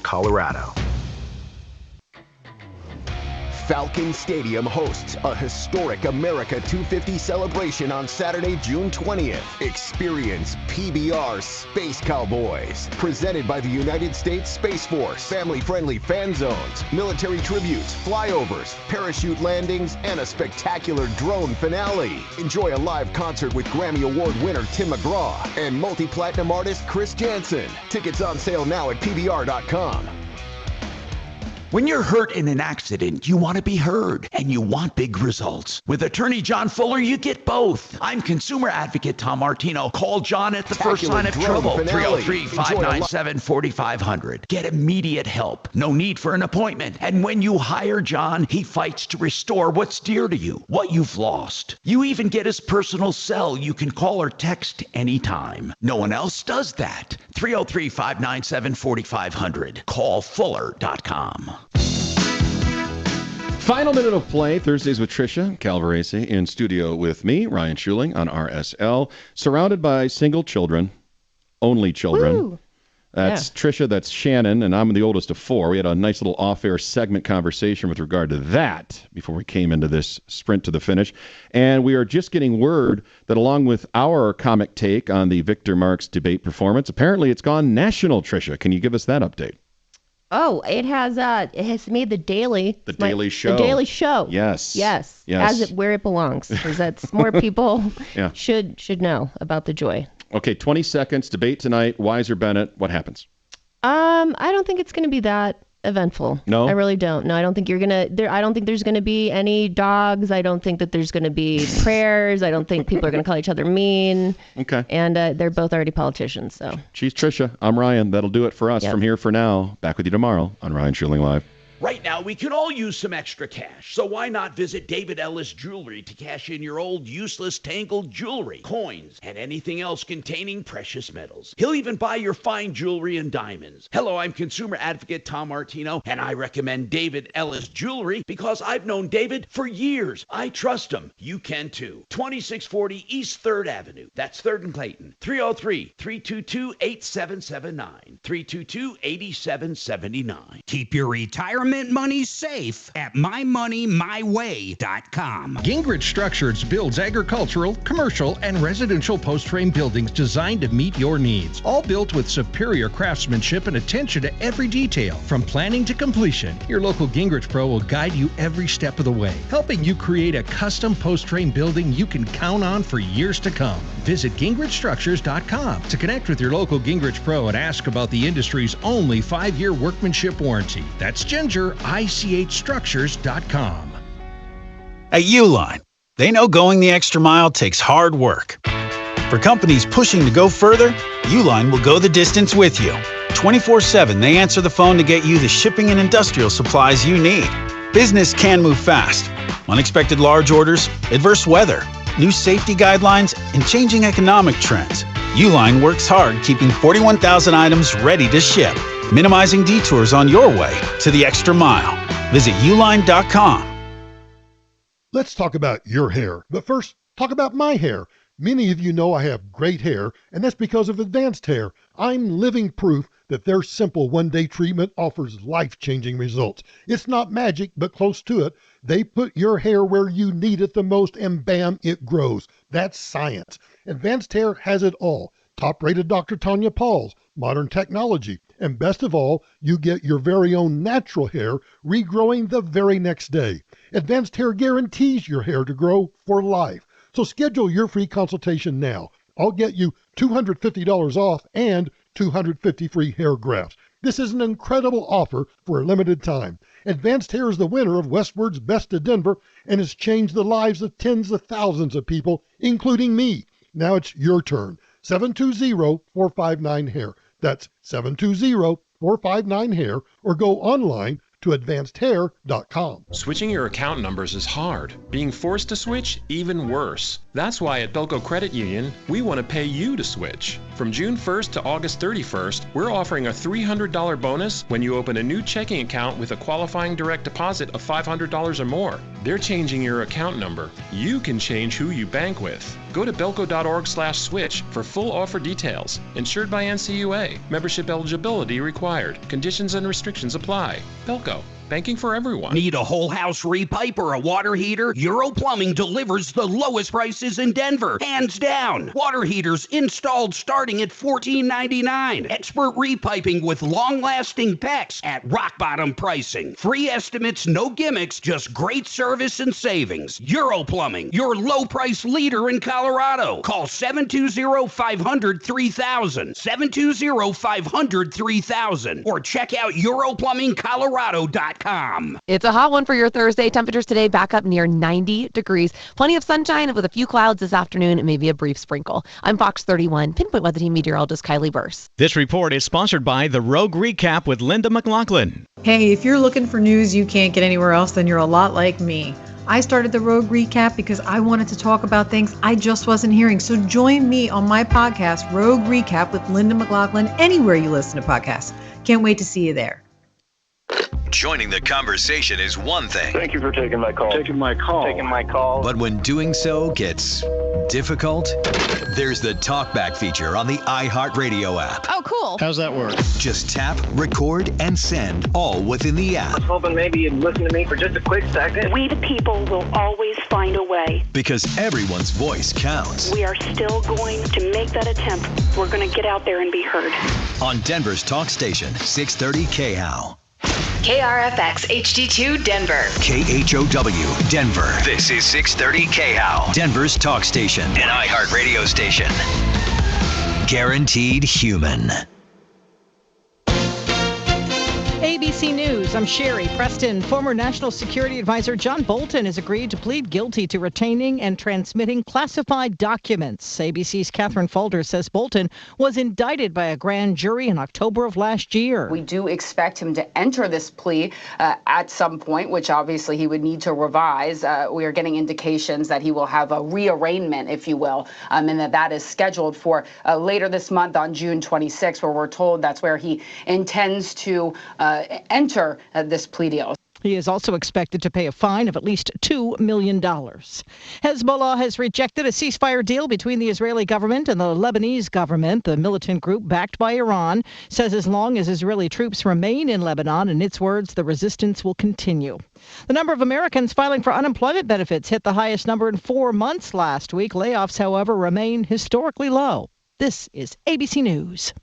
Colorado. Falcon Stadium hosts a historic America 250 celebration on Saturday, June 20th. Experience PBR Space Cowboys, presented by the United States Space Force. Family-friendly fan zones, military tributes, flyovers, parachute landings, and a spectacular drone finale. Enjoy a live concert with Grammy Award winner Tim McGraw and multi-platinum artist Chris Jansen. Tickets on sale now at PBR.com. When you're hurt in an accident, you want to be heard, and you want big results. With attorney John Fuller, you get both. I'm consumer advocate Tom Martino. Call John at the first sign of trouble, 303-597-4500. Get immediate help. No need for an appointment. And when you hire John, he fights to restore what's dear to you, what you've lost. You even get his personal cell you can call or text anytime. No one else does that. 303-597-4500. Call Fuller.com. Final minute of play, Thursdays with Tricia Calvarese, in studio with me, Ryan Schuling, on RSL, surrounded by single children, only children. Woo. That's Tricia, that's Shannon, and I'm the oldest of four. We had a nice little off-air segment conversation with regard to that before we came into this sprint to the finish. And we are just getting word that along with our comic take on the Victor Marx debate performance, apparently it's gone national, Tricia. Can you give us that update? Oh, it has made the Daily. The Daily Show. The Daily Show. Yes. Yes. Where it belongs. Because that's more people Yeah. should know about the joy. Okay, 20 seconds. Debate tonight. Weiser Bennett. What happens? I don't think it's going to be that eventful. No? I really don't. No, I don't think I don't think there's going to be any dogs. I don't think that there's going to be prayers. I don't think people are going to call each other mean. Okay. And they're both already politicians, so. She's Tricia. I'm Ryan. That'll do it for us from here for now. Back with you tomorrow on Ryan Schuling Live. Right now, we could all use some extra cash, so why not visit David Ellis Jewelry to cash in your old useless tangled jewelry, coins, and anything else containing precious metals. He'll even buy your fine jewelry and diamonds. Hello, I'm consumer advocate Tom Martino, and I recommend David Ellis Jewelry because I've known David for years. I trust him. You can too. 2640 East 3rd Avenue. That's 3rd and Clayton. 303-322-8779. 322-8779. Keep your retirement money safe at mymoneymyway.com. Gingrich Structures builds agricultural, commercial, and residential post-frame buildings designed to meet your needs. All built with superior craftsmanship and attention to every detail. From planning to completion, your local Gingrich Pro will guide you every step of the way, helping you create a custom post-frame building you can count on for years to come. Visit GingrichStructures.com to connect with your local Gingrich Pro and ask about the industry's only 5-year workmanship warranty. That's Ginger, ICHStructures.com. At Uline, they know going the extra mile takes hard work. For companies pushing to go further, Uline will go the distance with you. 24/7, they answer the phone to get you the shipping and industrial supplies you need. Business can move fast. Unexpected large orders, adverse weather, new safety guidelines, and changing economic trends. Uline works hard keeping 41,000 items ready to ship, minimizing detours on your way to the extra mile. Visit uline.com. Let's talk about your hair, but first, talk about my hair. Many of you know I have great hair, and that's because of Advanced Hair. I'm living proof that their simple one-day treatment offers life-changing results. It's not magic, but close to it. They put your hair where you need it the most, and bam, it grows. That's science. Advanced Hair has it all. Top-rated Dr. Tanya Pauls, modern technology, and best of all, you get your very own natural hair regrowing the very next day. Advanced Hair guarantees your hair to grow for life. So schedule your free consultation now. I'll get you $250 off and 250 free hair grafts. This is an incredible offer for a limited time. Advanced Hair is the winner of Westward's Best of Denver and has changed the lives of tens of thousands of people, including me. Now it's your turn. 720-459-HAIR. That's 720-459-HAIR, or go online to advancedhair.com. Switching your account numbers is hard. Being forced to switch, even worse. That's why at Belco Credit Union, we want to pay you to switch. From June 1st to August 31st, we're offering a $300 bonus when you open a new checking account with a qualifying direct deposit of $500 or more. They're changing your account number. You can change who you bank with. Go to belco.org/switch for full offer details. Insured by NCUA. Membership eligibility required. Conditions and restrictions apply. Belco. Banking for everyone. Need a whole house repipe or a water heater? Euro Plumbing delivers the lowest prices in Denver. Hands down. Water heaters installed starting at $14.99. Expert repiping with long-lasting PEX at rock-bottom pricing. Free estimates, no gimmicks, just great service and savings. Euro Plumbing, your low-price leader in Colorado. Call 720-500-3000. 720-500-3000. Or check out europlumbingcolorado.com. It's a hot one for your Thursday. Temperatures today back up near 90 degrees. Plenty of sunshine with a few clouds this afternoon and maybe a brief sprinkle. I'm Fox 31 Pinpoint Weather Team meteorologist Kylie Burse. This report is sponsored by The Rogue Recap with Linda McLaughlin. Hey, if you're looking for news you can't get anywhere else, then you're a lot like me. I started the Rogue Recap because I wanted to talk about things I just wasn't hearing. So join me on my podcast, Rogue Recap with Linda McLaughlin, anywhere you listen to podcasts. Can't wait to see you there. Joining the conversation is one thing. Thank you for taking my call. Taking my call. But when doing so gets difficult, there's the TalkBack feature on the iHeartRadio app. Oh, cool. How's that work? Just tap, record, and send all within the app. I was hoping maybe you'd listen to me for just a quick second. We the people will always find a way. Because everyone's voice counts. We are still going to make that attempt. We're going to get out there and be heard. On Denver's talk station, 630 KHOW. KRFX HD2 Denver. KHOW Denver. This is 630 KHOW. Denver's talk station. An iHeart radio station. Guaranteed human. ABC News, I'm Sherry Preston. Former National Security Advisor John Bolton has agreed to plead guilty to retaining and transmitting classified documents. ABC's Catherine Falder says Bolton was indicted by a grand jury in October of last year. We do expect him to enter this plea at some point, which obviously he would need to revise. We are getting indications that he will have a rearrangement, if you will, and that is scheduled for later this month on June 26, where we're told that's where he intends to enter this plea deal. He is also expected to pay a fine of at least $2 million. Hezbollah has rejected a ceasefire deal between the Israeli government and the Lebanese government. The militant group, backed by Iran, says as long as Israeli troops remain in Lebanon, in its words, the resistance will continue. The number of Americans filing for unemployment benefits hit the highest number in 4 months last week. Layoffs, however, remain historically low. This is ABC News.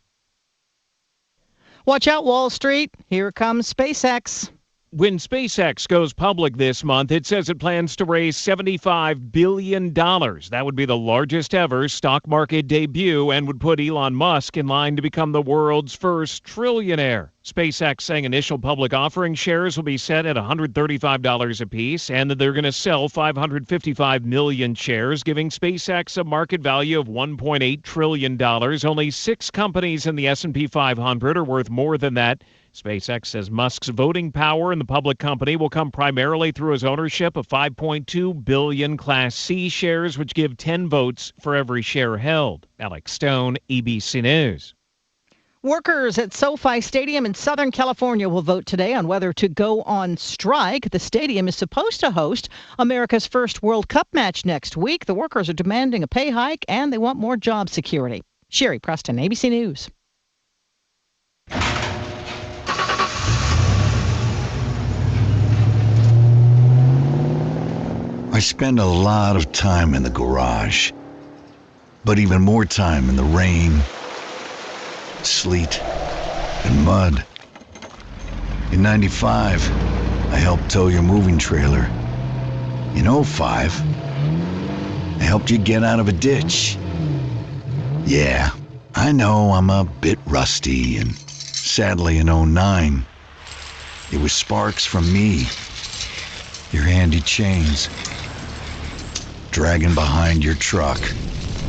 Watch out, Wall Street. Here comes SpaceX. When SpaceX goes public this month, it says it plans to raise $75 billion. That would be the largest ever stock market debut and would put Elon Musk in line to become the world's first trillionaire. SpaceX saying initial public offering shares will be set at $135 apiece, and that they're going to sell 555 million shares, giving SpaceX a market value of $1.8 trillion. Only 6 companies in the S&P 500 are worth more than that. SpaceX says Musk's voting power in the public company will come primarily through his ownership of 5.2 billion Class C shares, which give 10 votes for every share held. Alex Stone, ABC News. Workers at SoFi Stadium in Southern California will vote today on whether to go on strike. The stadium is supposed to host America's first World Cup match next week. The workers are demanding a pay hike, and they want more job security. Sherry Preston, ABC News. I spend a lot of time in the garage, but even more time in the rain, sleet, and mud. In '95, I helped tow your moving trailer. In '05, I helped you get out of a ditch. Yeah, I know I'm a bit rusty, and sadly in '09, it was sparks from me, your handy chains, dragging behind your truck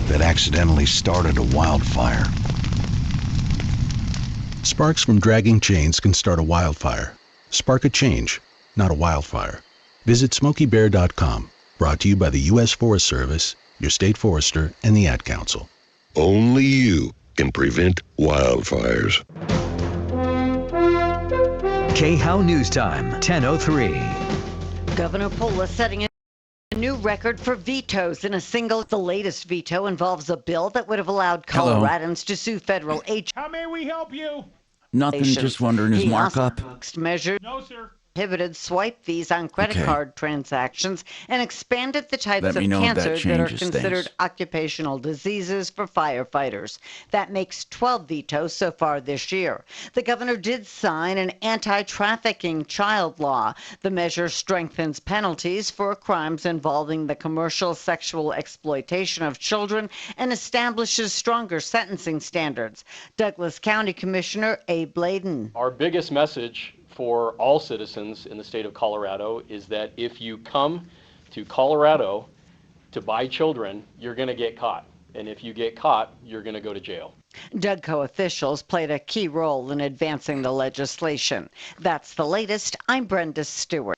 that accidentally started a wildfire. Sparks from dragging chains can start a wildfire. Spark a change, not a wildfire. Visit SmokeyBear.com. Brought to you by the U.S. Forest Service, your state forester, and the Ad Council. Only you can prevent wildfires. KHOW News Time, 10:03. Governor Polis setting a new record for vetoes in a single. The latest veto involves a bill that would have allowed Coloradans to sue federal agencies. How may we help you? Nothing, just wondering, is Mark up? Measure No, sir. Prohibited swipe fees on credit card transactions and expanded the types Let of me know if that cancer that are changes considered things. occupational diseases for firefighters. That makes 12 vetoes so far this year. The governor did sign an anti-trafficking child law. The measure strengthens penalties for crimes involving the commercial sexual exploitation of children and establishes stronger sentencing standards. Douglas County Commissioner Abe Bladen. Our biggest message for all citizens in the state of Colorado is that if you come to Colorado to buy children, you're going to get caught. And if you get caught, you're going to go to jail. DUGCO officials played a key role in advancing the legislation. That's the latest. I'm Brenda Stewart.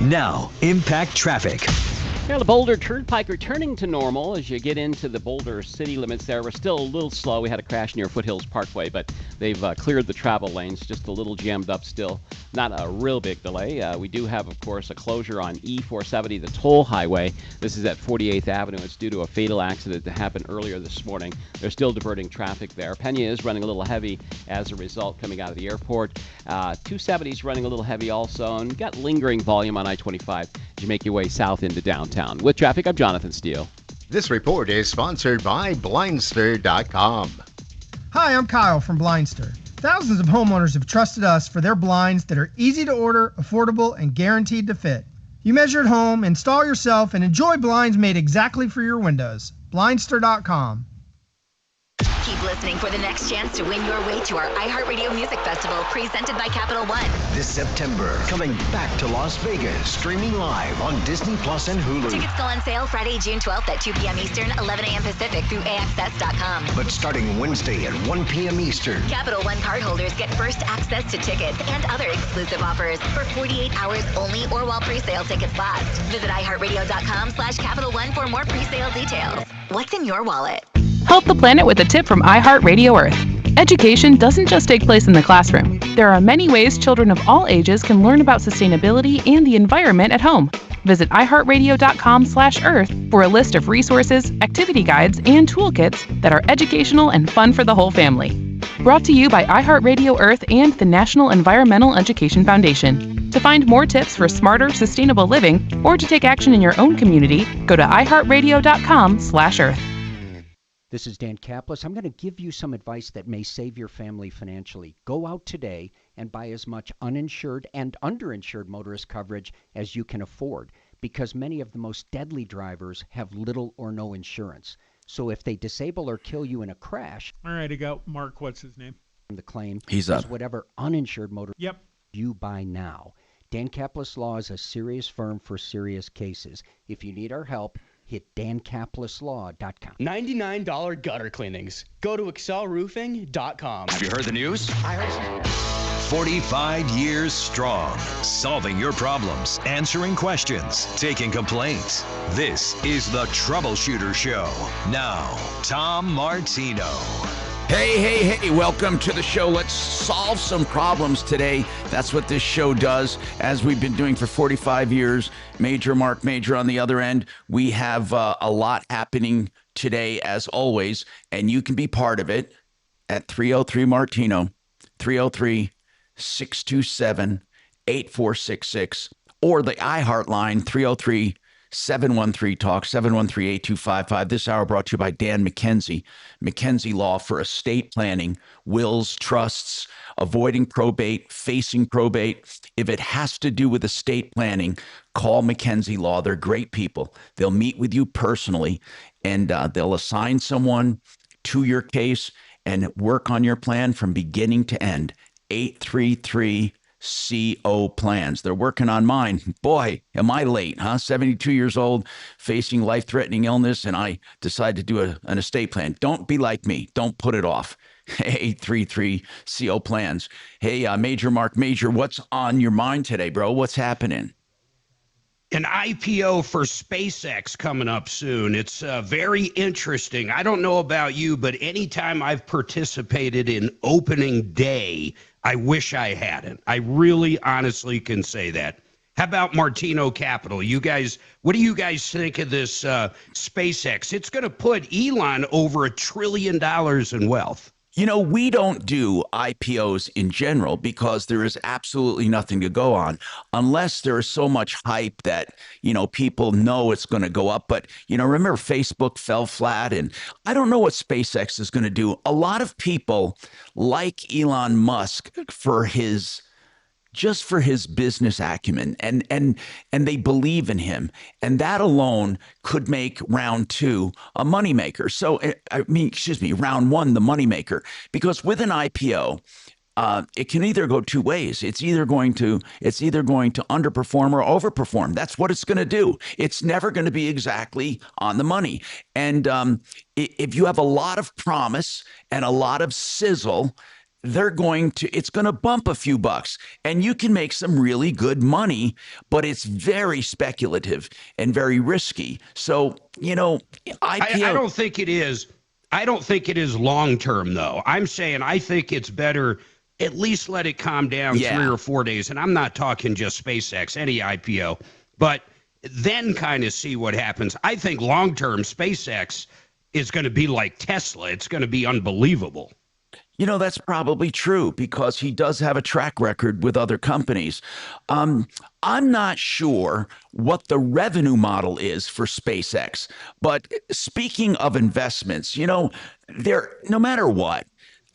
Now, impact traffic. Yeah, the Boulder Turnpike returning to normal as you get into the Boulder city limits there. We're still a little slow. We had a crash near Foothills Parkway, but they've cleared the travel lanes, just a little jammed up still. Not a real big delay. We do have, of course, a closure on E470, the toll highway. This is at 48th Avenue. It's due to a fatal accident that happened earlier this morning. They're still diverting traffic there. Pena is running a little heavy as a result coming out of the airport. 270 is running a little heavy also, and got lingering volume on I-25 as you make your way south into downtown. With traffic, I'm Jonathan Steele. This report is sponsored by Blindster.com. Hi, I'm Kyle from Blindster. Thousands of homeowners have trusted us for their blinds that are easy to order, affordable, and guaranteed to fit. You measure at home, install yourself, and enjoy blinds made exactly for your windows. Blindster.com. Keep listening for the next chance to win your way to our iHeartRadio Music Festival presented by Capital One. This September, coming back to Las Vegas, streaming live on Disney Plus and Hulu. Tickets go on sale Friday, June 12th at 2 p.m. Eastern, 11 a.m. Pacific through AXS.com. But starting Wednesday at 1 p.m. Eastern. Capital One cardholders get first access to tickets and other exclusive offers for 48 hours only or while pre-sale tickets last. Visit iHeartRadio.com/Capital One for more pre-sale details. What's in your wallet? Help the planet with a tip from iHeartRadio Earth. Education doesn't just take place in the classroom. There are many ways children of all ages can learn about sustainability and the environment at home. Visit iHeartRadio.com/Earth for a list of resources, activity guides, and toolkits that are educational and fun for the whole family. Brought to you by iHeartRadio Earth and the National Environmental Education Foundation. To find more tips for smarter, sustainable living, or to take action in your own community, go to iHeartRadio.com/Earth. This is Dan Kaplis. I'm going to give you some advice that may save your family financially. Go out today and buy as much uninsured and underinsured motorist coverage as you can afford, because many of the most deadly drivers have little or no insurance. So if they disable or kill you in a crash, all right, I got Mark. What's his name? The claim He's is up. whatever uninsured motor Yep. you buy now. Dan Kaplis Law is a serious firm for serious cases. If you need our help, hit dankapleslaw.com. $99 gutter cleanings. Go to excelroofing.com. Have you heard the news? I heard. 45 years strong, solving your problems, answering questions, taking complaints. This is the Troubleshooter Show. Now, Tom Martino. Hey, welcome to the show. Let's solve some problems today. That's what this show does, as we've been doing for 45 years. Marc Mager on the other end. We have a lot happening today, as always, and you can be part of it at 303-MARTINO, 303-627-8466, or the iHeart line, 303-713-TALK, 713-8255. This hour brought to you by Dan McKenzie. McKenzie Law for estate planning, wills, trusts, avoiding probate, facing probate. If it has to do with estate planning, call McKenzie Law. They're great people. They'll meet with you personally, and they'll assign someone to your case and work on your plan from beginning to end. 833-CO plans. They're working on mine. Boy, am I late, huh? 72 years old, facing life-threatening illness, and I decide to do an estate plan. Don't be like me. Don't put it off. 833-CO plans. Hey, Marc Mager, what's on your mind today, bro? What's happening? An IPO for SpaceX coming up soon. It's very interesting. I don't know about you, but anytime I've participated in opening day, I wish I hadn't. I really honestly can say that. How about Martino Capital? You guys, what do you guys think of this SpaceX? It's going to put Elon over $1 trillion in wealth. You know, we don't do IPOs in general because there is absolutely nothing to go on unless there is so much hype that, you know, people know it's going to go up. But, you know, remember Facebook fell flat, and I don't know what SpaceX is going to do. A lot of people like Elon Musk for his business acumen, and they believe in him, and that alone could make round two a moneymaker. So round one the moneymaker, because with an IPO, it can either go two ways. It's either going to underperform or overperform. That's what it's going to do. It's never going to be exactly on the money. And if you have a lot of promise and a lot of sizzle, it's going to bump a few bucks, and you can make some really good money, but it's very speculative and very risky. So, you know, IPO. I don't think it is. I don't think it is long term, though. I'm saying I think it's better at least let it calm down 3 or 4 days. And I'm not talking just SpaceX, any IPO, but then kind of see what happens. I think long term SpaceX is going to be like Tesla. It's going to be unbelievable. You know, that's probably true because he does have a track record with other companies. I'm not sure what the revenue model is for SpaceX. But speaking of investments, you know, no matter what,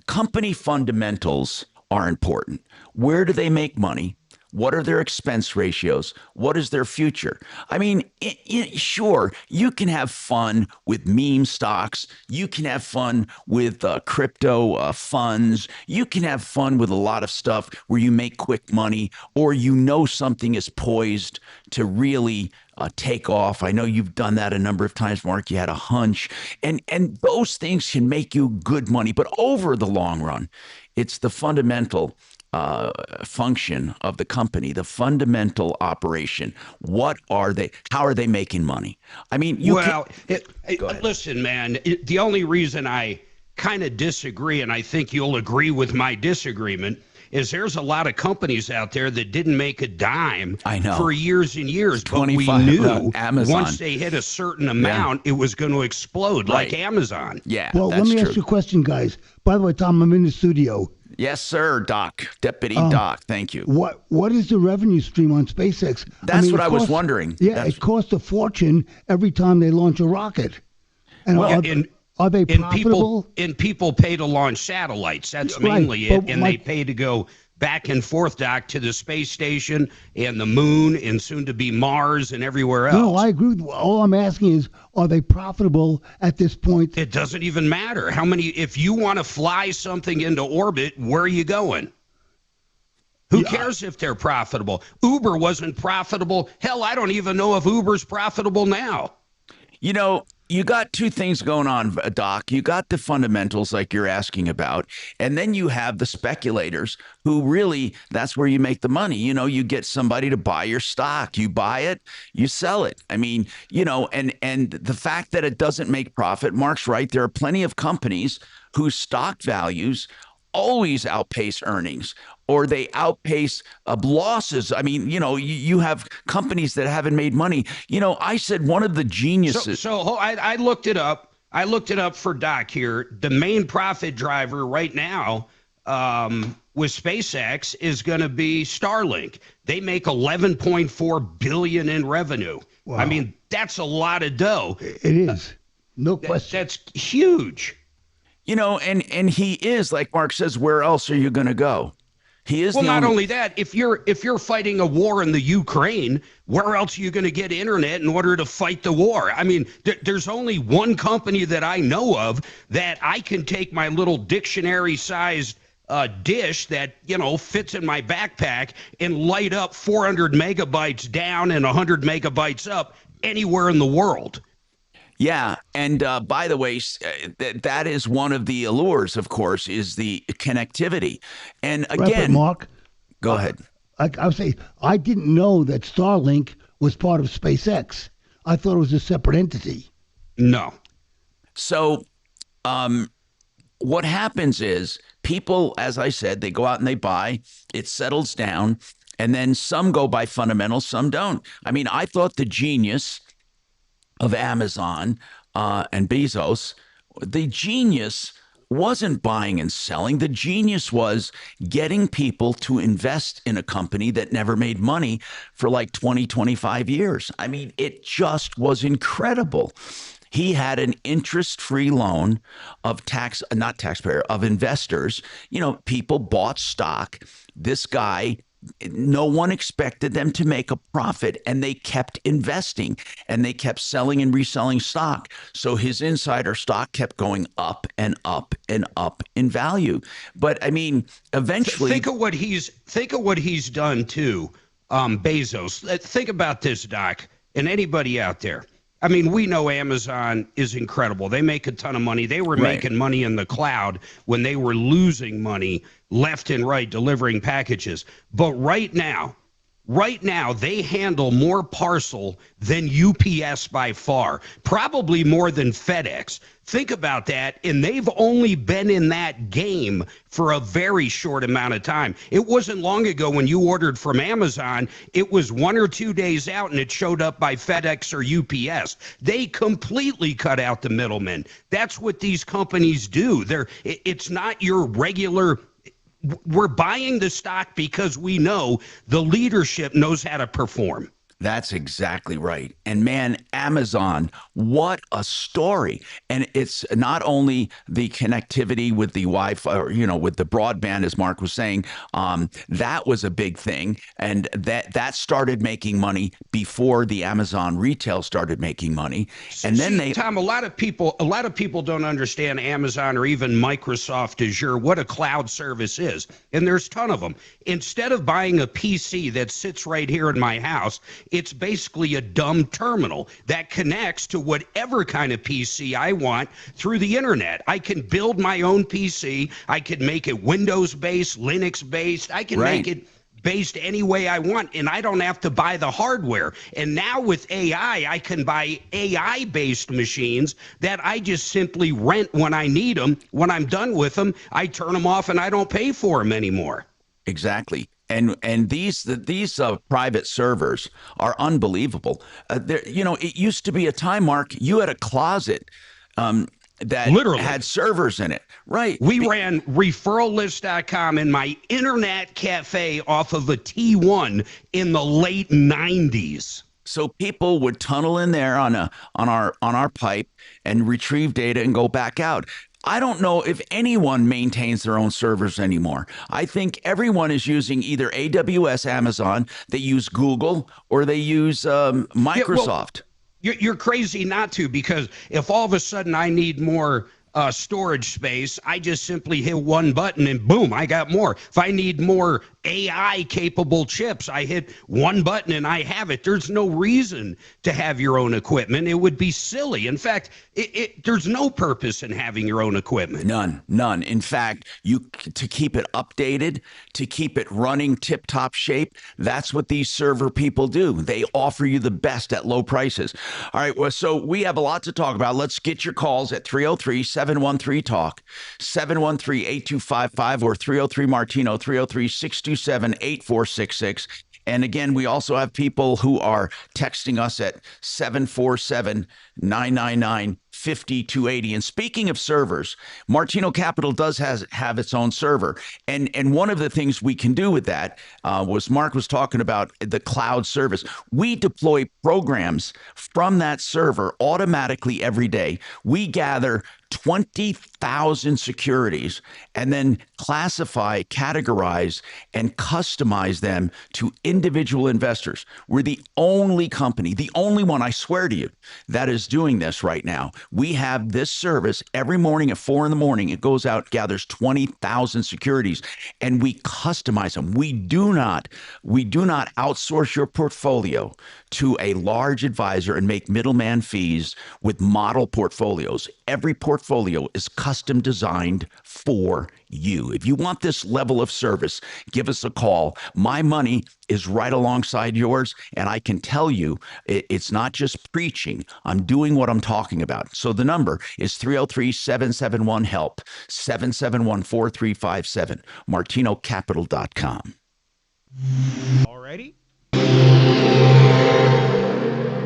company fundamentals are important. Where do they make money? What are their expense ratios? What is their future? I mean, sure, you can have fun with meme stocks. You can have fun with crypto funds. You can have fun with a lot of stuff where you make quick money, or you know something is poised to really take off. I know you've done that a number of times, Mark. You had a hunch. And those things can make you good money. But over the long run, it's the fundamental function of the company, the fundamental operation. What are they? How are they making money? I mean, listen, man, the only reason I kind of disagree, and I think you'll agree with my disagreement, is there's a lot of companies out there that didn't make a dime for years and years, but we knew once they hit a certain amount, it was going to explode, like Amazon. Yeah. Well, let me ask you a question, guys. By the way, Tom, I'm in the studio. Yes, sir, Doc. Deputy Doc, thank you. What is the revenue stream on SpaceX? That's what I was wondering. Yeah, it costs a fortune every time they launch a rocket. And are they profitable? People pay to launch satellites. That's mainly it. And they pay to go back and forth, Doc, to the space station and the moon and soon to be Mars and everywhere else. No, I agree. All I'm asking is, are they profitable at this point? It doesn't even matter. If you want to fly something into orbit, where are you going? Who cares if they're profitable? Uber wasn't profitable. Hell, I don't even know if Uber's profitable now. You know, you got two things going on, Doc. You got the fundamentals like you're asking about, and then you have the speculators who really, that's where you make the money. You know, you get somebody to buy your stock. You buy it, you sell it. I mean, you know, and the fact that it doesn't make profit, Mark's right. There are plenty of companies whose stock values always outpace earnings, or they outpace losses. I mean, you know, you have companies that haven't made money. You know, I said one of the geniuses. So I looked it up. I looked it up for Doc here. The main profit driver right now with SpaceX is going to be Starlink. They make $11.4 billion in revenue. Wow. I mean, that's a lot of dough. It is. No question. That's huge. You know, and he is, like Mark says, where else are you going to go? He is. Well, not only that, if you're fighting a war in the Ukraine, where else are you going to get internet in order to fight the war? I mean, there's only one company that I know of that I can take my little dictionary-sized dish that, you know, fits in my backpack and light up 400 megabytes down and 100 megabytes up anywhere in the world. Yeah, and by the way, that is one of the allures, of course, is the connectivity. And again, Mark, go ahead. I would say I didn't know that Starlink was part of SpaceX. I thought it was a separate entity. No. So what happens is people, as I said, they go out and they buy, it settles down, And then some go by fundamentals, some don't. I mean, I thought the genius of Amazon and Bezos, the genius wasn't buying and selling. The genius was getting people to invest in a company that never made money for like 20, 25 years. I mean, it just was incredible. He had an interest-free loan of of investors. You know, people bought stock. This guy, no one expected them to make a profit, and they kept investing, and they kept selling and reselling stock. So his insider stock kept going up and up and up in value. But I mean, eventually, think of what he's done too, Bezos. Think about this, Doc, and anybody out there. I mean, we know Amazon is incredible. They make a ton of money. They were making money in the cloud when they were losing money left and right delivering packages. But right now, they handle more parcel than UPS by far, probably more than FedEx. Think about that, and they've only been in that game for a very short amount of time. It wasn't long ago when you ordered from Amazon, it was 1 or 2 days out and it showed up by FedEx or UPS. They completely cut out the middlemen. That's what these companies do. It's not your regular. We're buying the stock because we know the leadership knows how to perform. That's exactly right. And man, Amazon, what a story. And it's not only the connectivity with the Wi-Fi, or, you know, with the broadband, as Mark was saying, that was a big thing. And that started making money before the Amazon retail started making money. And then Tom, a lot of people don't understand Amazon or even Microsoft Azure, what a cloud service is. And there's a ton of them. Instead of buying a PC that sits right here in my house, it's basically a dumb terminal that connects to whatever kind of PC I want through the internet. I can build my own PC. I can make it Windows-based, Linux-based. I can make it based any way I want, and I don't have to buy the hardware. And now with AI, I can buy AI-based machines that I just simply rent when I need them. When I'm done with them, I turn them off and I don't pay for them anymore. Exactly. And these private servers are unbelievable. You know, it used to be a time, Mark, you had a closet that literally had servers in it. Right. We ran referrallist.com in my internet cafe off of a T1 in the late 90s. So people would tunnel in there on our pipe and retrieve data and go back out. I don't know if anyone maintains their own servers anymore. I think everyone is using either AWS, Amazon, they use Google, or they use Microsoft. Yeah, well, you're crazy not to, because if all of a sudden I need more storage space, I just simply hit one button and boom, I got more. If I need more AI capable chips, I hit one button and I have it. There's no reason to have your own equipment. It would be silly. In fact, there's no purpose in having your own equipment. None. In fact, to keep it updated, to keep it running tip-top shape, that's what these server people do. They offer you the best at low prices. All right, well, so we have a lot to talk about. Let's get your calls at 303-713-TALK, 713-8255, or 303-MARTINO, 303-627-8466. And again, we also have people who are texting us at 747-999-5280. And speaking of servers, Martino Capital does have its own server. And one of the things we can do with that was Mark was talking about the cloud service. We deploy programs from that server automatically every day. We gather 20,000 securities and then classify, categorize, and customize them to individual investors. We're the only company, the only one, I swear to you, that is doing this right now. We have this service every morning at 4 in the morning. It goes out, gathers 20,000 securities, and we customize them. We do not outsource your portfolio to a large advisor and make middleman fees with model portfolios. Every portfolio is custom designed for you. If you want this level of service, give us a call. My money is right alongside yours, and I can tell you it's not just preaching. I'm doing what I'm talking about. So the number is 303-771-HELP, 771-4357, martinocapital.com.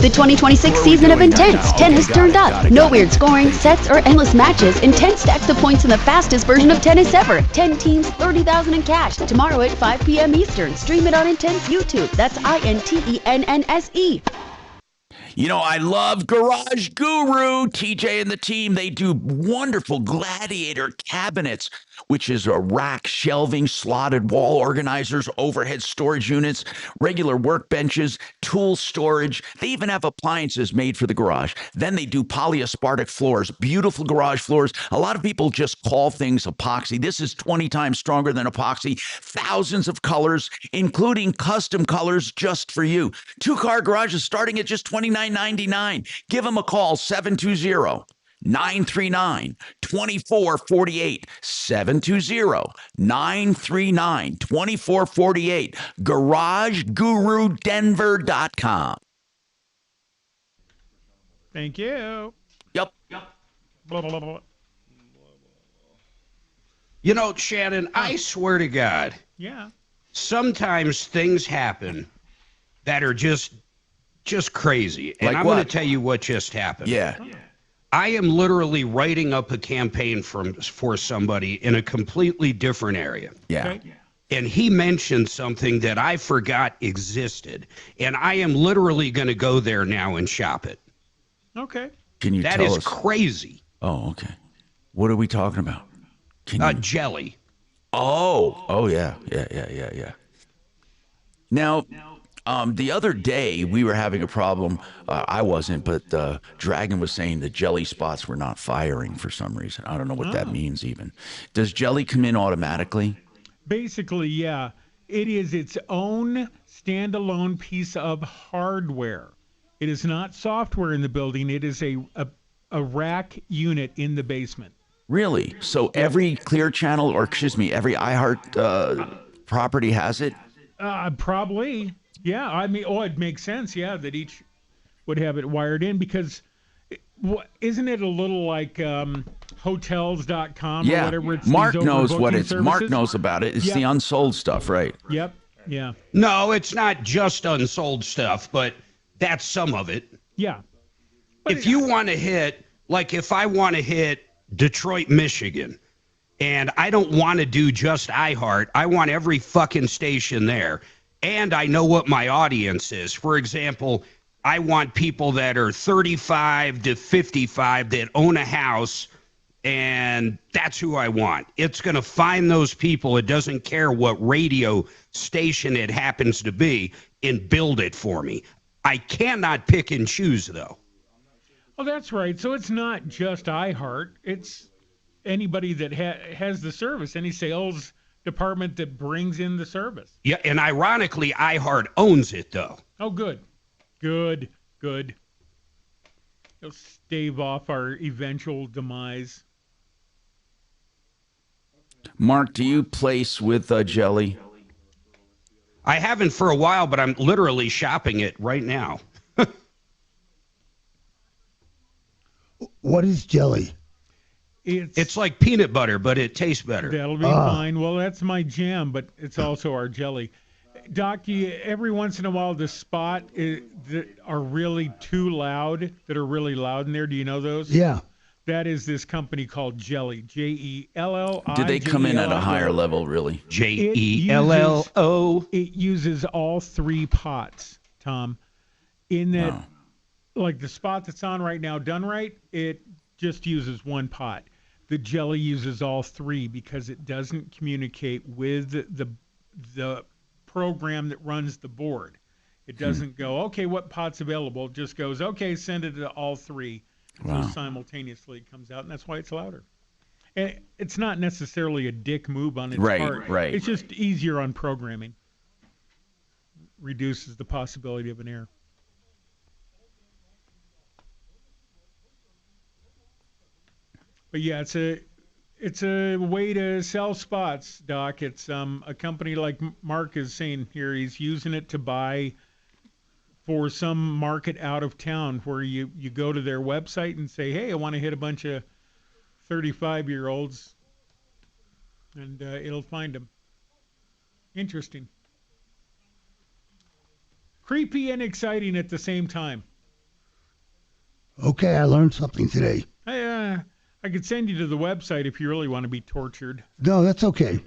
The 2026 season of Intense 10 has turned up. No weird scoring, sets, or endless matches. Intense stacks the points in the fastest version of tennis ever. 10 teams, $30,000 in cash. Tomorrow at 5 p.m. Eastern. Stream it on Intense YouTube. That's INTENNSE. You know, I love Garage Guru. TJ and the team, they do wonderful Gladiator cabinets, which is a rack, shelving, slotted wall organizers, overhead storage units, regular workbenches, tool storage. They even have appliances made for the garage. Then they do polyaspartic floors, beautiful garage floors. A lot of people just call things epoxy. This is 20 times stronger than epoxy. Thousands of colors, including custom colors just for you. Two-car garages starting at just $29.99. Give them a call, 720-939-2448. 720-939-2448. GarageGuruDenver.com. Thank you. Yep. Blah, blah, blah, blah. You know, Shannon, I swear to God, Yeah. sometimes things happen that are just crazy. And Like I'm going to what? tell you what just happened. Yeah. I am literally writing up a campaign for somebody in a completely different area. Yeah. Okay. And he mentioned something that I forgot existed. And I am literally going to go there now and shop it. Okay. Can you That tell is us? crazy. Oh, okay. What are we talking about? Can you... Jelly. Oh, yeah. Now, the other day we were having a problem. I wasn't, but Dragon was saying the jelly spots were not firing for some reason. I don't know what that means even. Does jelly come in automatically? Basically, yeah. It is its own standalone piece of hardware. It is not software in the building. It is a rack unit in the basement. Really? So every Clear Channel, or excuse me, every iHeart property has it? Probably. Yeah. I mean, it makes sense. Yeah, that each would have it wired in because isn't it a little like hotels.com or Yeah. whatever? It's Mark these knows what overbooking it's. Mark services? knows about it. It's Yep. the unsold stuff, right? Yep. Yeah. No, it's not just unsold stuff, but that's some of it. Yeah. If you want to hit, like if I want to hit Detroit, Michigan, and I don't want to do just iHeart, I want every fucking station there. And I know what my audience is. For example, I want people that are 35 to 55 that own a house, and that's who I want. It's going to find those people. It doesn't care what radio station it happens to be, and build it for me. I cannot pick and choose, though. Oh, that's right. So it's not just iHeart. It's anybody that has the service, any sales department that brings in the service. Yeah, and ironically, iHeart owns it, though. Oh, good. Good. It'll stave off our eventual demise. Mark, do you place with jelly? I haven't for a while, but I'm literally shopping it right now. What is jelly? It's like peanut butter, but it tastes better. That'll be fine. Well, that's my jam, but it's also our jelly. Doc, every once in a while, the spot that are really too loud, that are really loud in there. Do you know those? Yeah. That is this company called Jelly, Jelli. Do they come in at a higher level, really? Jello. It uses all three pots, Tom. In that, like the spot that's on right now, done right, it just uses one pot. The Jelly uses all three because it doesn't communicate with the program that runs the board. It doesn't go, okay, what pot's available? It just goes, okay, send it to all three. Wow. So simultaneously it comes out, and that's why it's louder. And it's not necessarily a dick move on its part. Right. It's just easier on programming. Reduces the possibility of an error. But yeah, it's a way to sell spots, Doc. It's a company like Mark is saying here. He's using it to buy for some market out of town where you go to their website and say, hey, I want to hit a bunch of 35-year-olds, and it'll find them. Interesting. Creepy and exciting at the same time. Okay, I learned something today. I could send you to the website if you really want to be tortured. No, that's okay.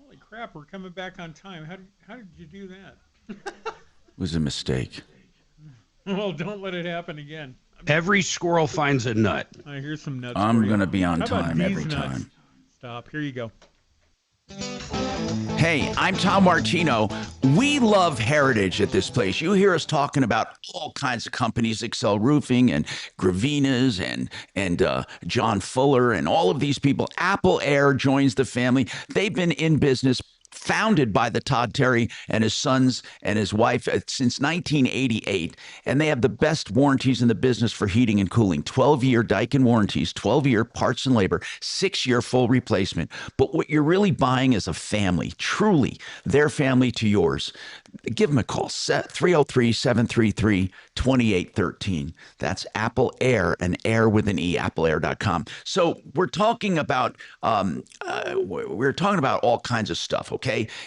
Holy crap, we're coming back on time. How did you do that? It was a mistake. Well, don't let it happen again. Every squirrel finds a nut. I hear some nuts. I'm going to be on How about time these every nuts? time. Stop. Here you go. Hey, I'm Tom Martino. We love heritage at this place. You hear us talking about all kinds of companies, Excel Roofing and Gravina's and John Fuller and all of these people. Apple Air joins the family. They've been in business, founded by the Todd Terry and his sons and his wife since 1988. And they have the best warranties in the business for heating and cooling. 12-year Daikin warranties, 12-year parts and labor, 6-year full replacement. But what you're really buying is a family, truly their family to yours. Give them a call, 303-733-2813. That's Apple Air, and air with an E, appleair.com. So we're talking about all kinds of stuff, okay?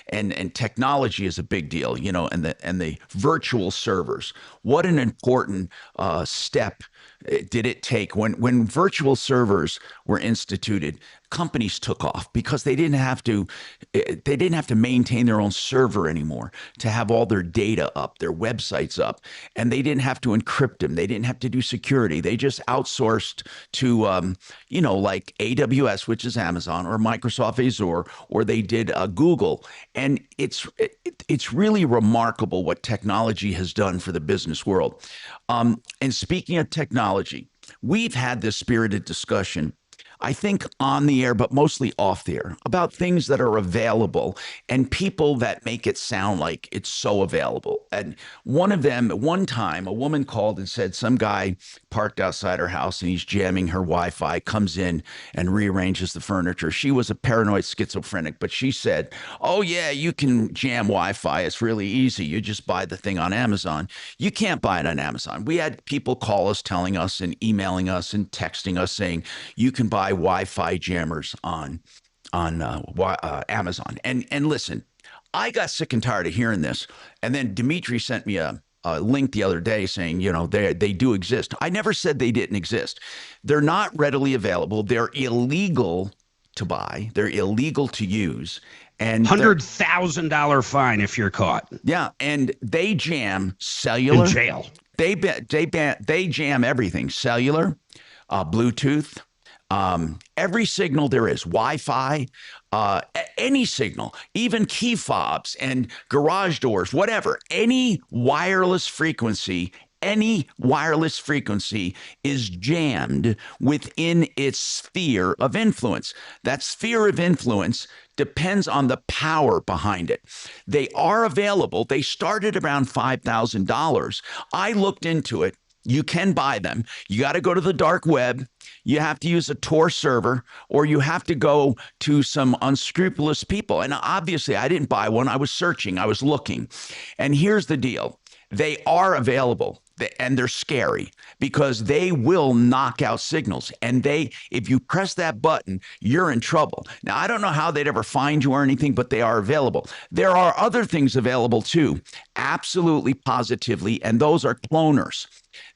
And technology is a big deal, you know, and the virtual servers. What an important step did it take when virtual servers were instituted? Companies took off because they didn't have to maintain their own server anymore to have all their data up, their websites up, and they didn't have to encrypt them. They didn't have to do security. They just outsourced to like AWS, which is Amazon, or Microsoft Azure, or they did Google. And it's really remarkable what technology has done for the business world. And speaking of technology, we've had this spirited discussion, I think on the air, but mostly off the air, about things that are available and people that make it sound like it's so available. And one of them, at one time, a woman called and said some guy parked outside her house and he's jamming her Wi-Fi, comes in and rearranges the furniture. She was a paranoid schizophrenic, but she said, oh yeah, you can jam Wi-Fi. It's really easy. You just buy the thing on Amazon. You can't buy it on Amazon. We had people call us, telling us and emailing us and texting us saying, you can buy Wi-Fi jammers on Amazon. And listen, I got sick and tired of hearing this. And then Dimitri sent me a link the other day saying, you know, they do exist. I never said they didn't exist. They're not readily available. They're illegal to buy. They're illegal to use. And $100,000 fine if you're caught. Yeah, and they jam cellular. In jail. They jam everything: cellular, Bluetooth, every signal there is, Wi-Fi, any signal, even key fobs and garage doors, whatever, any wireless frequency is jammed within its sphere of influence. That sphere of influence depends on the power behind it. They are available. They started around $5,000. I looked into it. You can buy them. You got to go to the dark web. You have to use a Tor server, or you have to go to some unscrupulous people. And obviously, I didn't buy one. I was searching. I was looking. And here's the deal. They are available, and they're scary because they will knock out signals. And if you press that button, you're in trouble. Now, I don't know how they'd ever find you or anything, but they are available. There are other things available too, absolutely, positively, and those are cloners.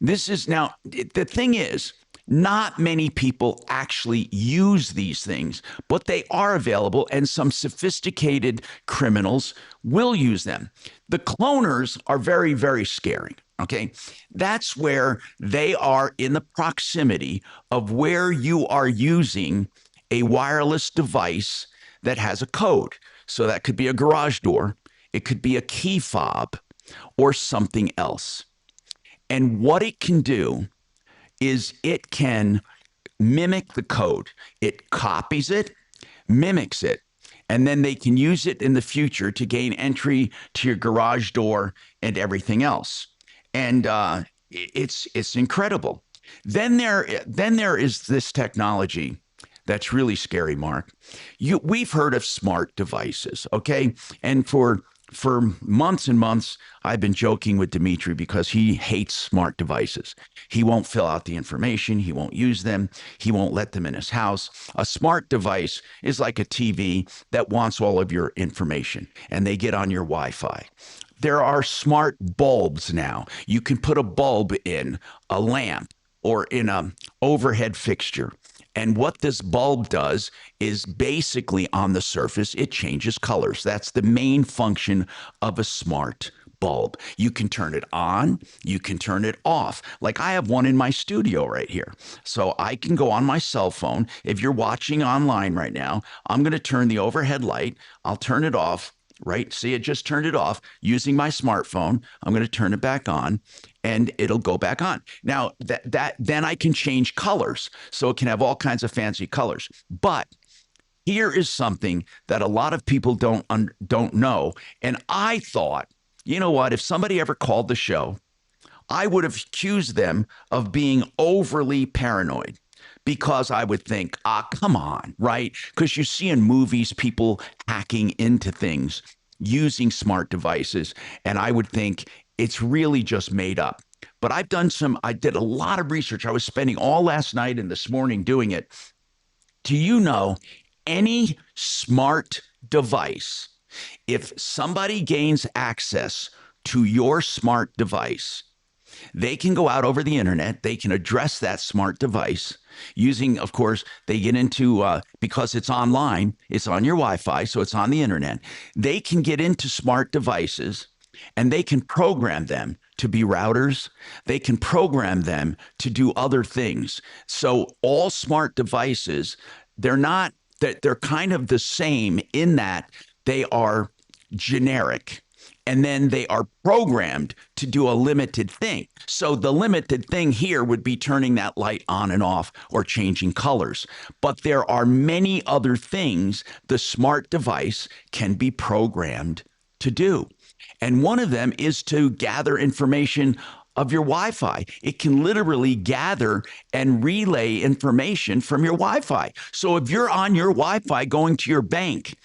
This is now, the thing is, not many people actually use these things, but they are available, and some sophisticated criminals will use them. The cloners are very, very scary. Okay, that's where they are in the proximity of where you are using a wireless device that has a code. So that could be a garage door, it could be a key fob, or something else. And what it can do is it can mimic the code. It copies it, mimics it, and then they can use it in the future to gain entry to your garage door and everything else. And it's incredible. Then there is this technology that's really scary, Mark. We've heard of smart devices, okay? And for for months and months, I've been joking with Dimitri because he hates smart devices. He won't fill out the information. He won't use them. He won't let them in his house. A smart device is like a TV that wants all of your information, and they get on your Wi-Fi. There are smart bulbs now. You can put a bulb in a lamp or in an overhead fixture. And what this bulb does is basically on the surface, it changes colors. That's the main function of a smart bulb. You can turn it on, you can turn it off. Like I have one in my studio right here. So I can go on my cell phone. If you're watching online right now, I'm going to turn the overhead light. I'll turn it off. Right? See, it just turned it off using my smartphone. I'm going to turn it back on and it'll go back on. Now then I can change colors. So it can have all kinds of fancy colors. But here is something that a lot of people don't know. And I thought, you know what, if somebody ever called the show, I would have accused them of being overly paranoid. Because I would think, come on, right? Because you see in movies people hacking into things using smart devices. And I would think it's really just made up. But I did a lot of research. I was spending all last night and this morning doing it. Do you know any smart device, if somebody gains access to your smart device, they can go out over the internet, they can address that smart device using, of course, they get into, because it's online, it's on your Wi-Fi, so it's on the internet. They can get into smart devices and they can program them to be routers. They can program them to do other things. So all smart devices, they're kind of the same in that they are generic. And then they are programmed to do a limited thing. So the limited thing here would be turning that light on and off or changing colors. But there are many other things the smart device can be programmed to do. And one of them is to gather information of your Wi-Fi. It can literally gather and relay information from your Wi-Fi. So if you're on your Wi-Fi going to your bank,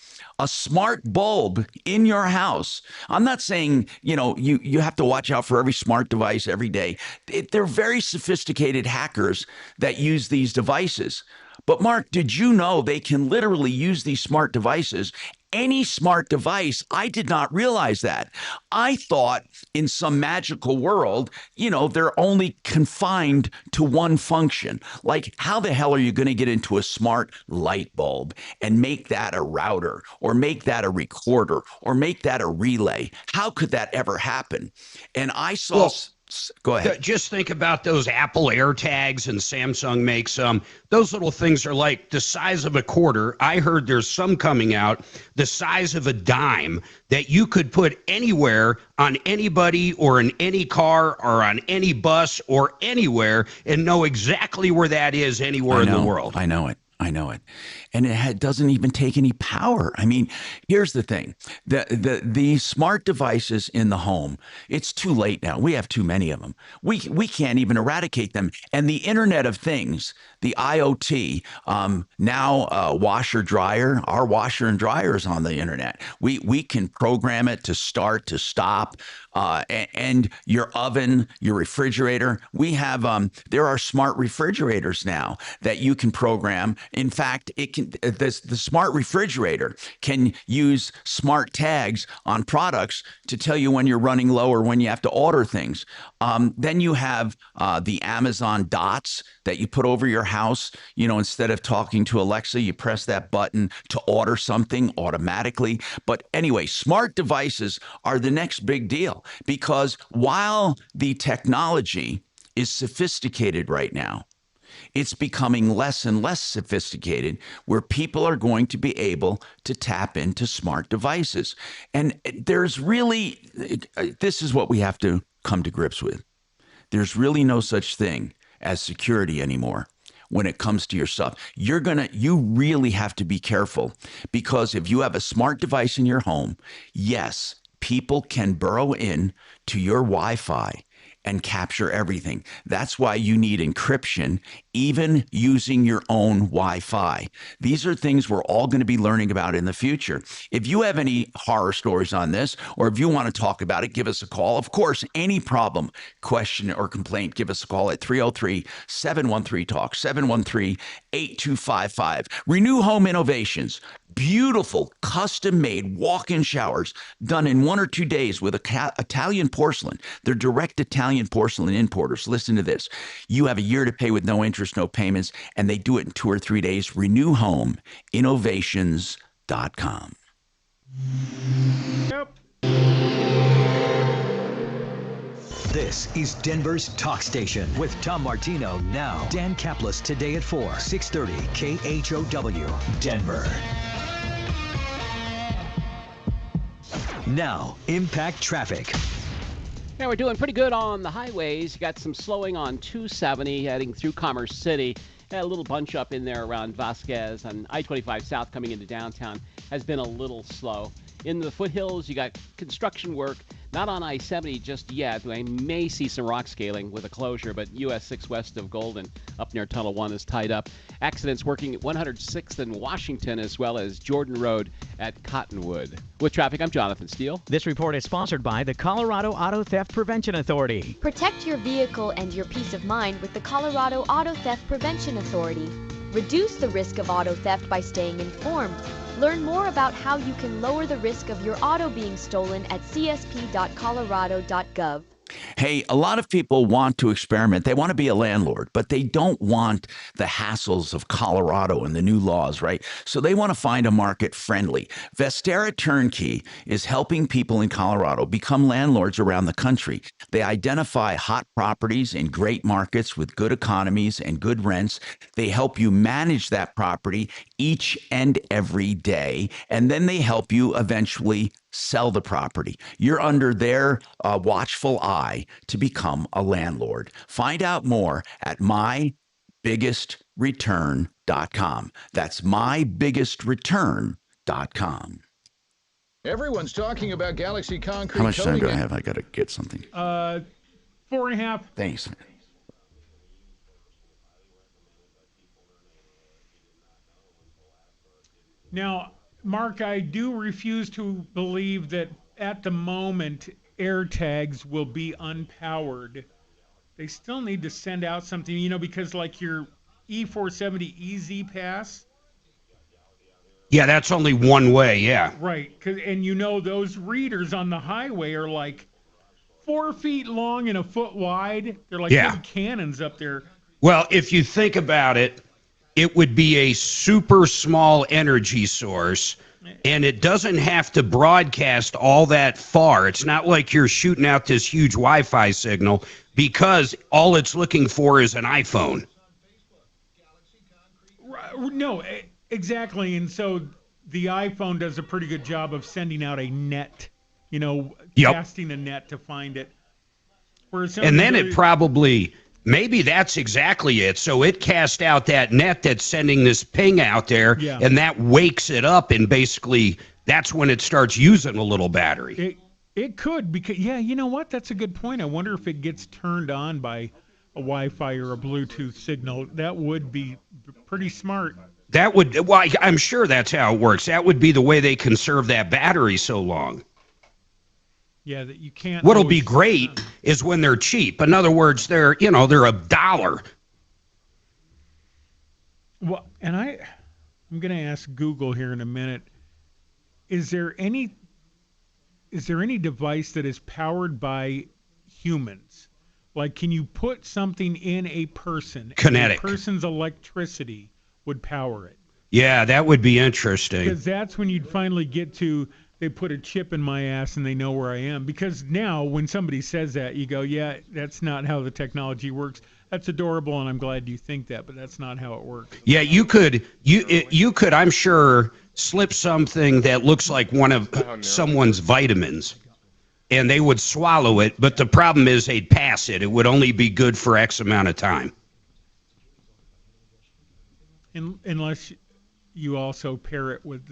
a smart bulb in your house. I'm not saying, you have to watch out for every smart device every day. They're very sophisticated hackers that use these devices. But Mark, did you know they can literally use these smart devices? Any smart device, I did not realize that. I thought in some magical world, they're only confined to one function. Like, how the hell are you going to get into a smart light bulb and make that a router or make that a recorder or make that a relay? How could that ever happen? And I saw... Well, go ahead. Just think about those Apple AirTags, and Samsung makes some. Those little things are like the size of a quarter. I heard there's some coming out the size of a dime that you could put anywhere on anybody or in any car or on any bus or anywhere and know exactly where that is anywhere in the world. I know it. And it doesn't even take any power. I mean, here's the thing. The smart devices in the home, it's too late now. We have too many of them. We can't even eradicate them. And the Internet of Things, the IoT, now washer dryer, our washer and dryer is on the internet. We can program it to start, to stop, and your oven, your refrigerator. We have there are smart refrigerators now that you can program. In fact, the smart refrigerator can use smart tags on products to tell you when you're running low or when you have to order things. Then you have the Amazon dots that you put over your house. Instead of talking to Alexa, you press that button to order something automatically. But anyway, smart devices are the next big deal, because while the technology is sophisticated right now, it's becoming less and less sophisticated, where people are going to be able to tap into smart devices. And there's really, this is what we have to come to grips with. There's really no such thing as security anymore when it comes to your stuff. You really have to be careful, because if you have a smart device in your home, yes, people can burrow in to your Wi-Fi and capture everything. That's why you need encryption, even using your own Wi-Fi. These are things we're all going to be learning about in the future. If you have any horror stories on this, or if you want to talk about it, give us a call. Of course, any problem, question, or complaint, give us a call at 303-713-TALK, 713-8255. Renew Home Innovations. Beautiful, custom-made walk-in showers done in 1 or 2 days with Italian porcelain. They're direct Italian porcelain importers. Listen to this. You have a year to pay with no interest, no payments, and they do it in 2 or 3 days. RenewHomeInnovations.com. Yep. This is Denver's Talk Station with Tom Martino now. Dan Kaplan today at 4, 630 KHOW, Denver. Now, impact traffic. Yeah, we're doing pretty good on the highways. You got some slowing on 270 heading through Commerce City. Had a little bunch up in there around Vasquez, and I-25 South coming into downtown has been a little slow. In the foothills, you got construction work, not on I-70 just yet. I may see some rock scaling with a closure, but US 6 west of Golden up near Tunnel 1 is tied up. Accidents working at 106th and Washington, as well as Jordan Road at Cottonwood. With traffic, I'm Jonathan Steele. This report is sponsored by the Colorado Auto Theft Prevention Authority. Protect your vehicle and your peace of mind with the Colorado Auto Theft Prevention Authority. Reduce the risk of auto theft by staying informed. Learn more about how you can lower the risk of your auto being stolen at csp.colorado.gov. Hey, a lot of people want to experiment. They want to be a landlord, but they don't want the hassles of Colorado and the new laws, right? So they want to find a market friendly. Vestera Turnkey is helping people in Colorado become landlords around the country. They identify hot properties in great markets with good economies and good rents. They help you manage that property each and every day, and then they help you eventually sell the property. You're under their watchful eye to become a landlord. Find out more at mybiggestreturn.com. That's mybiggestreturn.com. Everyone's talking about Galaxy Concrete. How much time do I have? I got to get something. 4.5. Thanks. Now, Mark, I do refuse to believe that at the moment air tags will be unpowered. They still need to send out something, because like your E470 EZ Pass. Yeah, that's only one way, yeah. Right, and those readers on the highway are like 4 feet long and a foot wide. They're like big cannons up there. Well, if you think about it, it would be a super small energy source, and it doesn't have to broadcast all that far. It's not like you're shooting out this huge Wi-Fi signal, because all it's looking for is an iPhone. No, exactly. And so the iPhone does a pretty good job of sending out a net, casting a net to find it. And then it probably... Maybe that's exactly it. So it casts out that net that's sending this ping out there, and that wakes it up, and basically that's when it starts using a little battery. It could, because, you know what? That's a good point. I wonder if it gets turned on by a Wi-Fi or a Bluetooth signal. That would be pretty smart. That would, well, I'm sure that's how it works. That would be the way they conserve that battery so long. Yeah, that you can't. What'll be great is when they're cheap. In other words, they're $1. Well, and I'm going to ask Google here in a minute. Is there any device that is powered by humans? Like, can you put something in a person? Kinetic. And a person's electricity would power it. Yeah, that would be interesting. Because that's when you'd finally get to. They put a chip in my ass and they know where I am. Because now when somebody says that, you go, yeah, that's not how the technology works. That's adorable, and I'm glad you think that, but that's not how it works. Yeah, you could, I'm sure, slip something that looks like one of someone's vitamins, and they would swallow it, but the problem is they'd pass it. It would only be good for X amount of time. Unless you also pair it with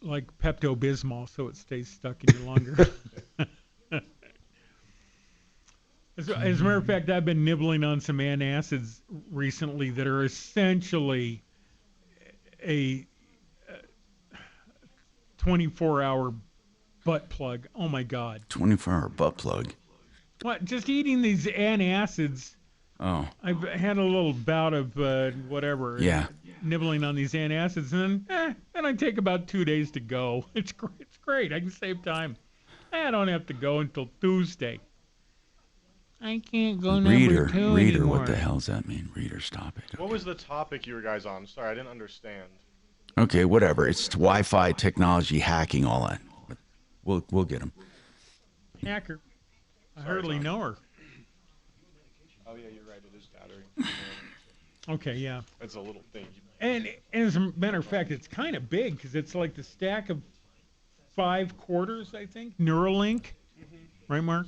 like Pepto-Bismol, so it stays stuck in you longer. As a matter of fact, I've been nibbling on some antacids recently that are essentially a 24-hour butt plug. Oh my God. 24-hour butt plug. What? Just eating these antacids. Oh. I've had a little bout of whatever. Yeah. Nibbling on these antacids, and then I take about 2 days to go. It's great. It's great. I can save time. I don't have to go until Tuesday. I can't go Reader, number 2 reader, anymore. what the hell does that mean? Reader, stop it. What was the topic you were guys on? Sorry, I didn't understand. Okay, whatever. It's Wi-Fi technology, hacking, all that. We'll get them. Hacker. I hardly know her. Oh yeah, you're right. It is battery. Okay, yeah. It's a little thing. And as a matter of fact, it's kind of big because it's like the stack of 5 quarters, I think. Neuralink. Right, Mark?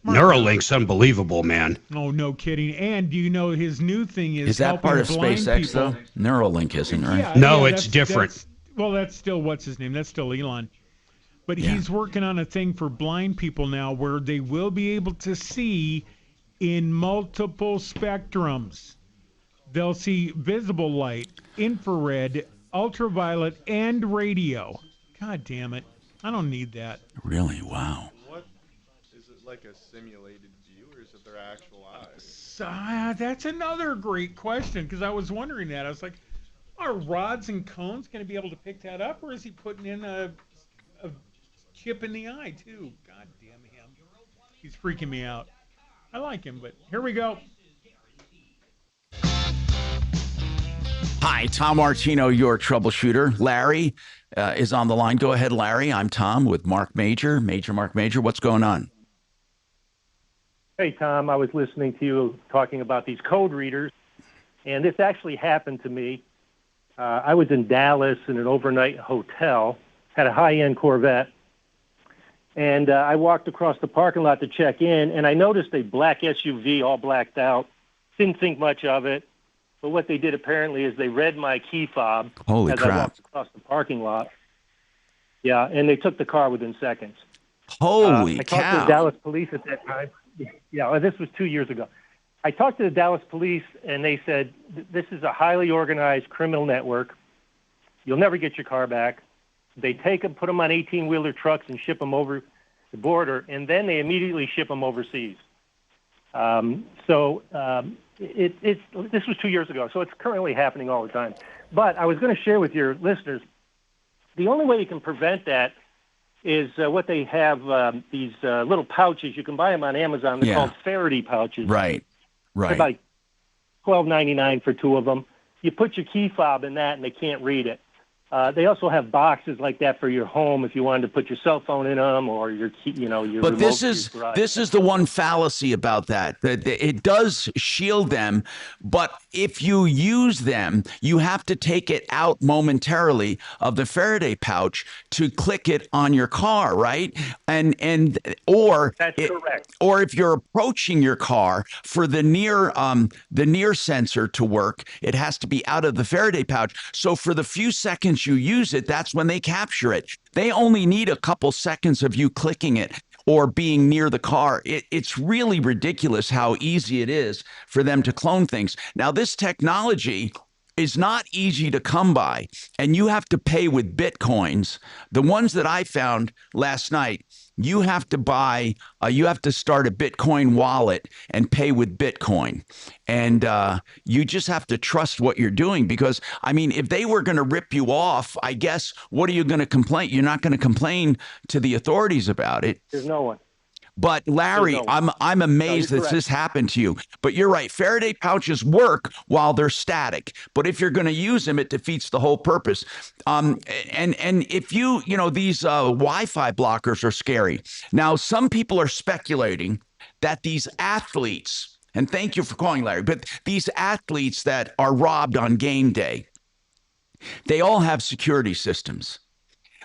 Neuralink's unbelievable, man. Oh, no kidding. And do you know his new thing is that part of helping blind SpaceX, people. though? Neuralink isn't, right? Yeah, No, yeah, it's different. Well, that's still, what's his name? That's still Elon. But he's working on a thing for blind people now where they will be able to see in multiple spectrums. They'll see visible light, infrared, ultraviolet, and radio. God damn it. I don't need that. Really? Wow. What is it, like a simulated view, or is it their actual eyes? So, that's another great question because I was wondering that. I was like, are rods and cones going to be able to pick that up, or is he putting in a chip in the eye too? God damn him. He's freaking me out. I like him, but here we go. Hi, Tom Martino, your troubleshooter. Larry is on the line. Go ahead, Larry. I'm Tom with Marc Mager. Marc Mager. What's going on? Hey, Tom. I was listening to you talking about these code readers, and this actually happened to me. I was in Dallas in an overnight hotel, had a high-end Corvette, and I walked across the parking lot to check in, and I noticed a black SUV all blacked out. Didn't think much of it. But what they did apparently is they read my key fob Holy as crap. I walked across the parking lot. Yeah, and they took the car within seconds. Holy I talked to the Dallas police at that time. Yeah, well, this was 2 years ago. I talked to the Dallas police, and they said, this is a highly organized criminal network. You'll never get your car back. They take them, put them on 18-wheeler trucks, and ship them over the border, and then they immediately ship them overseas. This was 2 years ago, so it's currently happening all the time. But I was going to share with your listeners, the only way you can prevent that is what they have, these little pouches. You can buy them on Amazon. They're called Faraday pouches. Right. They're about $12.99 for 2 of them. You put your key fob in that, and they can't read it. They also have boxes like that for your home if you wanted to put your cell phone in them or your key, your But remote this is the one fallacy about that it does shield them, but if you use them, you have to take it out momentarily of the Faraday pouch to click it on your car, right? Or that's correct. Or if you're approaching your car for the near sensor to work, it has to be out of the Faraday pouch. So for the few seconds you use it, that's when they capture it. They only need a couple seconds of you clicking it or being near the car. It's really ridiculous how easy it is for them to clone things. Now, this technology is not easy to come by, and you have to pay with Bitcoins. The ones that I found last night, you have to buy, you have to start a Bitcoin wallet and pay with Bitcoin. And you just have to trust what you're doing because, I mean, if they were going to rip you off, I guess, what are you going to complain? You're not going to complain to the authorities about it. There's no one. But Larry, I'm amazed that this happened to you. But you're right. Faraday pouches work while they're static. But if you're going to use them, it defeats the whole purpose. And if these Wi-Fi blockers are scary. Now, some people are speculating that these athletes, and thank you for calling, Larry, but these athletes that are robbed on game day, they all have security systems.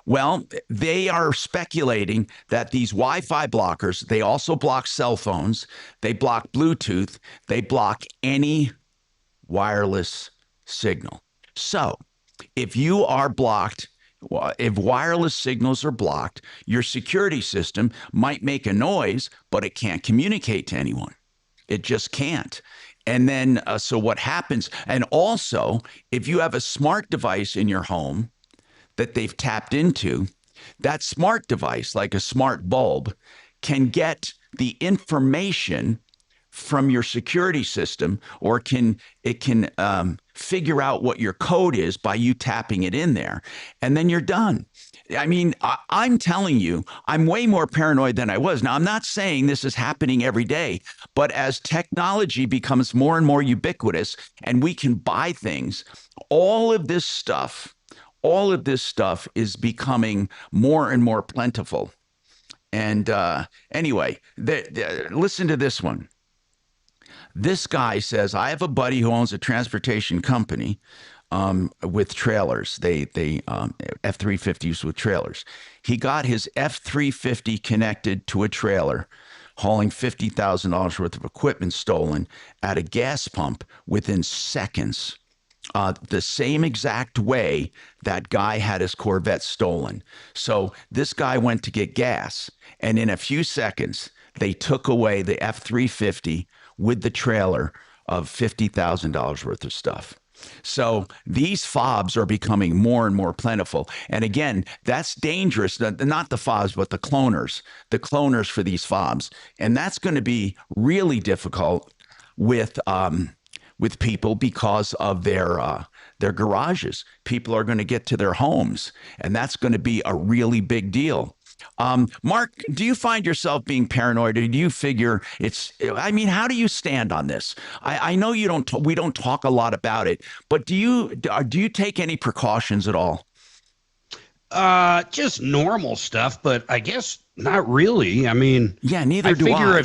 Well, they are speculating that these Wi-Fi blockers, they also block cell phones, they block Bluetooth, they block any wireless signal. So if you are blocked if wireless signals are blocked, your security system might make a noise, but it can't communicate to anyone. It just can't. And then, so what happens? And also, if you have a smart device in your home that they've tapped into, that smart device, like a smart bulb, can get the information from your security system, or it can figure out what your code is by you tapping it in there, and then you're done. I mean, I'm telling you, I'm way more paranoid than I was. Now, I'm not saying this is happening every day, but as technology becomes more and more ubiquitous and we can buy things, all of this stuff is becoming more and more plentiful. And anyway, listen to this one. This guy says, I have a buddy who owns a transportation company with trailers. They F-350s with trailers. He got his F-350 connected to a trailer, hauling $50,000 worth of equipment stolen at a gas pump within seconds. The same exact way that guy had his Corvette stolen. So this guy went to get gas, and in a few seconds, they took away the F-350 with the trailer of $50,000 worth of stuff. So these fobs are becoming more and more plentiful. And again, that's dangerous. Not the fobs, but the cloners for these fobs. And that's going to be really difficult with people because of their garages. People are going to get to their homes, and that's going to be a really big deal. Mark, do you find yourself being paranoid, or do you figure how do you stand on this? I know we don't talk a lot about it, but do you take any precautions at all? Just normal stuff, but I guess not really. I mean, yeah, neither do I. I figure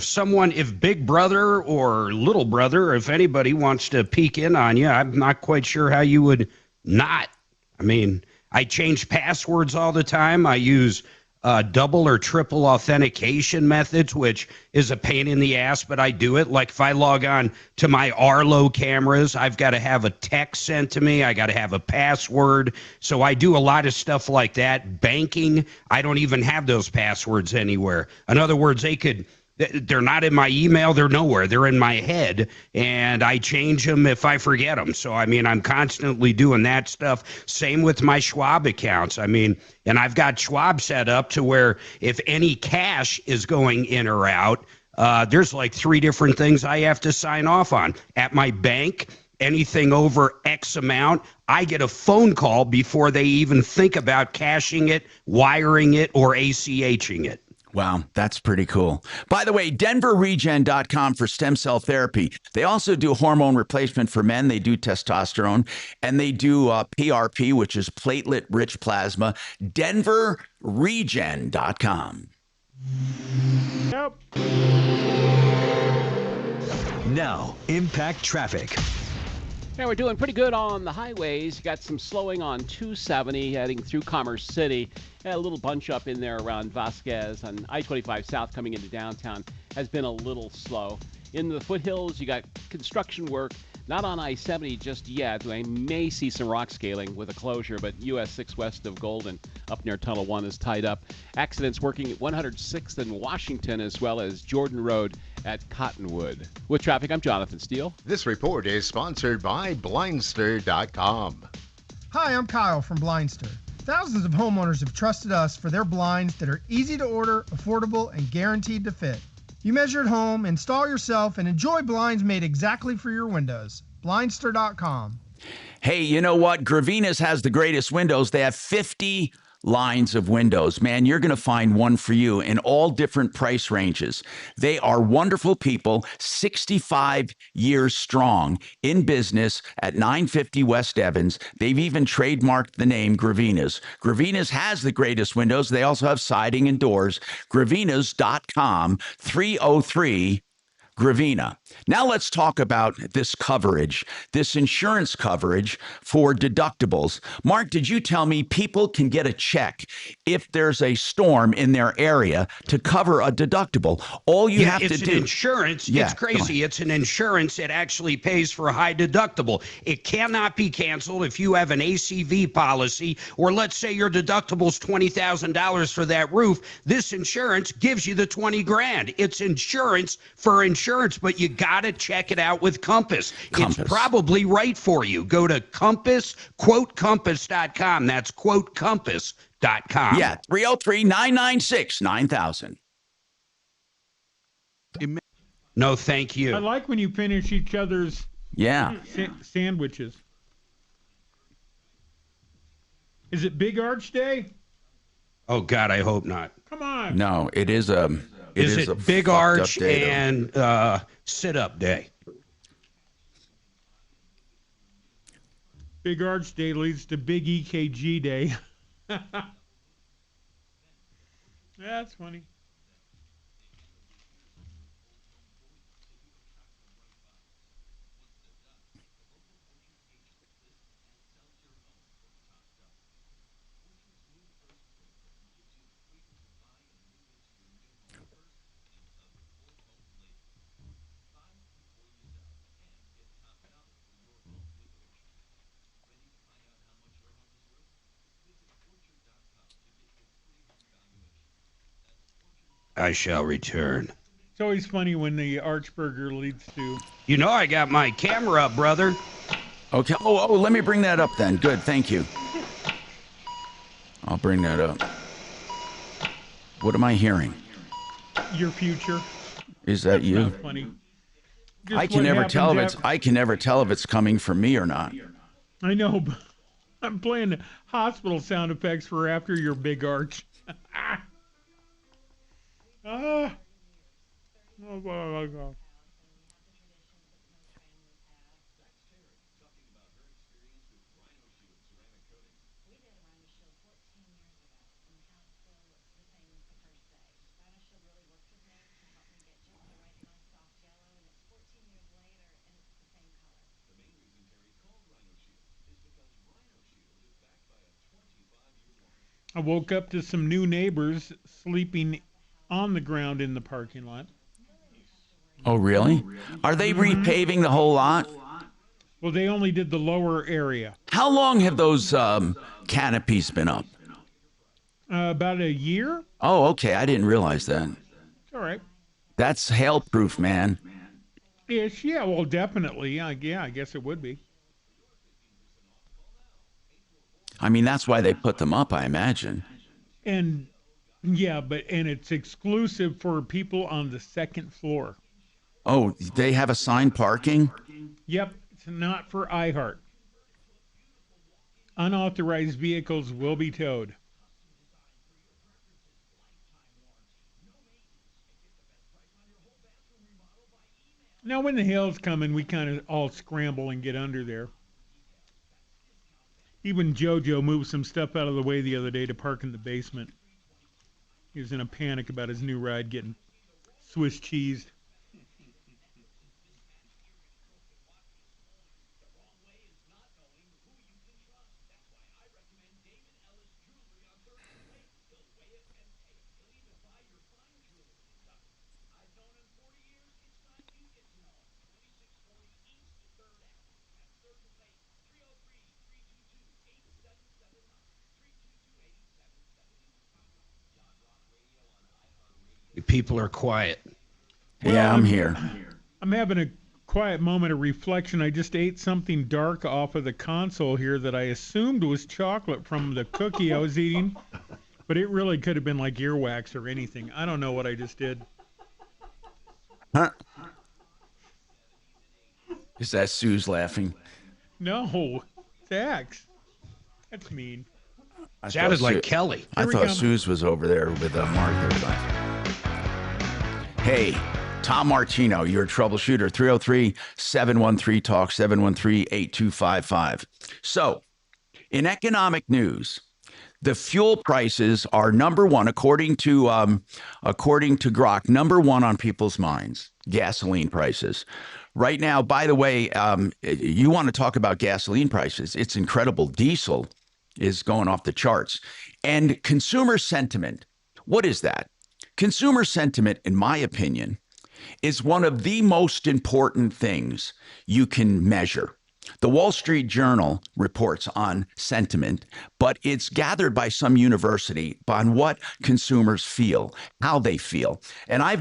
if Big Brother or Little Brother, if anybody wants to peek in on you, I'm not quite sure how you would not. I mean, I change passwords all the time. I use double or triple authentication methods, which is a pain in the ass, but I do it. Like if I log on to my Arlo cameras, I've got to have a text sent to me. I got to have a password. So I do a lot of stuff like that. Banking, I don't even have those passwords anywhere. In other words, they're not in my email. They're nowhere. They're in my head, and I change them if I forget them. So, I mean, I'm constantly doing that stuff. Same with my Schwab accounts. I mean, and I've got Schwab set up to where if any cash is going in or out, there's like 3 different things I have to sign off on. At my bank, anything over X amount, I get a phone call before they even think about cashing it, wiring it, or ACHing it. Wow, that's pretty cool. By the way, denverregen.com for stem cell therapy. They also do hormone replacement for men. They do testosterone, and they do PRP, which is platelet-rich plasma. denverregen.com. Yep. Now, impact traffic. Yeah, we're doing pretty good on the highways. You got some slowing on 270 heading through Commerce City. A little bunch up in there around Vasquez, and I-25 South coming into downtown has been a little slow. In the foothills, you got construction work. Not on I-70 just yet. We may see some rock scaling with a closure, but US 6 west of Golden up near Tunnel 1 is tied up. Accidents working at 106th and Washington, as well as Jordan Road at Cottonwood. With traffic, I'm Jonathan Steele. This report is sponsored by Blindster.com. Hi, I'm Kyle from Blindster. Thousands of homeowners have trusted us for their blinds that are easy to order, affordable, and guaranteed to fit. You measure at home, install yourself, and enjoy blinds made exactly for your windows. Blindster.com. Hey, you know what? Gravina's has the greatest windows. They have 50 lines of windows. Man, you're going to find one for you in all different price ranges. They are wonderful people, 65 years strong in business at 950 West Evans. They've even trademarked the name Gravina's. Gravina's has the greatest windows. They also have siding and doors. Gravinas.com, 303 Gravina. Now let's talk about this coverage, this insurance coverage for deductibles. Mark, did you tell me people can get a check if there's a storm in their area to cover a deductible? All you have to do. It's an insurance. Yeah, it's crazy. It's an insurance. It actually pays for a high deductible. It cannot be canceled if you have an ACV policy, or let's say your deductible's $20,000 for that roof. This insurance gives you the 20 grand. It's insurance for insurance, but you got to check it out with Compass. It's probably right for you. Go to Compass, quotecompass.com. That's quotecompass.com. Yeah, 303-996-9000. No, thank you. I like when you finish each other's sandwiches. Is it Big Arch Day? Oh, God, I hope not. Come on. No, it is a... Is a it Big Arch day, and sit-up day? Big Arch Day leads to Big EKG Day. That's funny. I shall return. It's always funny when the Archburger leads to... You know I got my camera up, brother. Okay. Oh, let me bring that up then. Good, thank you. I'll bring that up. What am I hearing? Your future. Is that you? Not funny. I can never tell if it's coming from me or not. I know, but I'm playing hospital sound effects for after your Big Arch. Oh, my God. I woke up to some new neighbors sleeping on the ground in the parking lot. Oh, really? Are they repaving the whole lot? Well, they only did the lower area. How long have those canopies been up? About a year. Oh, okay. I didn't realize that. All right. That's hail-proof, man. Ish. Yeah, well, definitely. Yeah, I guess it would be. I mean, that's why they put them up, I imagine. And yeah, and it's exclusive for people on the second floor. Oh, they have assigned parking? Yep, it's not for iHeart. Unauthorized vehicles will be towed. Now, when the hail's coming, we kind of all scramble and get under there. Even JoJo moved some stuff out of the way the other day to park in the basement. He was in a panic about his new ride getting Swiss cheesed. People are quiet. Yeah, I'm here. I'm having a quiet moment of reflection. I just ate something dark off of the console here that I assumed was chocolate from the cookie I was eating, but it really could have been like earwax or anything. I don't know what I just did. Huh? Is that Sue's laughing? No, Zach's. That's mean. Sounded like Kelly. I thought Sue's was over there with Mark. Hey, Tom Martino, your troubleshooter, 303-713-TALK, 713-8255. So, in economic news, the fuel prices are number one, according to Grok, number one on people's minds. gasoline prices. Right now, by the way, you want to talk about gasoline prices. It's incredible. Diesel is going off the charts. And consumer sentiment, what is that? Consumer sentiment, in my opinion, is one of the most important things you can measure. The Wall Street Journal reports on sentiment, but it's gathered by some university on what consumers feel, how they feel. And I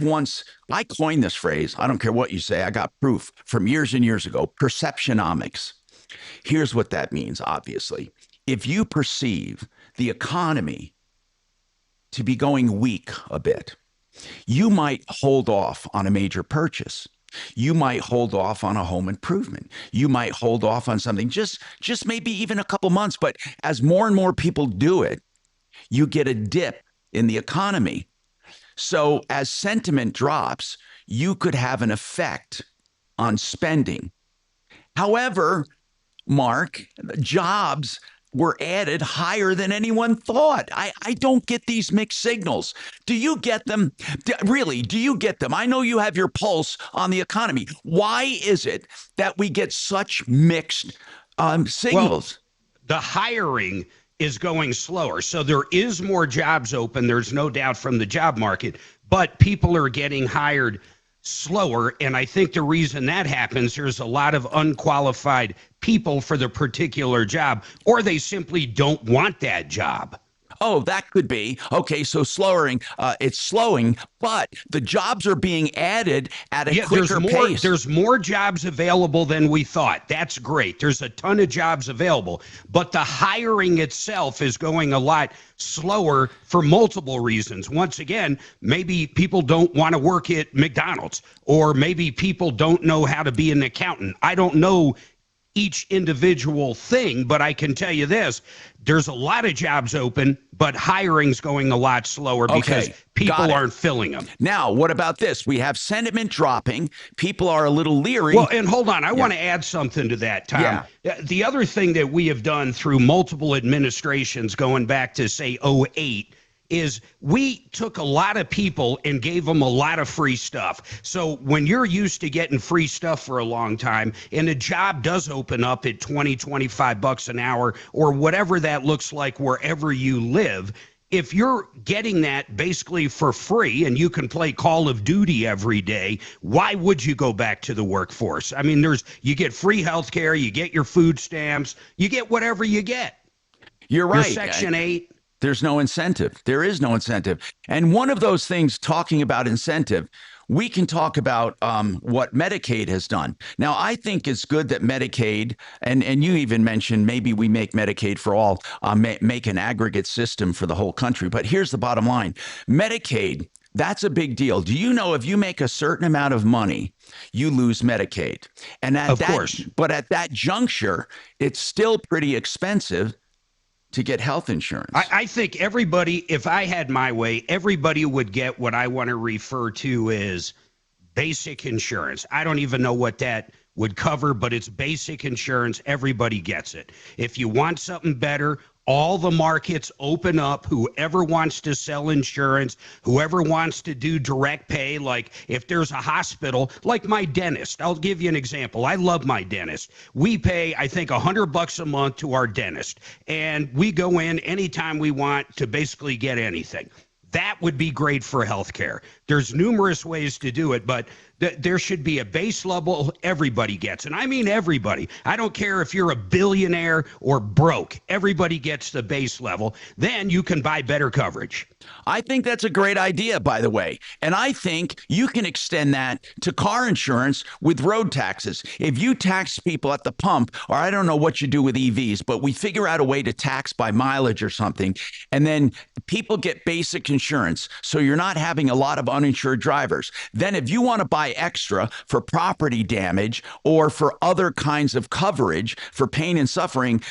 coined this phrase. I don't care what you say. I got proof from years and years ago, perceptionomics. Here's what that means, obviously. If you perceive the economy to be going weak a bit, you might hold off on a major purchase. You might hold off on a home improvement. You might hold off on something just maybe even a couple months. But as more and more people do it, you get a dip in the economy. So as sentiment drops, you could have an effect on spending. However, Mark, jobs were added higher than anyone thought. I don't get these mixed signals. Do you get them? Really, do you get them? I know you have your pulse on the economy. Why is it that we get such mixed signals? Well, the hiring is going slower. So there is more jobs open. There's no doubt from the job market, but people are getting hired slower. And I think the reason that happens, there's a lot of unqualified people for the particular job, or they simply don't want that job. Oh, that could be. Okay, so it's slowing, but the jobs are being added at a quicker pace. There's more jobs available than we thought. That's great. There's a ton of jobs available, but the hiring itself is going a lot slower for multiple reasons. Once again, maybe people don't want to work at McDonald's, or maybe people don't know how to be an accountant. I don't know each individual thing, but I can tell you this, there's a lot of jobs open, but hiring's going a lot slower because people aren't filling them. Now, what about this? We have sentiment dropping. People are a little leery. Well, and hold on, I want to add something to that, Tom. Yeah. The other thing that we have done through multiple administrations going back to, say, 2008, is we took a lot of people and gave them a lot of free stuff. So when you're used to getting free stuff for a long time and a job does open up at $20-25 an hour or whatever that looks like wherever you live, if you're getting that basically for free and you can play Call of Duty every day, why would you go back to the workforce? I mean, you get free health care, you get your food stamps, you get whatever you get. You're right. Your Section 8. There's no incentive. There is no incentive. And one of those things, talking about incentive, we can talk about what Medicaid has done. Now, I think it's good that Medicaid, and you even mentioned maybe we make Medicaid for all, make an aggregate system for the whole country. But here's the bottom line. Medicaid, that's a big deal. Do you know if you make a certain amount of money, you lose Medicaid? And of course. But at that juncture, it's still pretty expensive to get health insurance. I think everybody, if I had my way, everybody would get what I want to refer to as basic insurance. I don't even know what that would cover, but it's basic insurance. Everybody gets it. If you want something better, all the markets open up. Whoever wants to sell insurance, whoever wants to do direct pay, like if there's a hospital, like my dentist, I'll give you an example. I love my dentist. We pay, I think, $100 a month to our dentist, and we go in anytime we want to basically get anything. That would be great for healthcare. There's numerous ways to do it, but there should be a base level everybody gets. And I mean everybody. I don't care if you're a billionaire or broke. Everybody gets the base level. Then you can buy better coverage. I think that's a great idea, by the way. And I think you can extend that to car insurance with road taxes. If you tax people at the pump, or I don't know what you do with EVs, but we figure out a way to tax by mileage or something, and then people get basic insurance, so you're not having a lot of uninsured drivers. Then if you want to buy extra for property damage or for other kinds of coverage for pain and suffering,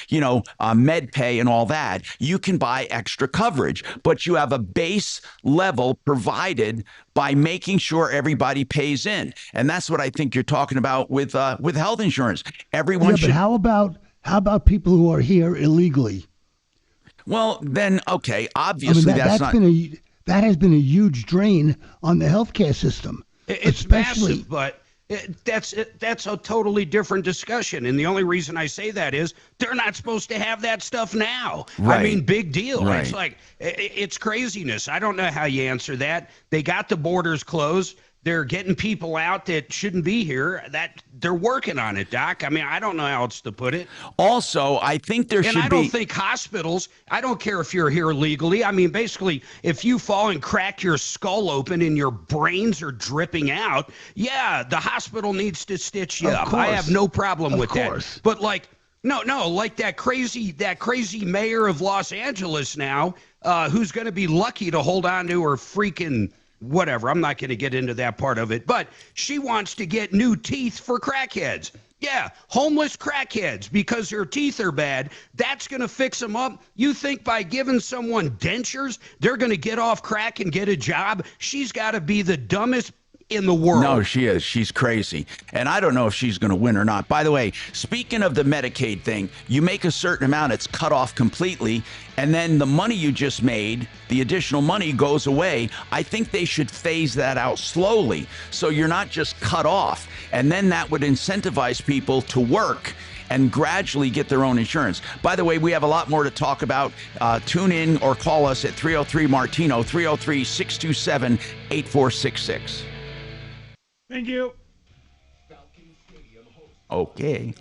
med pay and all that, you can buy extra coverage, but you have a base level provided by making sure everybody pays in. And that's what I think you're talking about with health insurance. Everyone should. But how about people who are here illegally? Well, then, okay, obviously that has been a huge drain on the healthcare system. It's especially massive, but that's a totally different discussion. And the only reason I say that is they're not supposed to have that stuff now. Right. I mean, big deal. Right. It's like, it's craziness. I don't know how you answer that. They got the borders closed. They're getting people out that shouldn't be here. That they're working on it, Doc. I mean, I don't know how else to put it. Also, I think there should be. And I don't think hospitals, I don't care if you're here legally. I mean, basically, if you fall and crack your skull open and your brains are dripping out, yeah, the hospital needs to stitch you up. I have no problem with that. But like, no, like that crazy mayor of Los Angeles now, who's going to be lucky to hold on to her freaking whatever. I'm not going to get into that part of it, but she wants to get new teeth for crackheads. Yeah, homeless crackheads because their teeth are bad. That's going to fix them up. You think by giving someone dentures, they're going to get off crack and get a job? She's got to be the dumbest in the world. No, she is. She's crazy. And I don't know if she's going to win or not. By the way, speaking of the Medicaid thing, you make a certain amount, it's cut off completely, and then the money you just made, the additional money goes away. I think they should phase that out slowly so you're not just cut off. And then that would incentivize people to work and gradually get their own insurance. By the way, we have a lot more to talk about. Tune in or call us at 303-MARTINO, 303-627-8466. Thank you. Okay.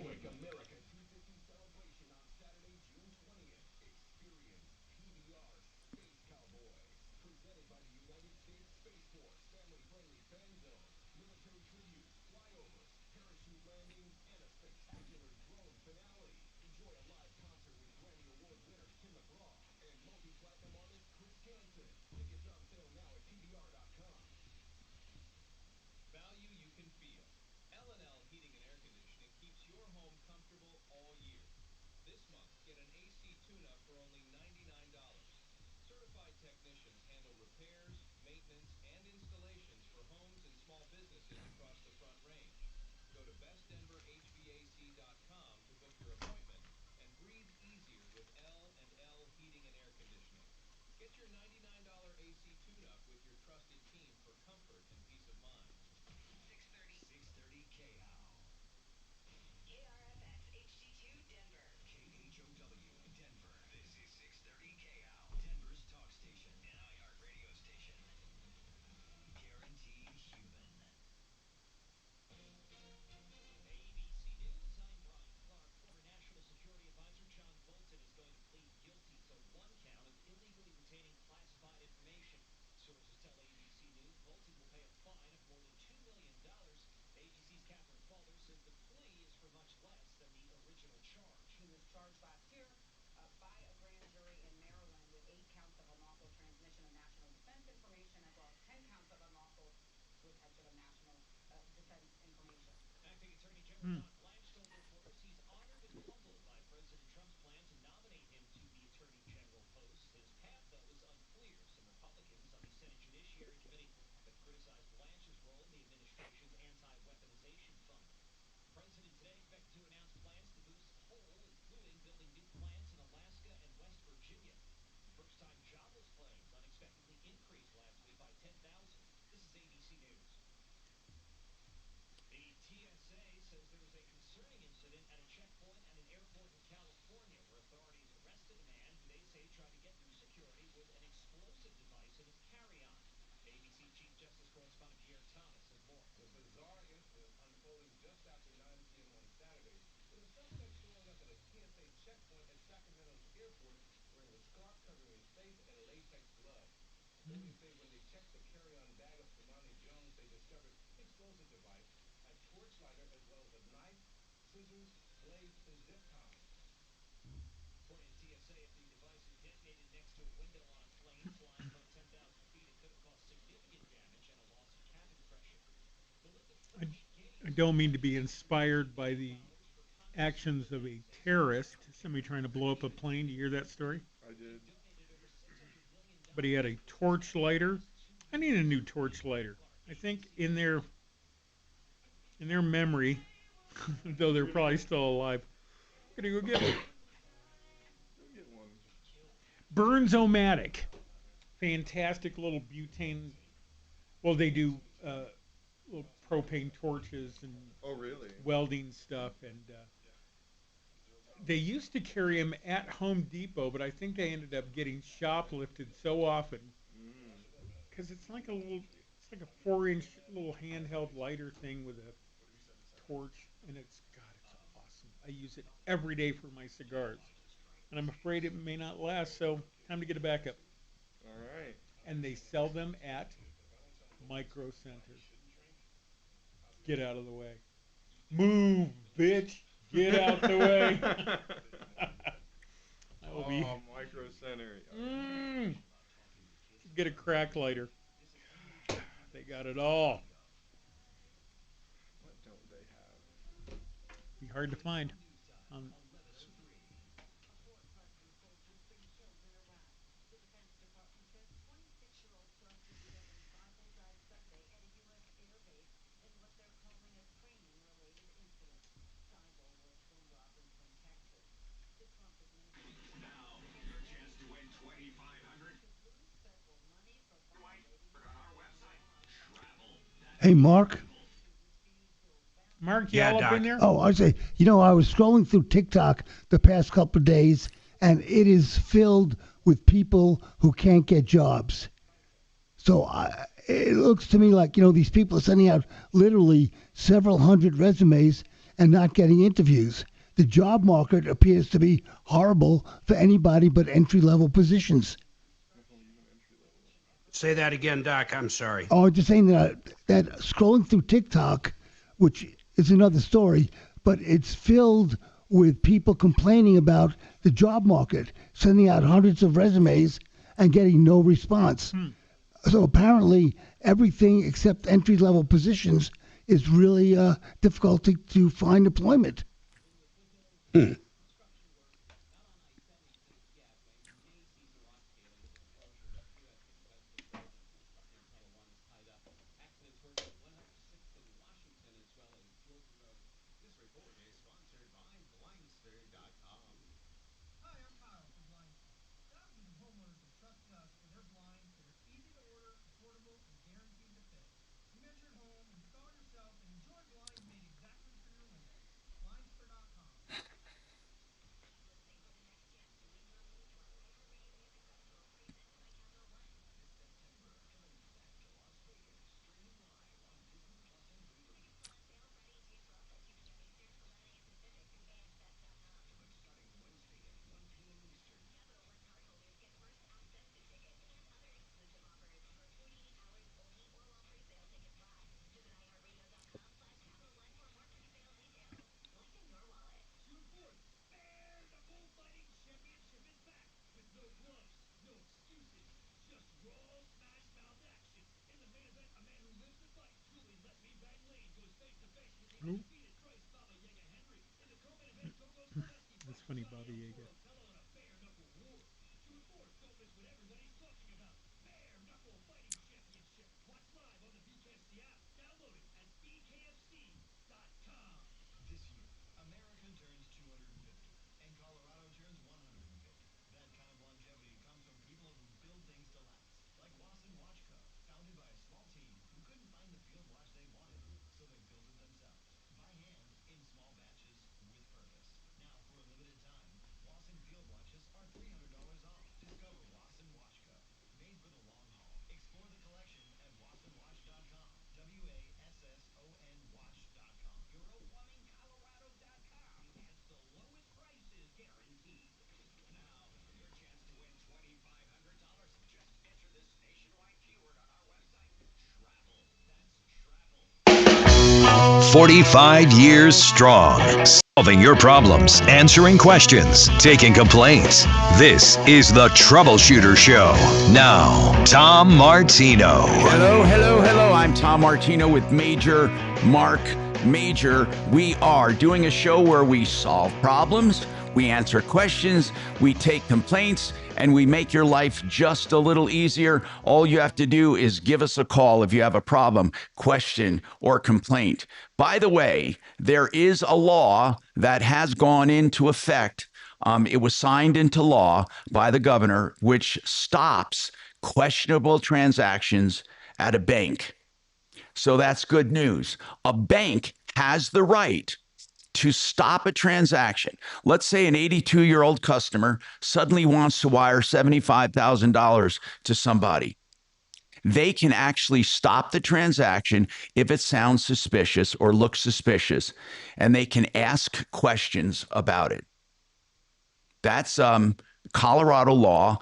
I don't mean to be inspired by the actions of a terrorist, somebody trying to blow up a plane. Do you hear that story? I did. But he had a torch lighter. I need a new torch lighter. I think in their memory, though they're probably still alive. I'm gonna go get one. Burns-O-Matic. Fantastic little butane. Well, they do propane torches and Oh, really? welding stuff. And they used to carry them at Home Depot, but I think they ended up getting shoplifted so often because it's like a 4-inch little handheld lighter thing with a torch, and it's awesome. I use it every day for my cigars, and I'm afraid it may not last, so time to get a backup. All right. And they sell them at Micro Centers. Get out of the way. Move, bitch. Get out the way. Micro Center. Get a crack lighter. They got it all. What don't they have? Be hard to find. Hey, Mark. Mark, you all up in there? Oh, I say, I was scrolling through TikTok the past couple of days, and it is filled with people who can't get jobs. So it looks to me like, these people are sending out literally several hundred resumes and not getting interviews. The job market appears to be horrible for anybody but entry-level positions. Say that again, Doc. I'm sorry. Oh, I'm just saying that scrolling through TikTok, which is another story, but it's filled with people complaining about the job market, sending out hundreds of resumes and getting no response. So apparently everything except entry-level positions is really difficult to find employment. That's funny, Bobby Yeager. Travel. 45 years strong. Solving your problems, answering questions, taking complaints. This is the Troubleshooter Show. Now, Tom Martino. Hello, hello, hello. I'm Tom Martino with Marc Mager. We are doing a show where we solve problems, we answer questions, we take complaints, and we make your life just a little easier. All you have to do is give us a call if you have a problem, question, or complaint. By the way, there is a law that has gone into effect. It was signed into law by the governor, which stops questionable transactions at a bank. So that's good news. A bank has the right to stop a transaction. Let's say an 82-year-old customer suddenly wants to wire $75,000 to somebody. They can actually stop the transaction if it sounds suspicious or looks suspicious, and they can ask questions about it. That's Colorado law.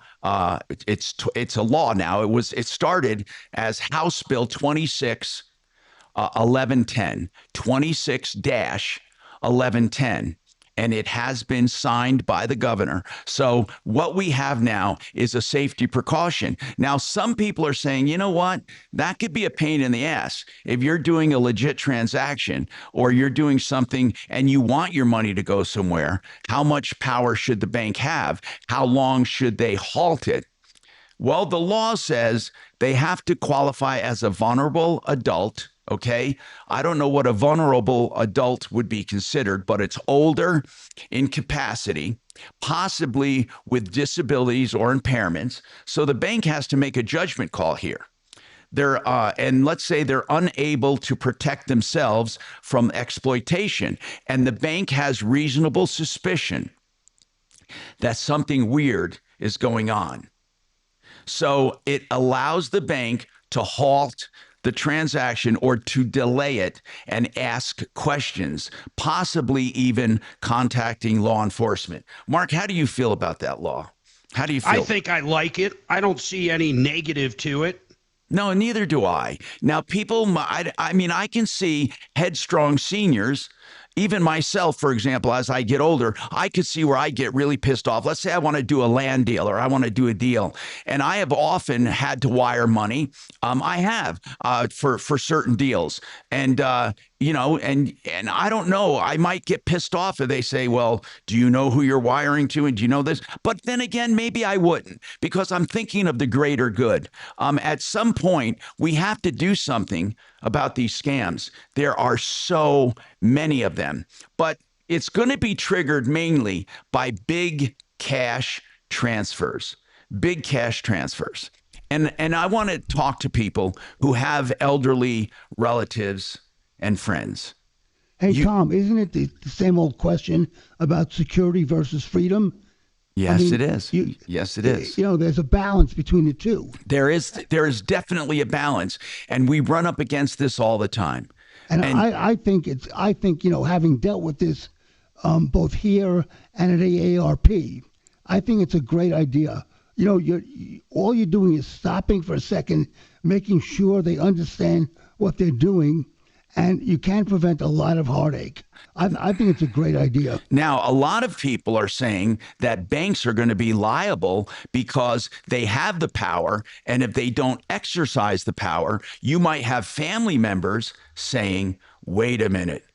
It's a law now. It started as House Bill 261110, 26-1110. And it has been signed by the governor. So what we have now is a safety precaution. Now, some people are saying, you know what? That could be a pain in the ass. If you're doing a legit transaction or you're doing something and you want your money to go somewhere, how much power should the bank have? How long should they halt it? Well, the law says they have to qualify as a vulnerable adult. Okay, I don't know what a vulnerable adult would be considered, but it's older, in capacity, possibly with disabilities or impairments. So the bank has to make a judgment call here. And let's say they're unable to protect themselves from exploitation, and the bank has reasonable suspicion that something weird is going on. So it allows the bank to halt the transaction or to delay it and ask questions, possibly even contacting law enforcement. Mark, how do you feel about that law? How do you feel? I think I like it. I don't see any negative to it. No, neither do I. Now, people, I mean, I can see headstrong seniors. Even myself, for example, as I get older, I could see where I get really pissed off. Let's say I want to do a land deal or I want to do a deal, and I have often had to wire money. I have for certain deals, and you know, and I don't know. I might get pissed off if they say, "Well, do you know who you're wiring to, and do you know this?" But then again, maybe I wouldn't, because I'm thinking of the greater good. At some point, we have to do something about these scams. There are so many of them, but it's going to be triggered mainly by big cash transfers. Big cash transfers. And I want to talk to people who have elderly relatives and friends. Hey, Tom, isn't it the same old question about security versus freedom? Yes, it is. Yes, it is. You know, there's a balance between the two. There is definitely a balance, and we run up against this all the time. And I think, you know, having dealt with this both here and at AARP, I think it's a great idea. You know, all you're doing is stopping for a second, making sure they understand what they're doing, and you can prevent a lot of heartache. I think it's a great idea. Now, a lot of people are saying that banks are going to be liable because they have the power, and if they don't exercise the power, you might have family members saying, wait a minute,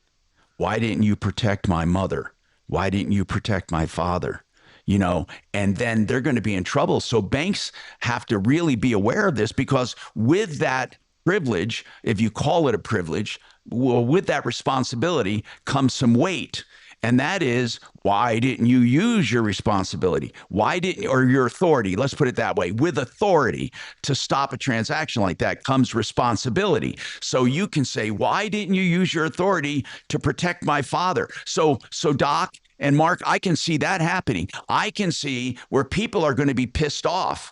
why didn't you protect my mother? Why didn't you protect my father? You know, and then they're going to be in trouble. So banks have to really be aware of this, because with that privilege, if you call it a privilege, well, with that responsibility comes some weight. And that is, why didn't you use your responsibility? Or your authority? Let's put it that way. With authority to stop a transaction like that comes responsibility. So you can say, why didn't you use your authority to protect my father? So Doc and Mark, I can see that happening. I can see where people are going to be pissed off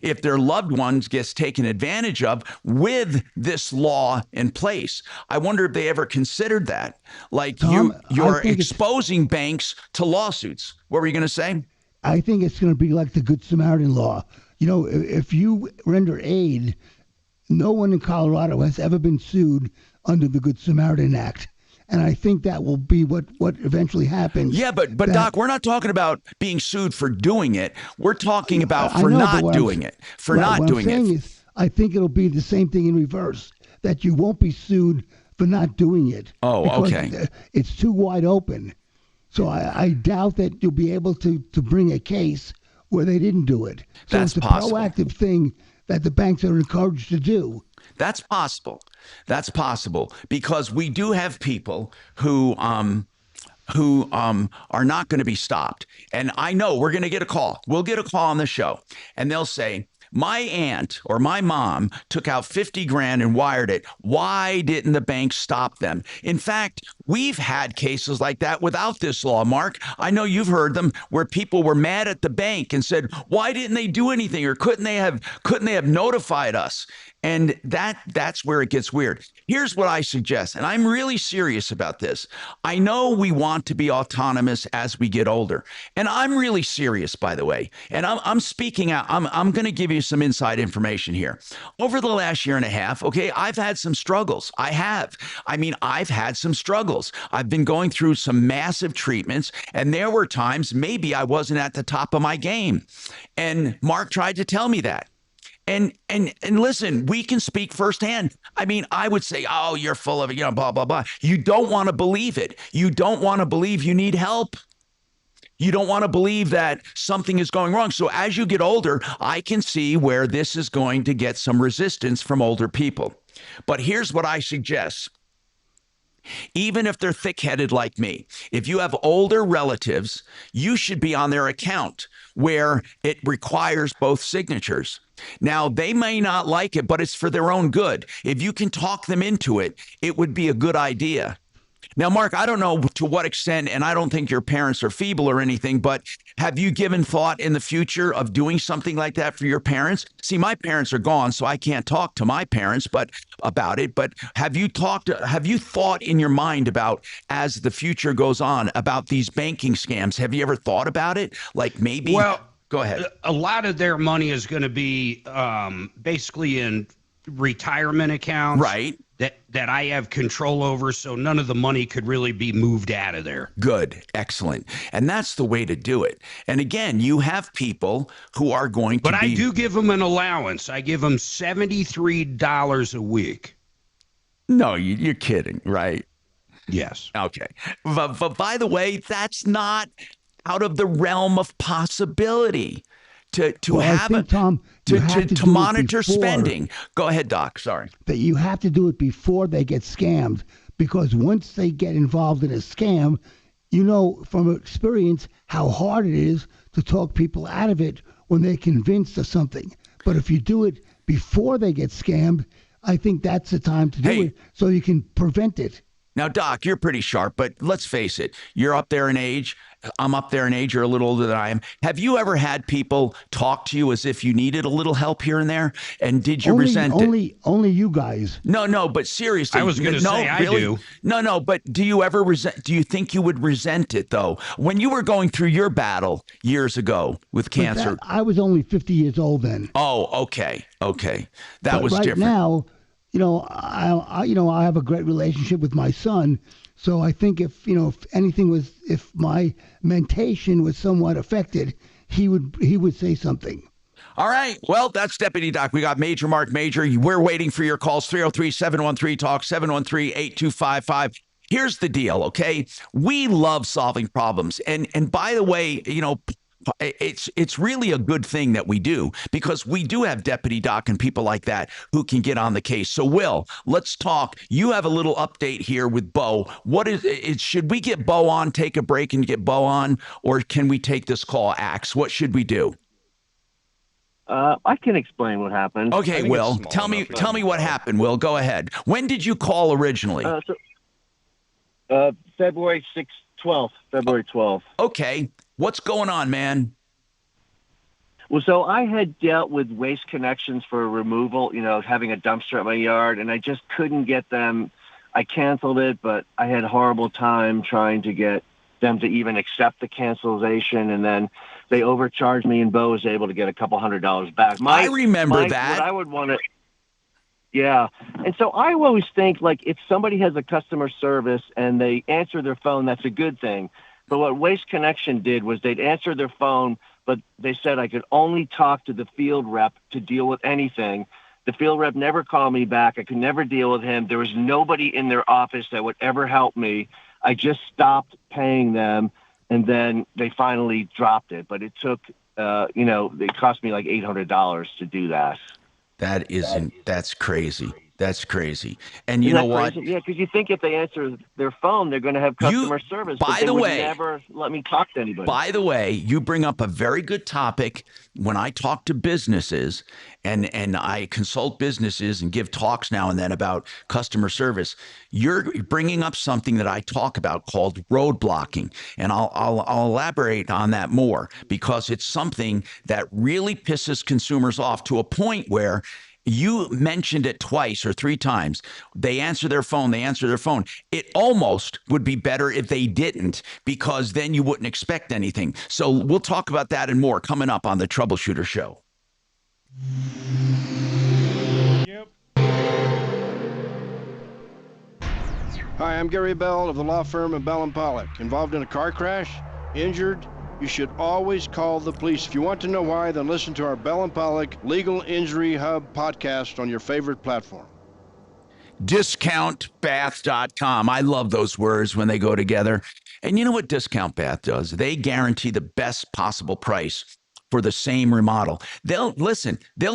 if their loved ones gets taken advantage of with this law in place. I wonder if they ever considered that. Like, Tom, you're exposing banks to lawsuits. What were you going to say? I think it's going to be like the Good Samaritan law. You know, if you render aid, no one in Colorado has ever been sued under the Good Samaritan Act. And I think that will be what eventually happens. Yeah, but Doc, we're not talking about being sued for doing it. We're talking about for not doing it. For not doing it. What I'm saying is, I think it'll be the same thing in reverse, that you won't be sued for not doing it. Oh, okay. It's too wide open. So I doubt that you'll be able to bring a case where they didn't do it. So That's it's a possible. proactive thing that the banks are encouraged to do. That's possible. That's possible, because we do have people who are not going to be stopped. And I know we're going to get a call. We'll get a call on the show, and they'll say, My aunt or my mom took out 50 grand and wired it. Why didn't the bank stop them? In fact, we've had cases like that without this law, Mark. I know you've heard them where people were mad at the bank and said, why didn't they do anything? Or couldn't they have notified us? And that's where it gets weird. Here's what I suggest, and I'm really serious about this. I know we want to be autonomous as we get older, and I'm really serious, by the way. And I'm speaking out. I'm going to give you some inside information here. Over the last year and a half, okay, I've had some struggles. I've had some struggles. I've been going through some massive treatments, and there were times maybe I wasn't at the top of my game. And Mark tried to tell me that. And listen, we can speak firsthand. I mean, I would say, oh, you're full of it, blah, blah, blah. You don't want to believe it. You don't want to believe you need help. You don't want to believe that something is going wrong. So as you get older, I can see where this is going to get some resistance from older people. But here's what I suggest. Even if they're thick-headed like me, if you have older relatives, you should be on their account where it requires both signatures. Now, they may not like it, but it's for their own good. If you can talk them into it, it would be a good idea. Now, Mark, I don't know to what extent, and I don't think your parents are feeble or anything, but have you given thought in the future of doing something like that for your parents? See, my parents are gone, so I can't talk to my parents about it. But have you thought in your mind about, as the future goes on, about these banking scams? Have you ever thought about it? Like maybe... Well, go ahead. A lot of their money is going to be basically in retirement accounts. Right. That I have control over, so none of the money could really be moved out of there. Good. Excellent. And that's the way to do it. And again, you have people who are going to But I do give them an allowance. I give them $73 a week. No, you're kidding, right? Yes. Okay. But by the way, that's not out of the realm of possibility to monitor spending. Go ahead, Doc. Sorry. That you have to do it before they get scammed, because once they get involved in a scam, you know from experience how hard it is to talk people out of it when they're convinced of something. But if you do it before they get scammed, I think that's the time to do it so you can prevent it. Now, Doc, you're pretty sharp, but let's face it. You're up there in age. I'm up there in age. You're a little older than I am. Have you ever had people talk to you as if you needed a little help here and there? And did you resent it? Only you guys. No, but seriously. I was going to say I do. No, but do you ever resent? Do you think you would resent it, though? When you were going through your battle years ago with cancer. I was only 50 years old then. Oh, okay. That was right different. Now, I have a great relationship with my son. So I think if my mentation was somewhat affected, he would say something. All right. Well, that's Deputy Doc. We got Major Marc Mager. We're waiting for your calls. 303-713-TALK, 713-8255. Here's the deal, okay? We love solving problems. And by the way, it's really a good thing that we do, because we do have Deputy Doc and people like that who can get on the case. So, Will, let's talk. You have a little update here with Bo. What is it? Should we get Bo on, take a break and get Bo on, or can we take this call, Axe? What should we do? I can explain what happened. Okay, Will, tell me what happened. Will, go ahead. When did you call originally? February 12th. Okay. What's going on, man? Well, so I had dealt with Waste Connections for removal, having a dumpster at my yard, and I just couldn't get them. I canceled it, but I had a horrible time trying to get them to even accept the cancellation, and then they overcharged me, and Bo was able to get a couple $100 back. I remember that. What I would want to... Yeah. And so I always think, like, if somebody has a customer service and they answer their phone, that's a good thing. But what Waste Connection did was they'd answer their phone, but they said I could only talk to the field rep to deal with anything. The field rep never called me back. I could never deal with him. There was nobody in their office that would ever help me. I just stopped paying them, and then they finally dropped it. But it took, it cost me like $800 to do that. That's crazy. That's crazy. And you Isn't know that what? crazy? Yeah, because you think if they answer their phone, they're going to have customer service. by but they the would way- never let me talk to anybody. By the way, you bring up a very good topic. When I talk to businesses and I consult businesses and give talks now and then about customer service, you're bringing up something that I talk about called road blocking. And I'll elaborate on that more because it's something that really pisses consumers off to a point where you mentioned it twice or three times. They answer their phone. They answer their phone. It almost would be better if they didn't, because then you wouldn't expect anything. So we'll talk about that and more coming up on the Troubleshooter Show. Hi, I'm Gary Bell of the law firm of Bell & Pollock. Involved in a car crash? Injured? You should always call the police. If you want to know why, then listen to our Bell & Pollock Legal Injury Hub podcast on your favorite platform. Discountbath.com. I love those words when they go together. And you know what Discount Bath does? They guarantee the best possible price for the same remodel. They'll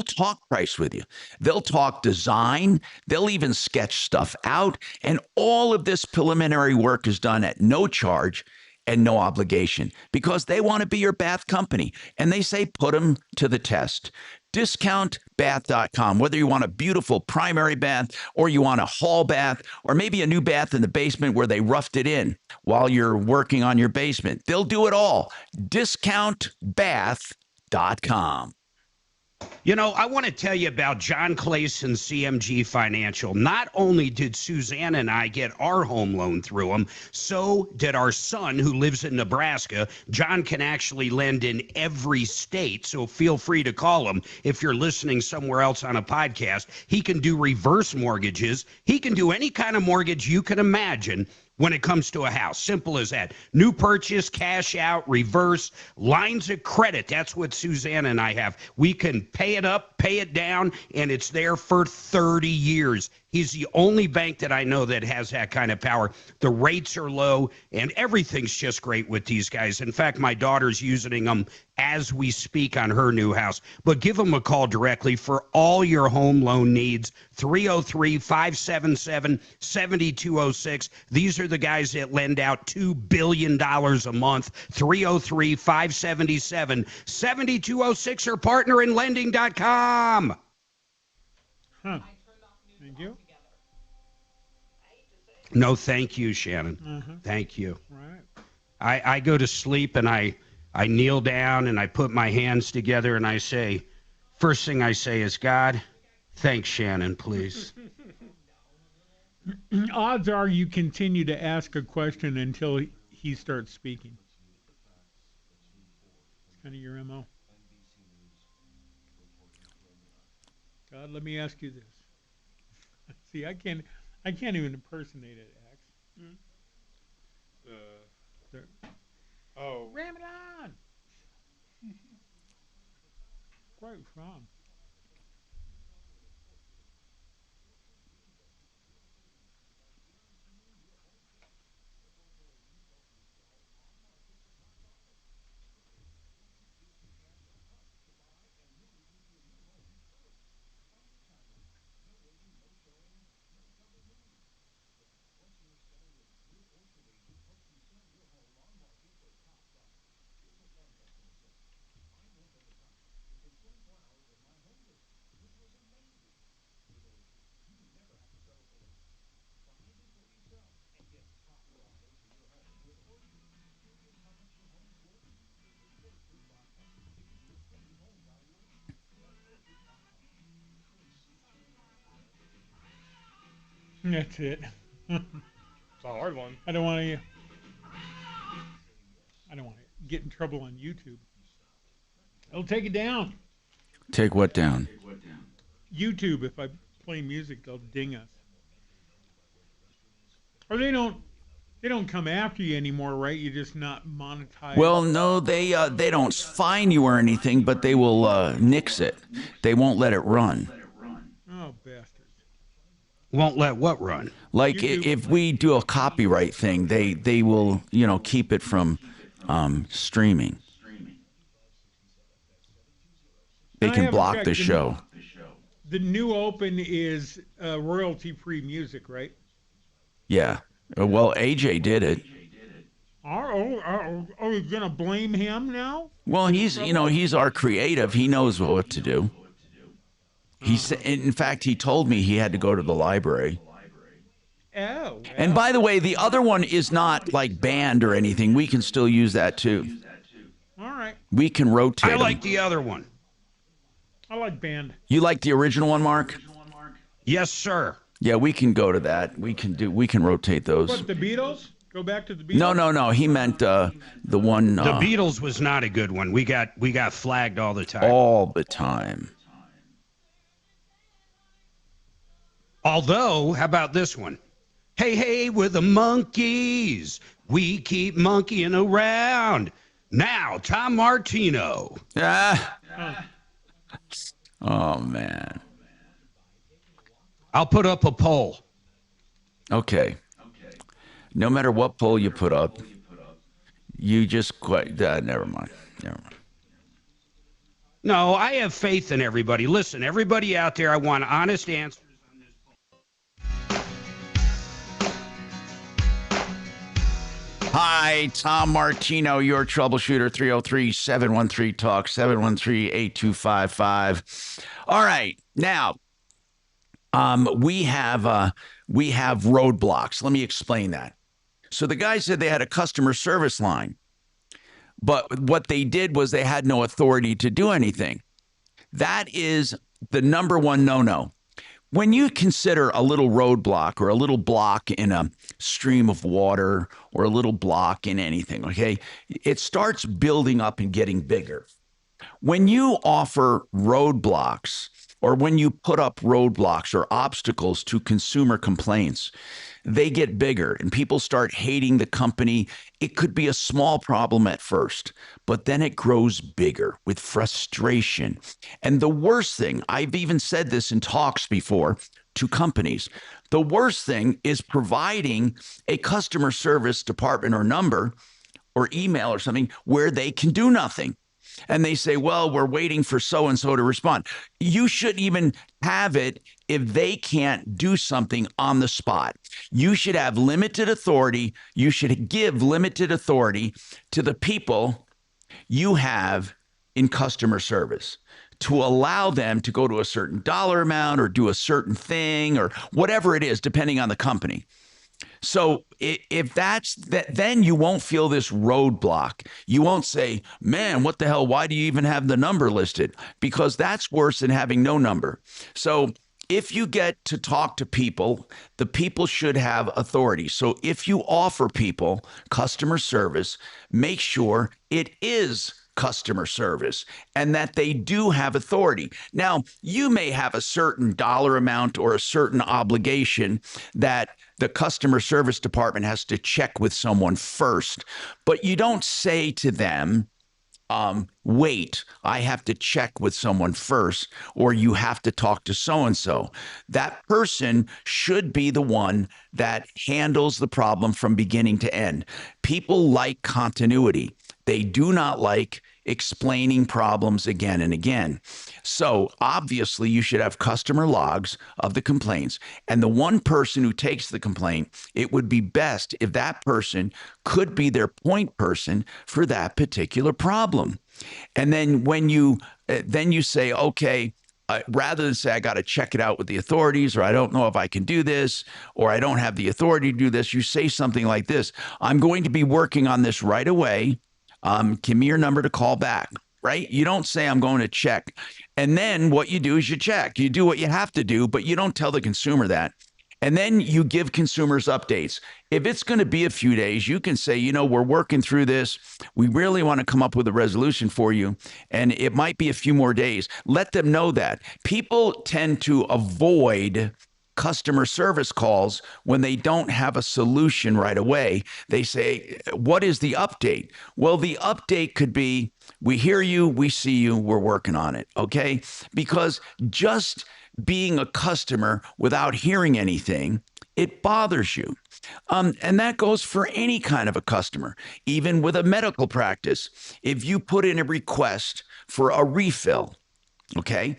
talk price with you. They'll talk design. They'll even sketch stuff out. And all of this preliminary work is done at no charge and no obligation, because they want to be your bath company. And they say, put them to the test. Discountbath.com. Whether you want a beautiful primary bath or you want a hall bath or maybe a new bath in the basement where they roughed it in while you're working on your basement, they'll do it all. Discountbath.com. You know, I want to tell you about John Clayson CMG Financial. Not only did Suzanne and I get our home loan through them, so did our son who lives in Nebraska. John can actually lend in every state, so feel free to call him if you're listening somewhere else on a podcast. He can do reverse mortgages. He can do any kind of mortgage you can imagine when it comes to a house. Simple as that. New purchase, cash out, reverse, lines of credit. That's what Suzanne and I have. We can pay it up, pay it down, and it's there for 30 years. He's the only bank that I know that has that kind of power. The rates are low, and everything's just great with these guys. In fact, my daughter's using them as we speak on her new house. But give them a call directly for all your home loan needs. 303-577-7206. These are the guys that lend out $2 billion a month. 303-577-7206 or partnerinlending.com. Huh. Thank you. No, thank you, Shannon. Thank you. Right. I go to sleep and I kneel down and I put my hands together and I say, first thing I say is, God, thanks, Shannon, please. Odds are you continue to ask a question until he starts speaking. It's kind of your MO. God, let me ask you this. See, I can't even impersonate it, Ax. Ram it on! Quite strong. That's it. It's a hard one. I don't want to get in trouble on YouTube. They'll take it down. Take what down? YouTube, if I play music, they'll ding us. Or they don't come after you anymore, right? You're just not monetized. Well, no, they don't fine you or anything, but they will nix it. They won't let it run. Oh, bastards. Won't let what run? Like if we do a copyright thing, they will, keep it from streaming. They can block the show. The new open is royalty-free music, right? Yeah. Well, AJ did it. Are you gonna blame him now? Well, he's our creative. He knows what to do. In fact, he told me he had to go to the library. Oh. And by the way, the other one is not like banned or anything. We can still use that too. All right. We can rotate. I like them. the other one. I like band. You like the original one, Mark? Yes, sir. Yeah, we can go to that. We can rotate those. What, the Beatles? Go back to the Beatles? No. He meant the one. The Beatles was not a good one. We got flagged all the time. All the time. Although, how about this one? Hey, hey, we're the monkeys. We keep monkeying around. Now, Tom Martino. Oh, man. I'll put up a poll. Okay. No matter what poll you put up, you just quite. Never mind. No, I have faith in everybody. Listen, everybody out there, I want honest answers. Hi, Tom Martino, your troubleshooter, 303-713-TALK, 713-8255. All right, now, we have roadblocks. Let me explain that. So the guy said they had a customer service line, but what they did was they had no authority to do anything. That is the number one no-no. When you consider a little roadblock or a little block in a stream of water or a little block in anything, okay, it starts building up and getting bigger. When you offer roadblocks or when you put up roadblocks or obstacles to consumer complaints, they get bigger and people start hating the company. It could be a small problem at first, but then it grows bigger with frustration. And the worst thing, I've even said this in talks before to companies, the worst thing is providing a customer service department or number or email or something where they can do nothing. And they say, well, we're waiting for so-and-so to respond. You shouldn't even have it if they can't do something on the spot. You should have limited authority. You should give limited authority to the people you have in customer service to allow them to go to a certain dollar amount or do a certain thing or whatever it is, depending on the company. So if that's that, then you won't feel this roadblock. You won't say, man, what the hell? Why do you even have the number listed? Because that's worse than having no number. So if you get to talk to people, the people should have authority. So if you offer people customer service, make sure it is customer service and that they do have authority. Now, you may have a certain dollar amount or a certain obligation that the customer service department has to check with someone first, but you don't say to them, wait, I have to check with someone first, or you have to talk to so-and-so. That person should be the one that handles the problem from beginning to end. People like continuity. They do not like explaining problems again and again. So obviously you should have customer logs of the complaints, and the one person who takes the complaint, it would be best if that person could be their point person for that particular problem. And then when you say, okay, rather than say, I got to check it out with the authorities, or I don't know if I can do this, or I don't have the authority to do this, you say something like this: I'm going to be working on this right away. Give me your number to call back, right? You don't say, I'm going to check. And then what you do is you check. You do what you have to do, but you don't tell the consumer that. And then you give consumers updates. If it's going to be a few days, you can say, you know, we're working through this. We really want to come up with a resolution for you. And it might be a few more days. Let them know that. People tend to avoid customer service calls when they don't have a solution right away. They say, what is the update? Well, the update could be, we hear you, we see you, we're working on it, okay? Because just being a customer without hearing anything, it bothers you. And that goes for any kind of a customer, even with a medical practice. If you put in a request for a refill, Okay.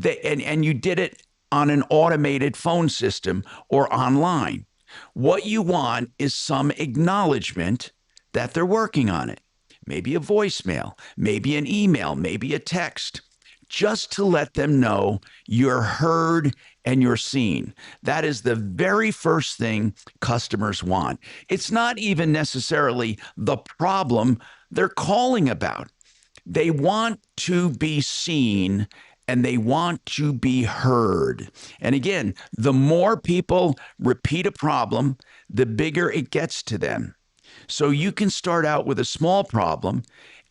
And you did it on an automated phone system or online. What you want is some acknowledgement that they're working on it. Maybe a voicemail, maybe an email, maybe a text, just to let them know you're heard and you're seen. That is the very first thing customers want. It's not even necessarily the problem they're calling about. They want to be seen and they want to be heard. And again, the more people repeat a problem, the bigger it gets to them. So you can start out with a small problem,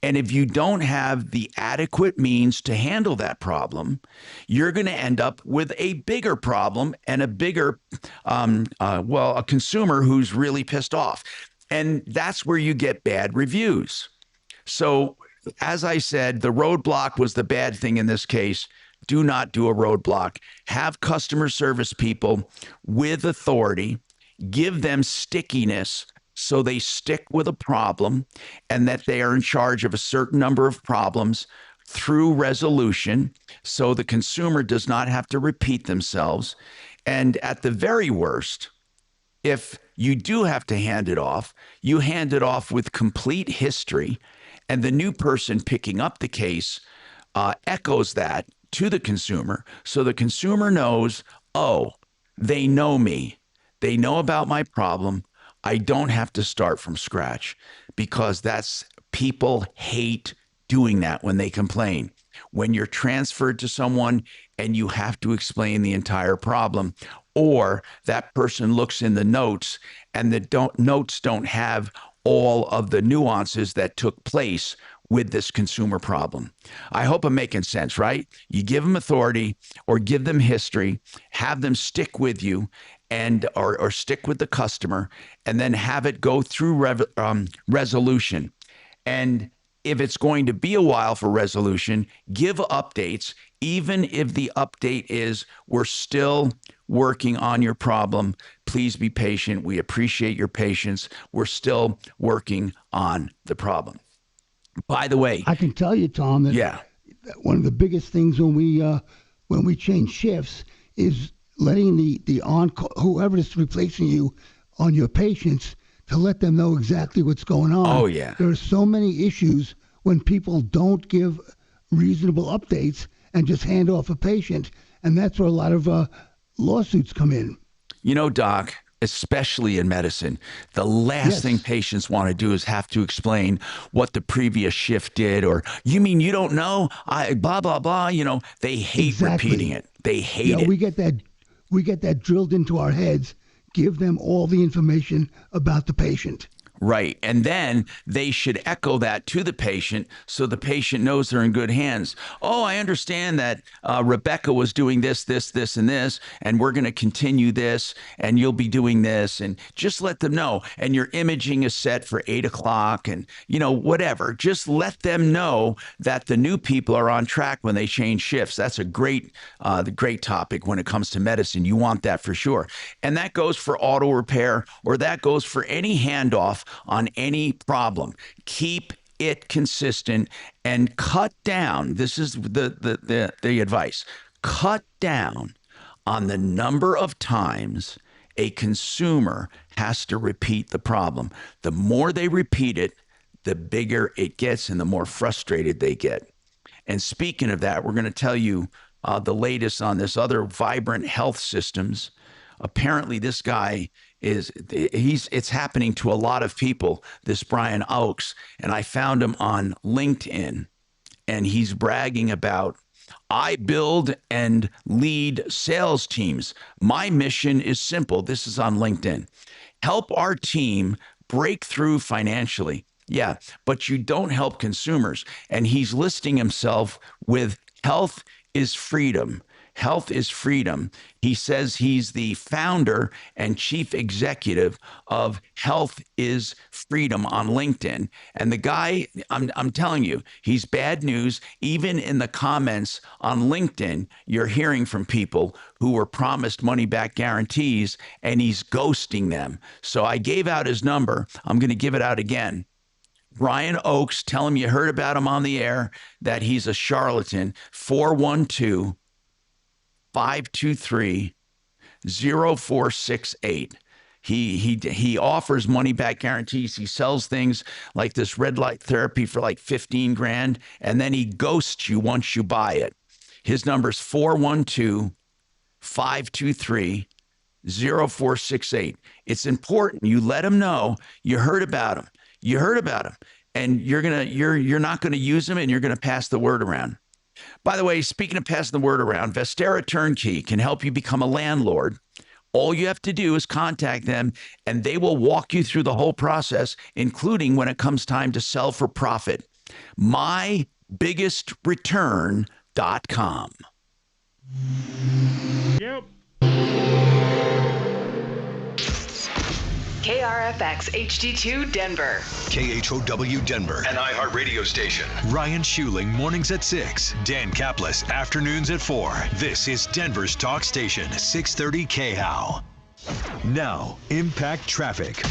and if you don't have the adequate means to handle that problem, you're going to end up with a bigger problem and a bigger, a consumer who's really pissed off. And that's where you get bad reviews. So as I said, the roadblock was the bad thing in this case. Do not do a roadblock. Have customer service people with authority. Give them stickiness so they stick with a problem and that they are in charge of a certain number of problems through resolution so the consumer does not have to repeat themselves. And at the very worst, if you do have to hand it off, you hand it off with complete history, and the new person picking up the case echoes that to the consumer so the consumer knows, oh, they know me. They know about my problem. I don't have to start from scratch, because people hate doing that when they complain. When you're transferred to someone and you have to explain the entire problem, or that person looks in the notes and the notes don't have all of the nuances that took place with this consumer problem. I hope I'm making sense, right? You give them authority or give them history, have them stick with you, and or stick with the customer, and then have it go through resolution. And if it's going to be a while for resolution, give updates, even if the update is we're still working on your problem. Please be patient. We appreciate your patience. We're still working on the problem. By the way, I can tell you, Tom, that one of the biggest things when we change shifts is letting the whoever is replacing you on your patients to let them know exactly what's going on. Oh, yeah. There are so many issues when people don't give reasonable updates and just hand off a patient, and that's where a lot of lawsuits come in. You know, Doc, especially in medicine, the last thing patients want to do is have to explain what the previous shift did, or you mean you don't know? Blah, blah, blah. You know, they hate repeating it. They hate it. We get that drilled into our heads. Give them all the information about the patient. Right. And then they should echo that to the patient so the patient knows they're in good hands. Oh, I understand that Rebecca was doing this, and this, and we're going to continue this, and you'll be doing this, and just let them know. And your imaging is set for 8 o'clock and, whatever. Just let them know that the new people are on track when they change shifts. That's a great topic when it comes to medicine. You want that for sure. And that goes for auto repair, or that goes for any handoff on any problem. Keep it consistent and cut down. This is the advice. Cut down on the number of times a consumer has to repeat the problem. The more they repeat it, the bigger it gets and the more frustrated they get. And speaking of that, we're going to tell you the latest on this other Vibrant Health Systems. Apparently this guy it's happening to a lot of people, this Brian Oakes, and I found him on LinkedIn, and he's bragging about, I build and lead sales teams. My mission is simple. This is on LinkedIn. Help our team break through financially. Yeah, but you don't help consumers. And he's listing himself with health is freedom. Health is freedom. He says he's the founder and chief executive of Health is Freedom on LinkedIn. And the guy, I'm telling you, he's bad news. Even in the comments on LinkedIn, you're hearing from people who were promised money back guarantees, and he's ghosting them. So I gave out his number. I'm going to give it out again. Brian Oakes, tell him you heard about him on the air, that he's a charlatan. 412-523-0468. He offers money back guarantees. He sells things like this red light therapy for like 15 grand, and then he ghosts you once you buy it. His number's 412-523-0468. It's important you let him know you heard about him. You heard about him, and you're not gonna use him, and you're gonna pass the word around. By the way, speaking of passing the word around, Vestera Turnkey can help you become a landlord. All you have to do is contact them, and they will walk you through the whole process, including when it comes time to sell for profit. MyBiggestReturn.com. Yep. KRFX HD2 Denver. KHOW Denver, an iHeart radio station. Ryan Schuling, mornings at 6. Dan Kaplis, afternoons at 4. This is Denver's talk station, 630 KHOW. Now, impact traffic.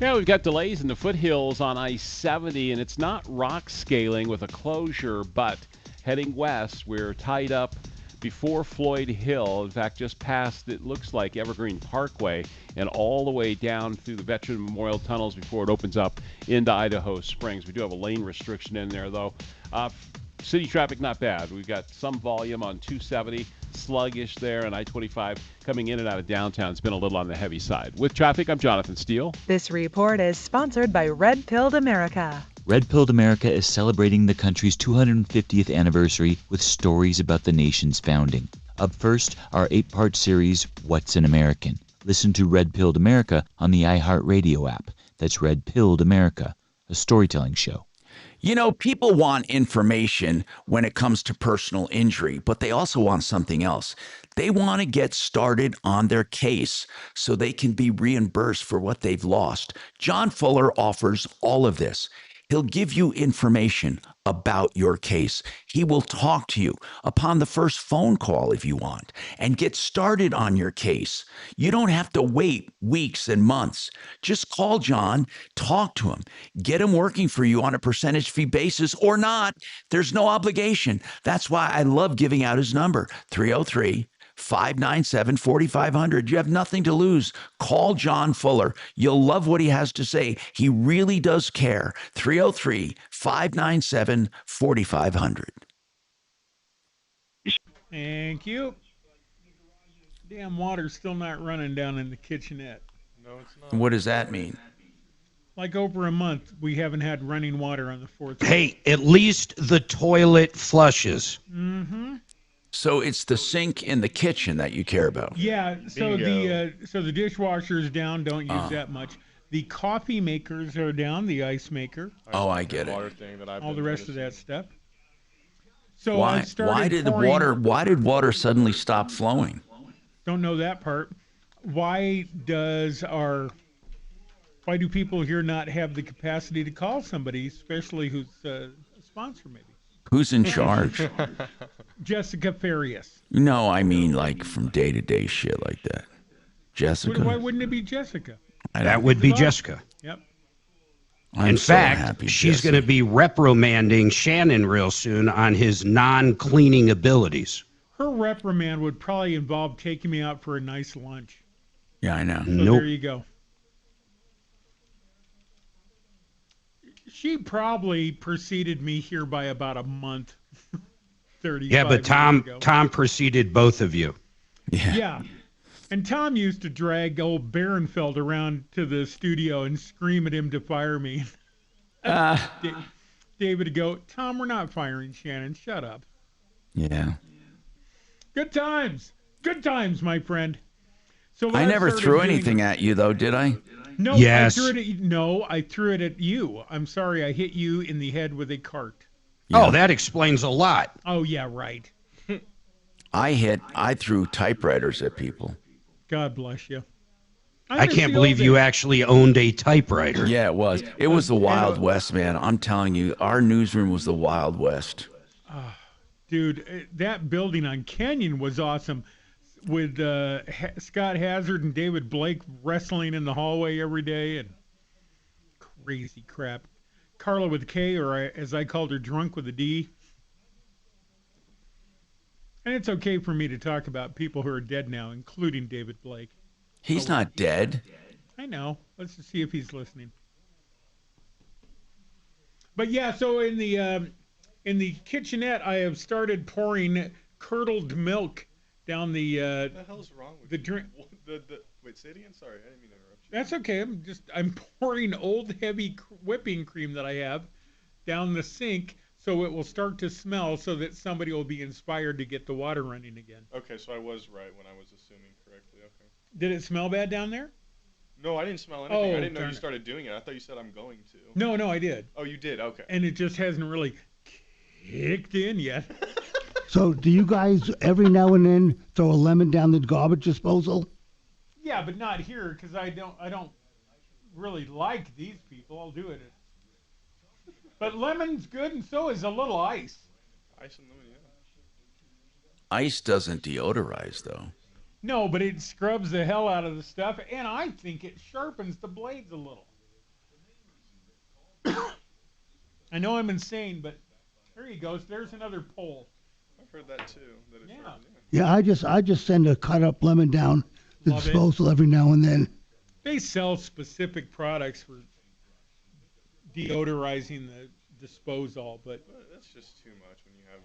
Yeah, we've got delays in the foothills on I-70, and it's not rock scaling with a closure, but heading west, we're tied up before Floyd Hill. In fact, just past, it looks like Evergreen Parkway, and all the way down through the Veteran Memorial Tunnels before it opens up into Idaho Springs. We do have a lane restriction in there, though. City traffic, not bad. We've got some volume on 270, sluggish there, and I-25 coming in and out of downtown. It's been a little on the heavy side. With traffic, I'm Jonathan Steele. This report is sponsored by Red Pilled America. Red Pilled America is celebrating the country's 250th anniversary with stories about the nation's founding. Up first, our 8-part series, What's an American? Listen to Red Pilled America on the iHeartRadio app. That's Red Pilled America, a storytelling show. You know, people want information when it comes to personal injury, but they also want something else. They want to get started on their case so they can be reimbursed for what they've lost. John Fuller offers all of this. He'll give you information about your case. He will talk to you upon the first phone call if you want and get started on your case. You don't have to wait weeks and months. Just call John, talk to him, get him working for you on a percentage fee basis or not. There's no obligation. That's why I love giving out his number, 303-597-4500. You have nothing to lose. Call John Fuller. You'll love what he has to say. He really does care. 303-597-4500. Thank you. Damn water's still not running down in the kitchenette. No, it's not. What does that mean? Like over a month, we haven't had running water on the fourth. Hey, at least the toilet flushes. Mm-hmm. So it's the sink in the kitchen that you care about. Yeah, so the dishwasher is down. Don't use that much. The coffee makers are down. The ice maker. Oh, I get it. All the rest of that stuff. So why did water suddenly stop flowing? Don't know that part. Why do people here not have the capacity to call somebody, especially who's a sponsor, maybe? Who's in charge? Jessica Farias. No, I mean like from day-to-day shit like that. Jessica? Why wouldn't it be Jessica? That would be Jessica. Yep. In fact, she's going to be reprimanding Shannon real soon on his non-cleaning abilities. Her reprimand would probably involve taking me out for a nice lunch. Yeah, I know. So there you go. She probably preceded me here by about a month. 35 Yeah, but years ago. Tom preceded both of you. Yeah. And Tom used to drag old Barenfeld around to the studio and scream at him to fire me. David would go, Tom, we're not firing Shannon. Shut up. Yeah. Good times. Good times, my friend. So I never threw anything at you, though, did I? No, yes. I threw it at you. I'm sorry, I hit you in the head with a cart. Yeah. Oh, that explains a lot. Oh, yeah, right. I threw typewriters at people. God bless you. I can't believe you actually owned a typewriter. Yeah, it was. It was the Wild West, man. I'm telling you, our newsroom was the Wild West. Dude, that building on Kenyon was awesome. With Scott Hazard and David Blake wrestling in the hallway every day and crazy crap. Carla with a K, or as I called her, Drunk with a D. And it's okay for me to talk about people who are dead now, including David Blake. He's not dead. I know. Let's just see if he's listening. But yeah, so in the kitchenette, I have started pouring curdled milk down the. What the hell's wrong with the you? drink? Wait, say it again. Sorry, I didn't mean to interrupt you. That's okay. I'm pouring old heavy whipping cream that I have down the sink, so it will start to smell, so that somebody will be inspired to get the water running again. Okay, so I was right when I was assuming correctly. Okay. Did it smell bad down there? No, I didn't smell anything. Oh, I didn't know darn you it. started doing it. I thought you said I'm going to. No, I did. Oh, you did? Okay. And it just hasn't really kicked in yet. So do you guys every now and then throw a lemon down the garbage disposal? Yeah, but not here, because I don't really like these people. I'll do it. But lemon's good, and so is a little ice. Ice and lemon, yeah. Ice doesn't deodorize, though. No, but it scrubs the hell out of the stuff, and I think it sharpens the blades a little. I know I'm insane, but there he goes. There's another poll. I've heard that too. That it's Yeah. Yeah, I just send a cut up lemon down the Love it. disposal every now and then. They sell specific products for deodorizing the disposal, but That's just too much when you have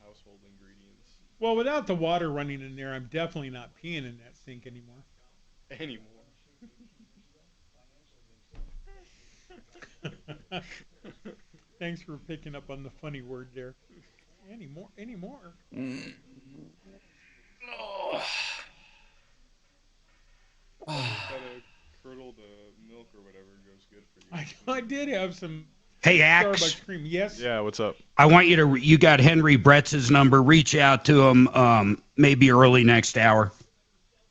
household ingredients. well, without the water running in there, I'm definitely not peeing in that sink anymore. Thanks for picking up on the funny word there. Anymore. Curdled milk or whatever goes good for you. I did have some Hey, Axe. Starbucks cream. Yes. Yeah, what's up? I want you got Henry Bretz's number. Reach out to him maybe early next hour.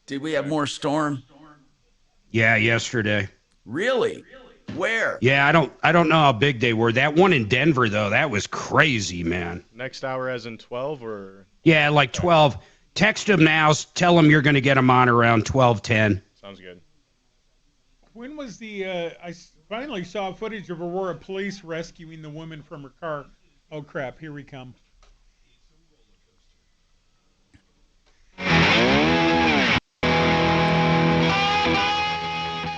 Did we have more storm? Yeah, yesterday. Really? Where? Yeah, I don't know how big they were. That one in Denver, though, that was crazy, man. Next hour as in 12 or? Yeah, like 12. Text him now. Tell him you're going to get him on around 12:10. Sounds good. When was I finally saw footage of Aurora police rescuing the woman from her car. Oh, crap. Here we come.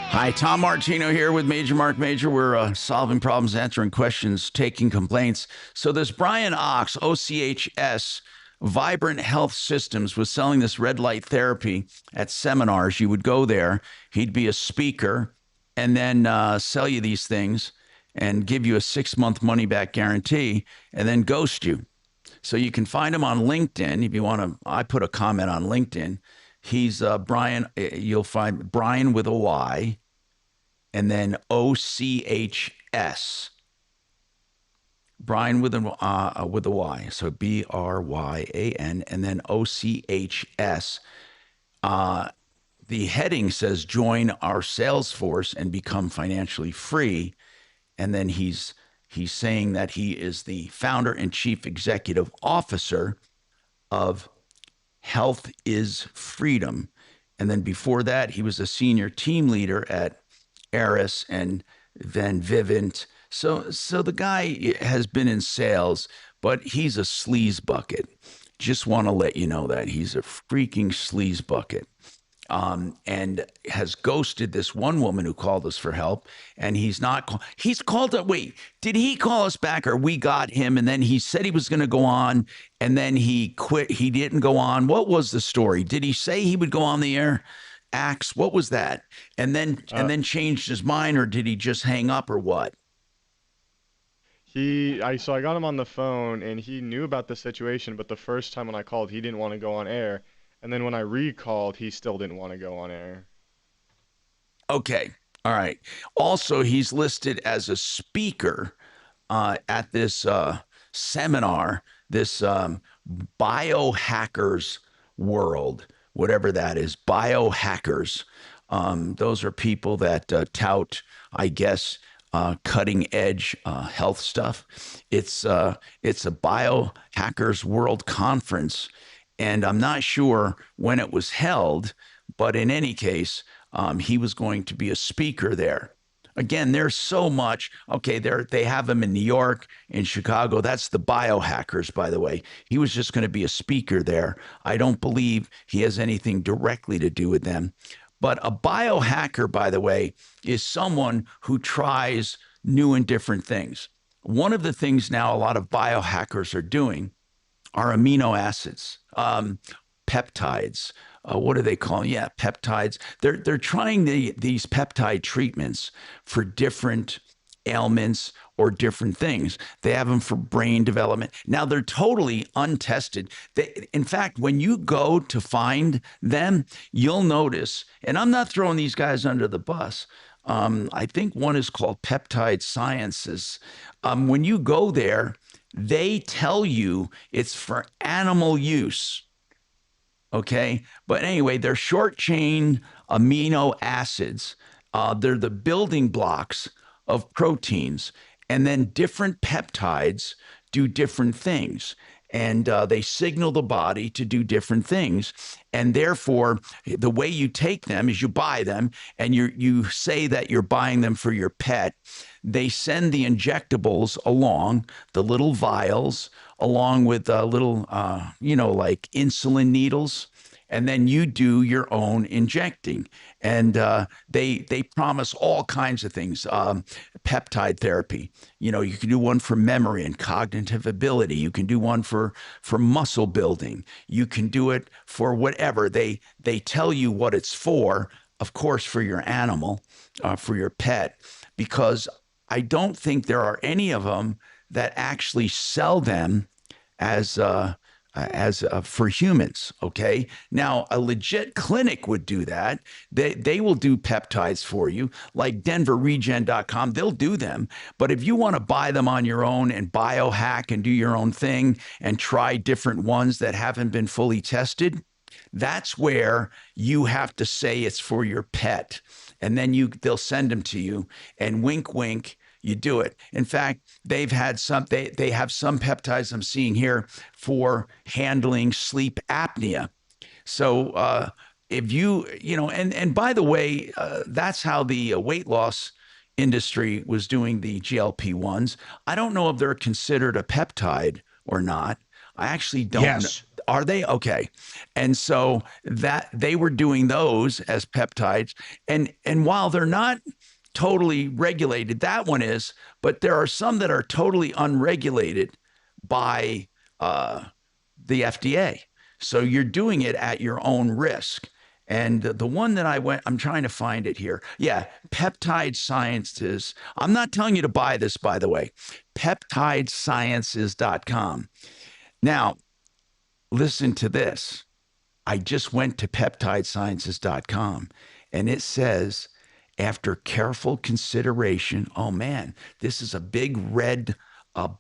Hi, Tom Martino here with Marc Mager. We're solving problems, answering questions, taking complaints. So this Brian Ox, OCHS, Vibrant Health Systems, was selling this red light therapy at seminars. You would go there. He'd be a speaker and then sell you these things and give you a 6-month money-back guarantee and then ghost you. So you can find him on LinkedIn. If you want to, I put a comment on LinkedIn. He's Brian. You'll find Brian with a Y and then OCHS. Brian with a Y. So BRYAN and then OCHS. The heading says join our sales force and become financially free. And then he's saying that he is the founder and chief executive officer of Health is Freedom. And then before that, he was a senior team leader at Eris and then Vivint. So the guy has been in sales, but he's a sleaze bucket. Just want to let you know that he's a freaking sleaze bucket. And has ghosted this one woman who called us for help, and he's called up. Wait, did he call us back or we got him? And then he said he was going to go on and then he quit. He didn't go on. What was the story? Did he say he would go on the air? Axe, what was that? And then changed his mind, or did he just hang up or what? So I got him on the phone and he knew about the situation, but the first time when I called, he didn't want to go on air. And then when I recalled, he still didn't want to go on air. Okay. All right. Also, he's listed as a speaker at this seminar, this biohackers world, whatever that is, biohackers. Those are people that tout, I guess, cutting edge health stuff. It's a biohackers world conference. And I'm not sure when it was held, but in any case, he was going to be a speaker there. Again, there's so much. Okay, they have him in New York, in Chicago. That's the biohackers, by the way. He was just going to be a speaker there. I don't believe he has anything directly to do with them. But a biohacker, by the way, is someone who tries new and different things. One of the things now a lot of biohackers are doing are amino acids, peptides. What do they call them? Yeah, peptides. They're trying these peptide treatments for different ailments or different things. They have them for brain development. Now, they're totally untested. In fact, when you go to find them, you'll notice, and I'm not throwing these guys under the bus. I think one is called Peptide Sciences. When you go there, they tell you it's for animal use. Okay. But anyway, they're short chain amino acids. They're the building blocks of proteins. And then different peptides do different things. And they signal the body to do different things. And therefore, the way you take them is you buy them and you say that you're buying them for your pet. They send the injectables along, the little vials, along with little, like insulin needles. And then you do your own injecting. And they promise all kinds of things. Peptide therapy. You can do one for memory and cognitive ability. You can do one for muscle building. You can do it for whatever. They tell you what it's for, of course, for your animal, for your pet, because I don't think there are any of them that actually sell them as for humans. Okay. Now, a legit clinic would do that. They will do peptides for you, like denverregen.com. They'll do them. But if you want to buy them on your own and biohack and do your own thing and try different ones that haven't been fully tested, that's where you have to say it's for your pet. And then they'll send them to you, and wink, wink, you do it. In fact, they have some peptides I'm seeing here for handling sleep apnea. So if and by the way, that's how the weight loss industry was doing the GLP-1s. I don't know if they're considered a peptide or not. I actually don't know. Are they? Okay. And so that they were doing those as peptides. And while they're not totally regulated, that one is, but there are some that are totally unregulated by the FDA. So you're doing it at your own risk. And the one that I'm trying to find it here. Yeah, Peptide Sciences. I'm not telling you to buy this, by the way. PeptideSciences.com. Now, listen to this. I just went to PeptideSciences.com, and it says, after careful consideration, oh man, this is a big red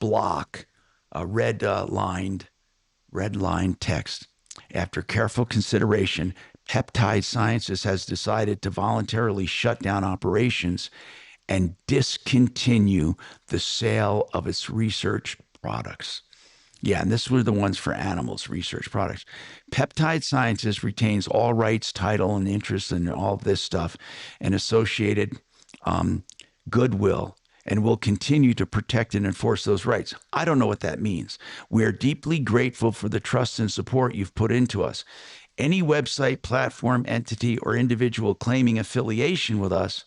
block, a red line text. After careful consideration, Peptide Sciences has decided to voluntarily shut down operations and discontinue the sale of its research products. Yeah, and this were the ones for animals, research products. Peptide Sciences retains all rights, title, and interest in all of this stuff and associated goodwill, and will continue to protect and enforce those rights. I don't know what that means. We are deeply grateful for the trust and support you've put into us. Any website, platform, entity, or individual claiming affiliation with us,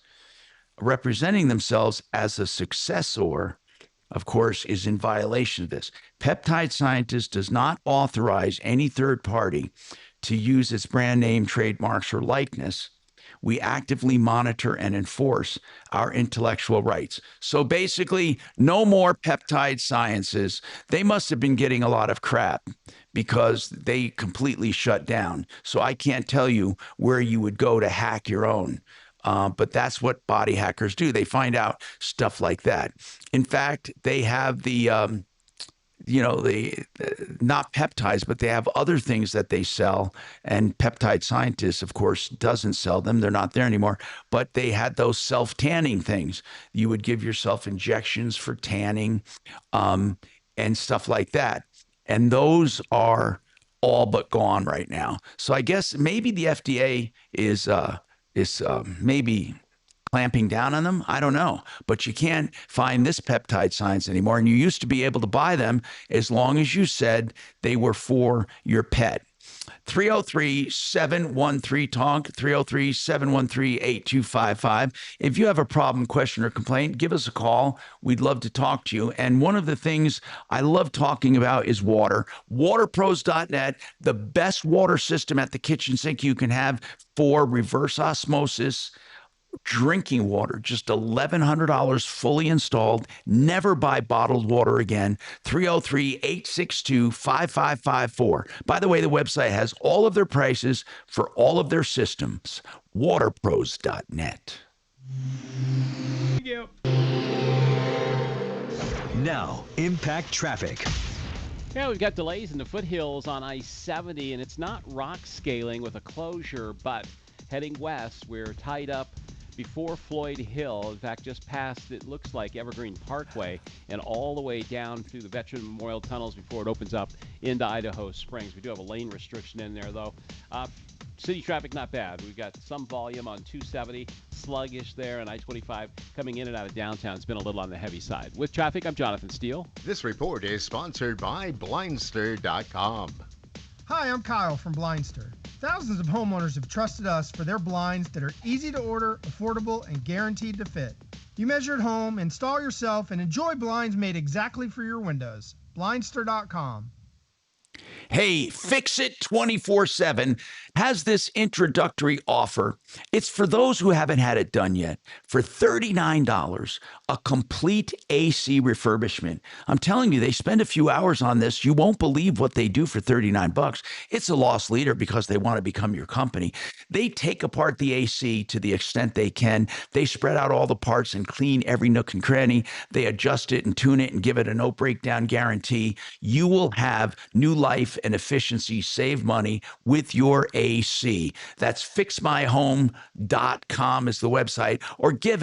representing themselves as a successor, of course, is in violation of this. Peptide Scientists does not authorize any third party to use its brand name, trademarks, or likeness. We actively monitor and enforce our intellectual rights. So basically, no more Peptide Sciences. They must have been getting a lot of crap because they completely shut down. So I can't tell you where you would go to hack your own. But that's what body hackers do. They find out stuff like that. In fact, they have the not peptides, but they have other things that they sell. And Peptide Scientists, of course, doesn't sell them. They're not there anymore. But they had those self-tanning things. You would give yourself injections for tanning and stuff like that. And those are all but gone right now. So I guess maybe the FDA is maybe, clamping down on them? I don't know. But you can't find this peptide science anymore. And you used to be able to buy them as long as you said they were for your pet. 303-713-TALK, 303-713-8255. If you have a problem, question, or complaint, give us a call. We'd love to talk to you. And one of the things I love talking about is water. Waterpros.net, the best water system at the kitchen sink you can have for reverse osmosis drinking water, just $1,100 fully installed. Never buy bottled water again. 303-862-5554. By the way, the website has all of their prices for all of their systems. Waterpros.net. Thank you. Now, impact traffic. Yeah, we've got delays in the foothills on I-70, and it's not rock scaling with a closure, but heading west, we're tied up before Floyd Hill, in fact, just past, it looks like, Evergreen Parkway, and all the way down through the Veteran Memorial Tunnels before it opens up into Idaho Springs. We do have a lane restriction in there, though. City traffic, not bad. We've got some volume on 270, sluggish there, and I-25 coming in and out of downtown. It's been a little on the heavy side. With traffic, I'm Jonathan Steele. This report is sponsored by Blindster.com. Hi, I'm Kyle from Blindster. Thousands of homeowners have trusted us for their blinds that are easy to order, affordable, and guaranteed to fit. You measure at home, install yourself, and enjoy blinds made exactly for your windows. Blindster.com. Hey, Fix It 24/7 has this introductory offer. It's for those who haven't had it done yet. For $39, a complete AC refurbishment. I'm telling you, they spend a few hours on this. You won't believe what they do for $39. It's a loss leader because they want to become your company. They take apart the AC to the extent they can. They spread out all the parts and clean every nook and cranny. They adjust it and tune it and give it a no breakdown guarantee. You will have new life and efficiency, save money with your AC. That's fixmyhome.com is the website, or give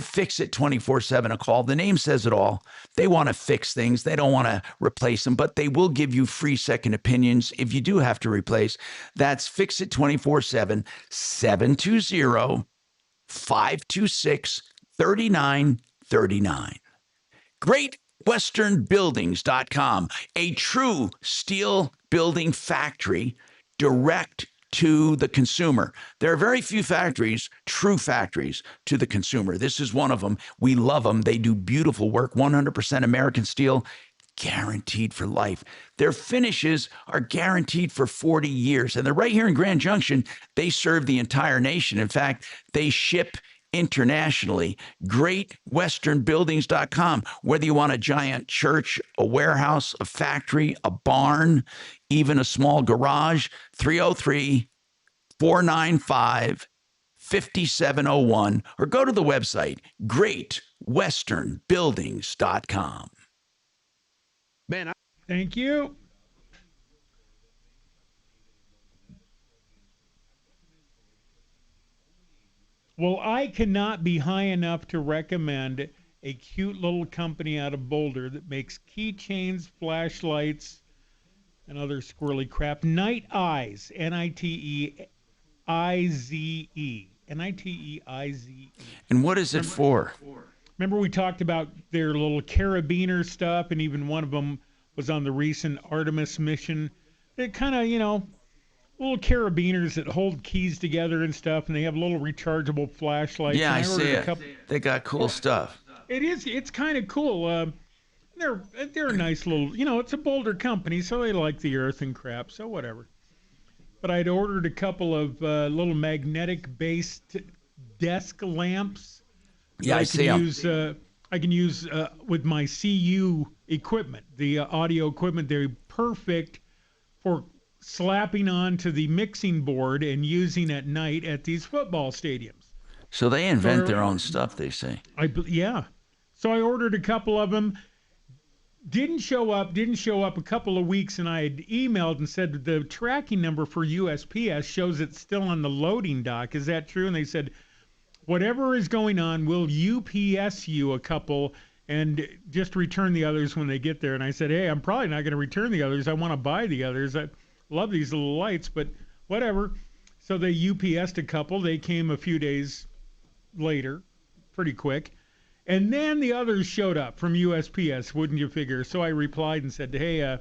Fix It 24/7 a call. The name says it all. They want to fix things. They don't want to replace them, but they will give you free second opinions if you do have to replace. That's Fix It 24/7, 720-526-3939. Great westernbuildings.com, a true steel building factory direct to the consumer. There are very few factories, true factories to the consumer. This is one of them. We love them. They do beautiful work, 100% American steel, guaranteed for life. Their finishes are guaranteed for 40 years. And they're right here in Grand Junction. They serve the entire nation. In fact, they ship internationally. GreatWesternBuildings.com. Whether you want a giant church, a warehouse, a factory, a barn, even a small garage, 303-495-5701, or go to the website, GreatWesternBuildings.com. Man, thank you. Well, I cannot be high enough to recommend a cute little company out of Boulder that makes keychains, flashlights, and other squirrely crap. Night Eyes, Niteize. Niteize. And what is it for? Remember we talked about their little carabiner stuff, and even one of them was on the recent Artemis mission. They're kind of, little carabiners that hold keys together and stuff, and they have little rechargeable flashlights. Yeah, I see it. They got cool stuff. It's kind of cool. They're a nice little, it's a Boulder company, so they like the earth and crap, so whatever. But I'd ordered a couple of little magnetic-based desk lamps. Yeah, I see them. I can use with my CU equipment, the audio equipment. They're perfect for slapping onto the mixing board and using at night at these football stadiums. So they invent their own stuff, they say. Yeah. So I ordered a couple of them. Didn't show up a couple of weeks, and I had emailed and said the tracking number for USPS shows it's still on the loading dock. Is that true? And they said, whatever is going on, we'll UPS you a couple and just return the others when they get there. And I said, hey, I'm probably not going to return the others. I want to buy the others. I love these little lights, but whatever. So they UPS'd a couple. They came a few days later, pretty quick. And then the others showed up from USPS, wouldn't you figure? So I replied and said, hey,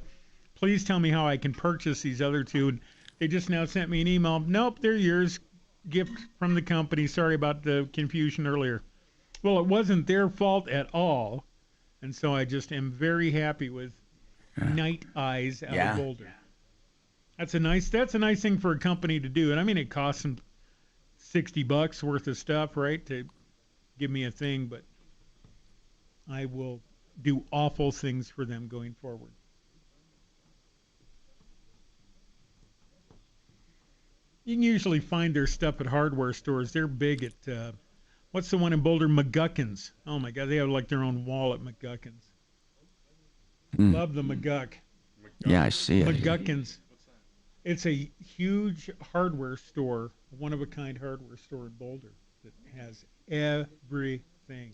please tell me how I can purchase these other two. And they just now sent me an email. Nope, they're yours. Gift from the company. Sorry about the confusion earlier. Well, it wasn't their fault at all. And so I just am very happy with Night Eyes out of Boulder. That's a nice thing for a company to do. And I mean, it costs them $60 worth of stuff, right, to give me a thing, but I will do awful things for them going forward. You can usually find their stuff at hardware stores. They're big at, what's the one in Boulder? McGuckins. Oh my God, they have like their own wall at McGuckins. Love the McGuck. Yeah, I see it. McGuckins. It's a huge hardware store, one-of-a-kind hardware store in Boulder that has everything.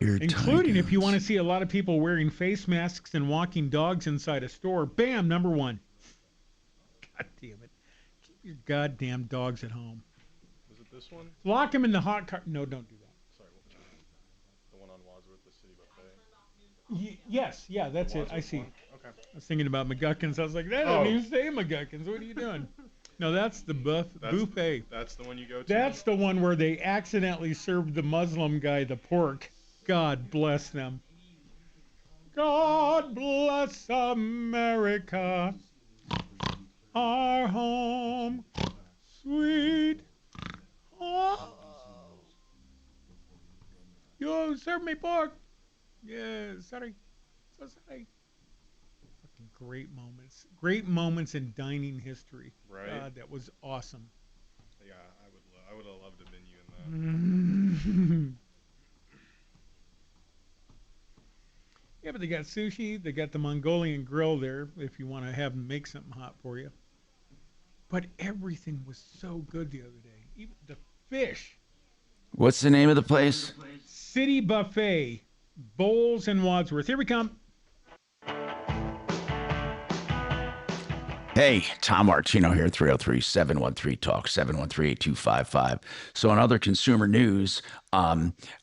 Including if you want to see a lot of people wearing face masks and walking dogs inside a store. Bam, number one. God damn it. Keep your goddamn dogs at home. Is it this one? Lock them in the hot car. No, don't do that. Sorry, the one on Wadsworth, the city buffet? Yes, yeah, that's it. I see. One? Okay. I was thinking about McGuckins. I was like, that doesn't even say McGuckins. What are you doing? No, that's the buffet. That's the one you go to? That's the one where they accidentally served the Muslim guy the pork. God bless them. God bless America, our home, sweet home. You served me pork. Yeah, sorry. So sorry. Fucking great moments. Great moments in dining history. Right. God, that was awesome. Yeah, I would have loved to have been you in that. Yeah, but they got sushi. They got the Mongolian grill there if you want to have them make something hot for you. But everything was so good the other day. Even the fish. What's the name of the place? City Buffet, Bowles and Wadsworth. Here we come. Hey, Tom Martino here, 303-713-TALK, 713-8255. So in other consumer news,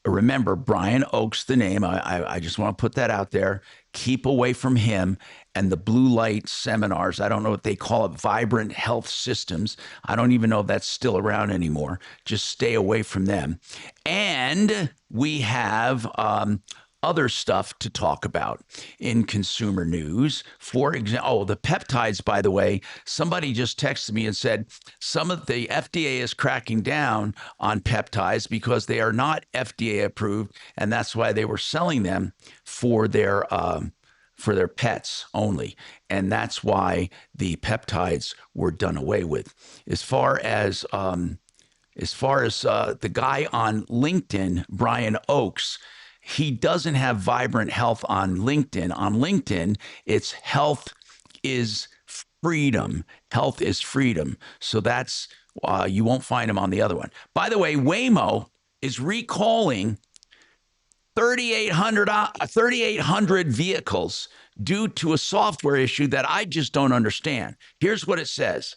remember, Brian Oakes, the name, I just want to put that out there. Keep away from him and the blue light seminars. I don't know what they call it, Vibrant Health Systems. I don't even know if that's still around anymore. Just stay away from them. And we have other stuff to talk about in consumer news. For example, the peptides, by the way, somebody just texted me and said some of the FDA is cracking down on peptides because they are not FDA approved, and that's why they were selling them for their pets only, and that's why the peptides were done away with. As far as the guy on LinkedIn, Brian Oakes, he doesn't have Vibrant Health on LinkedIn. On LinkedIn, it's Health is Freedom. Health is Freedom. So that's you won't find him on the other one. By the way, Waymo is recalling 3,800 vehicles due to a software issue that I just don't understand. Here's what it says.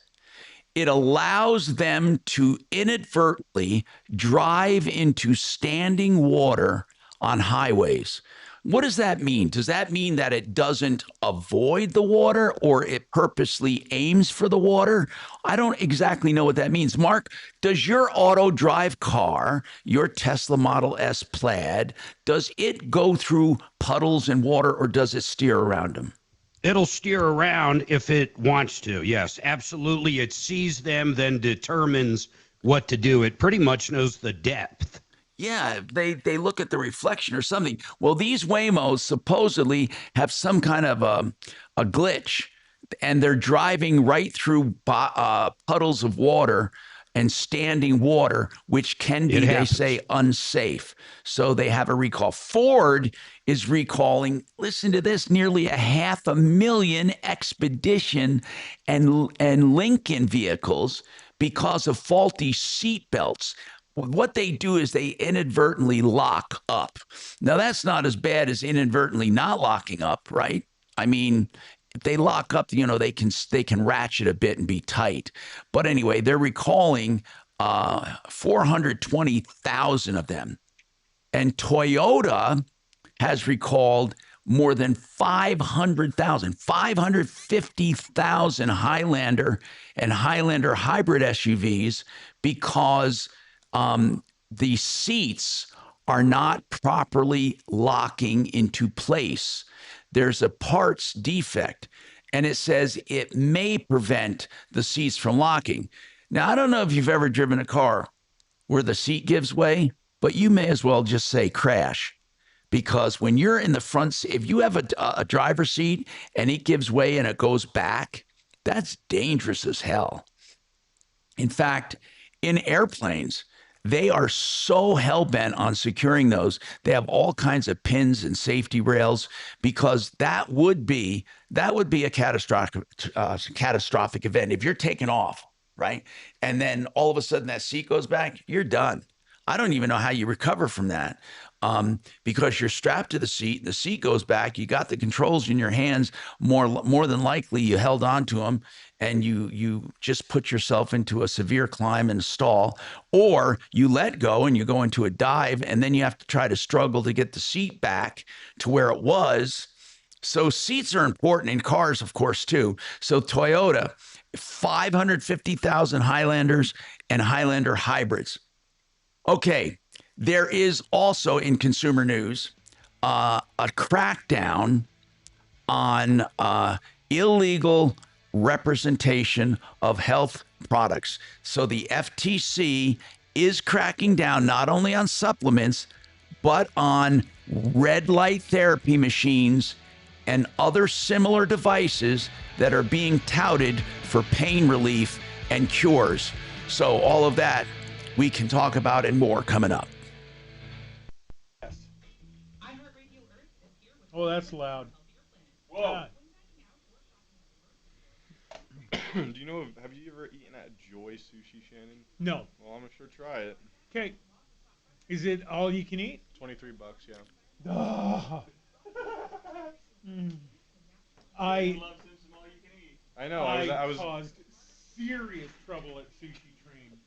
It allows them to inadvertently drive into standing water on highways. What does that mean? Does that mean that it doesn't avoid the water or it purposely aims for the water? I don't exactly know what that means. Mark, does your auto drive car, your Tesla Model S Plaid, does it go through puddles and water or does it steer around them? It'll steer around if it wants to. Yes, absolutely. It sees them, then determines what to do. It pretty much knows the depth. Yeah, they look at the reflection or something. Well, these Waymos supposedly have some kind of a glitch, and they're driving right through puddles of water and standing water, which can be, they say, unsafe. So they have a recall. Ford is recalling, listen to this, nearly 500,000 Expedition and Lincoln vehicles because of faulty seat belts. What they do is they inadvertently lock up. Now, that's not as bad as inadvertently not locking up, right? I mean, if they lock up, they can ratchet a bit and be tight. But anyway, they're recalling 420,000 of them. And Toyota has recalled more than 550,000 Highlander and Highlander hybrid SUVs because the seats are not properly locking into place. There's a parts defect, and it says it may prevent the seats from locking. Now, I don't know if you've ever driven a car where the seat gives way, but you may as well just say crash. Because when you're in the front seat, if you have a driver's seat and it gives way and it goes back, that's dangerous as hell. In fact, in airplanes, they are so hell-bent on securing those. They have all kinds of pins and safety rails because that would be a catastrophic event. If you're taking off, right, and then all of a sudden that seat goes back, you're done. I don't even know how you recover from that. Because you're strapped to the seat goes back, you got the controls in your hands, more than likely you held on to them and you just put yourself into a severe climb and stall, or you let go and you go into a dive and then you have to try to struggle to get the seat back to where it was. So seats are important in cars, of course, too. So Toyota, 550,000 Highlanders and Highlander hybrids. Okay. There is also in consumer news a crackdown on illegal representation of health products. So the FTC is cracking down not only on supplements, but on red light therapy machines and other similar devices that are being touted for pain relief and cures. So all of that we can talk about and more coming up. Oh, that's loud. Whoa. Do you know, have you ever eaten at Joy Sushi, Shannon? No. Well, I'm sure try it. Okay. Is it all you can eat? $23, yeah. Oh. I know. I was caused serious trouble at Sushi Train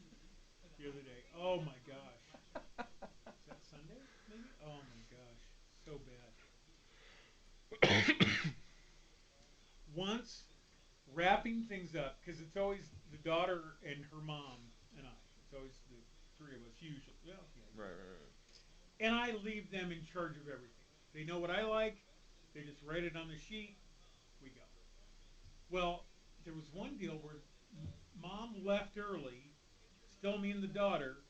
the other day. Oh my gosh. Is that Sunday? Maybe? Oh my gosh. So bad. Once wrapping things up, because it's always the daughter and her mom and I. It's always the three of us usually. Well, yeah. Right. And I leave them in charge of everything. They know what I like. They just write it on the sheet. We go. Well, there was one deal where mom left early, still me and the daughter,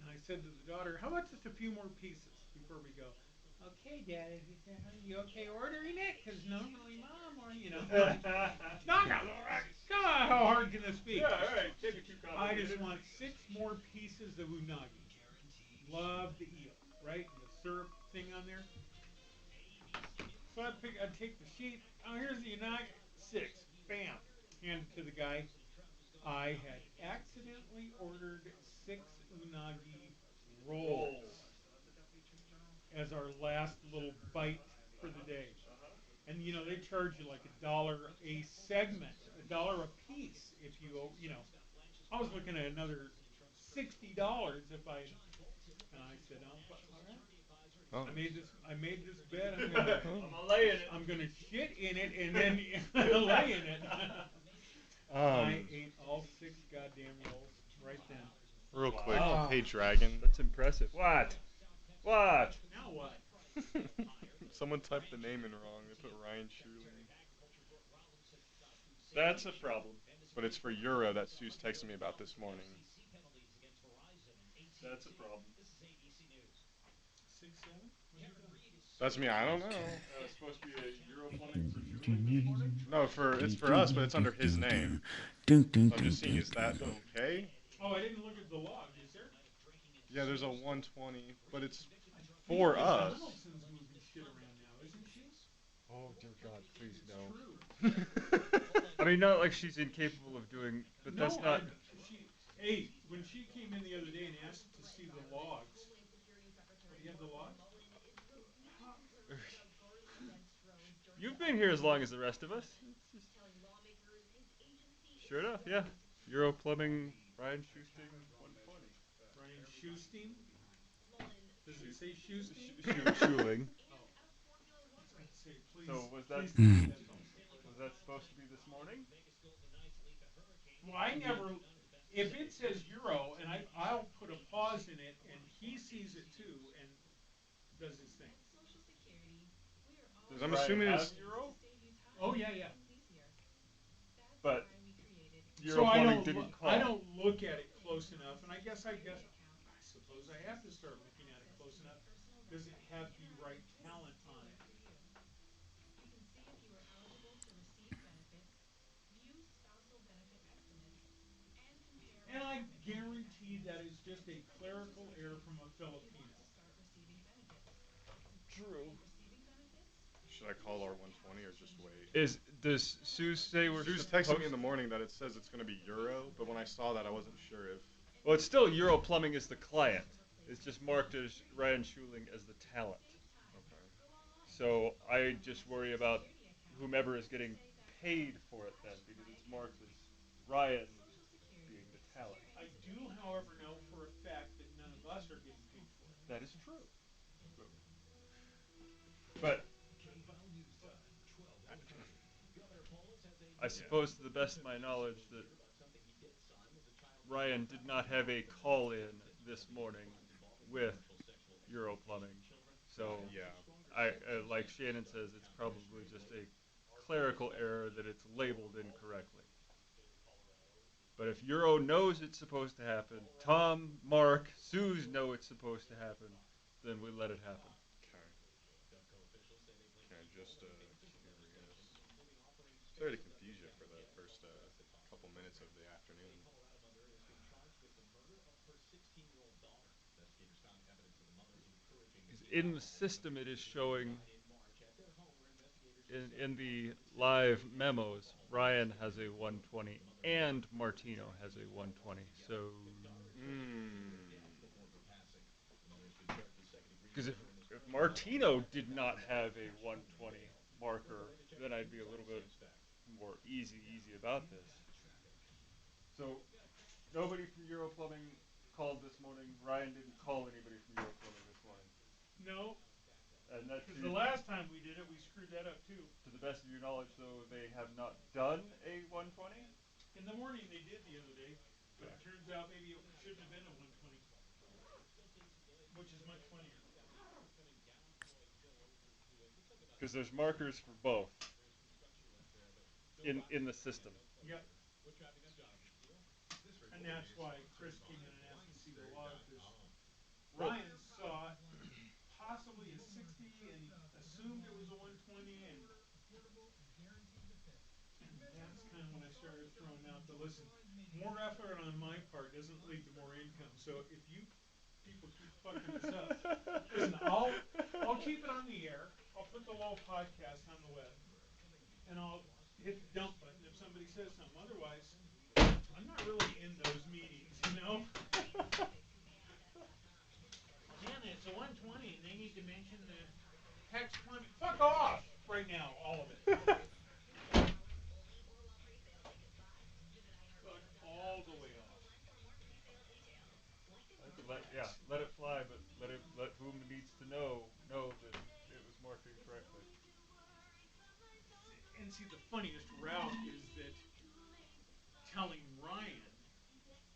and I said to the daughter, "How about just a few more pieces before we go?" "Okay, Dad." He said, "Are you okay ordering it? Because normally Mom or, you know." Come on, how hard can this be? Yeah, all right. Take a few I just want 6 more pieces of unagi. Love the eel, right? And the syrup thing on there. So I take the sheet. Oh, here's the unagi. 6. Bam. Hand it to the guy. I had accidentally ordered 6 unagi rolls as our last little bite for the day. And, you know, they charge you like $1 a segment, $1 a piece if you know. I was looking at another $60 if I, and I said, "Oh, all right." Oh. I made this bet. I'm gonna shit in it and then lay in it. I ate all 6 goddamn rolls right then. Real quick, Wow. Hey Dragon. That's impressive. What? Now what? Someone typed the name in wrong. They put Ryan Shirley. That's a problem. But it's for Euro that Sue's texting me about this morning. That's a problem. 6, 7? That's me. I don't know. It's supposed to be a Euro plumbing for Julie this morning? No, it's for us, but it's under his name. I'm just seeing, is that okay? Oh, I didn't look at the log. Is there? Yeah, there's a 120, but it's for us. Donaldson's moving shit around now, isn't she? Oh, dear God, please no. I mean, not like she's incapable of doing, but No, that's not. Hey, when she came in the other day and asked to see the logs, do you have the logs? You've been here as long as the rest of us. Sure enough, yeah. Euro plumbing, Ryan Schusting, Shoestein? Does it say Shoestein? Schuling. So was that supposed to be this morning? Well, I never. If it says Euro, and I'll put a pause in it, and he sees it too, and does his thing. I'm assuming it's Euro. Oh yeah. But So I don't look at it close enough, and I suppose I have to start looking at it close enough. Does it have the right talent on it? And I guarantee that is just a clerical error from a Filipino. True. Should I call our 120 or just wait? Does Sue say we're Sue's texting me in the morning that it says it's going to be Euro, but when I saw that, I wasn't sure if. Well, it's still Euro Plumbing is the client. It's just marked as Ryan Schuling as the talent. Okay. So I just worry about whomever is getting paid for it then, because it's marked as Ryan being the talent. I do, however, know for a fact that none of us are getting paid for it. That is true. But I suppose, to the best of my knowledge, that Ryan did not have a call-in this morning with Euro Plumbing. So, yeah, like Shannon says, it's probably just a clerical error that it's labeled incorrectly. But if Euro knows it's supposed to happen, Tom, Mark, Suze know it's supposed to happen, then we let it happen. Just curious. Sorry to confuse you for the first couple minutes of the afternoon. In the system, it is showing, in the live memos, Ryan has a 120 and Martino has a 120. So, because if Martino did not have a 120 marker, then I'd be a little bit more easy about this. So, nobody from Euro Plumbing called this morning. Ryan didn't call anybody from Euro Plumbing this morning. No. And that's because the last time we did it, we screwed that up too. To the best of your knowledge, though, they have not done a 120? In the morning they did the other day, but it turns out maybe it shouldn't have been a 120, which is much funnier. Because there's markers for both in the system. Yep. And that's why Chris came in and asked to see the log, because Ryan saw possibly a 60 and assumed it was a 120, and that's kind of when I started throwing out the listen. More effort on my part doesn't lead to more income. So if you people keep fucking this up, listen, I'll keep it on the air. I'll put the little podcast on the web, and I'll hit the dump button if somebody says something. Otherwise, I'm not really in those meetings, you know. Man, it's a 120, and they need to mention the hex climate. Fuck off right now, all of it. Fuck all the way off. Let it fly, but let whom needs to know that it was marked incorrectly. And see, the funniest route is that telling Ryan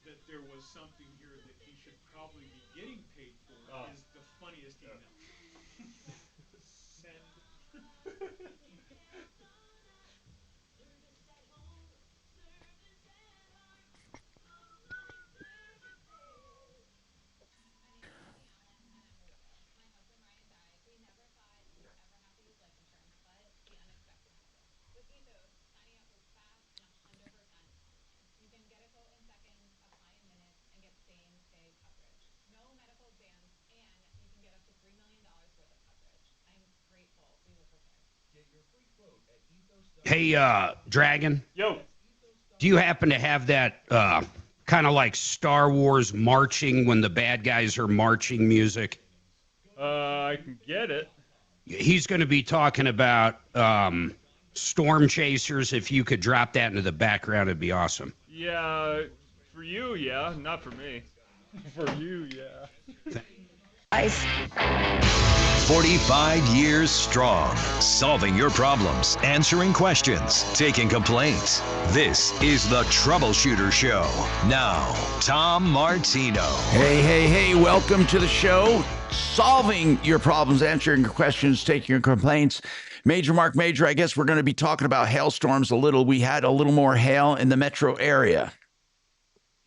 that there was something here that he should probably be getting paid for is the funniest email. Send. Hey, Dragon. Yo. Do you happen to have that kind of like Star Wars marching when the bad guys are marching music? I can get it. He's going to be talking about storm chasers. If you could drop that into the background, it'd be awesome. Yeah, for you, yeah, not for me. For you, yeah. 45 years strong, solving your problems, answering questions, taking complaints. This is the Troubleshooter Show. Now, Tom Martino. Hey, welcome to the show. Solving your problems, answering your questions, taking your complaints. Major Marc Mager, I guess we're going to be talking about hailstorms a little. We had a little more hail in the metro area.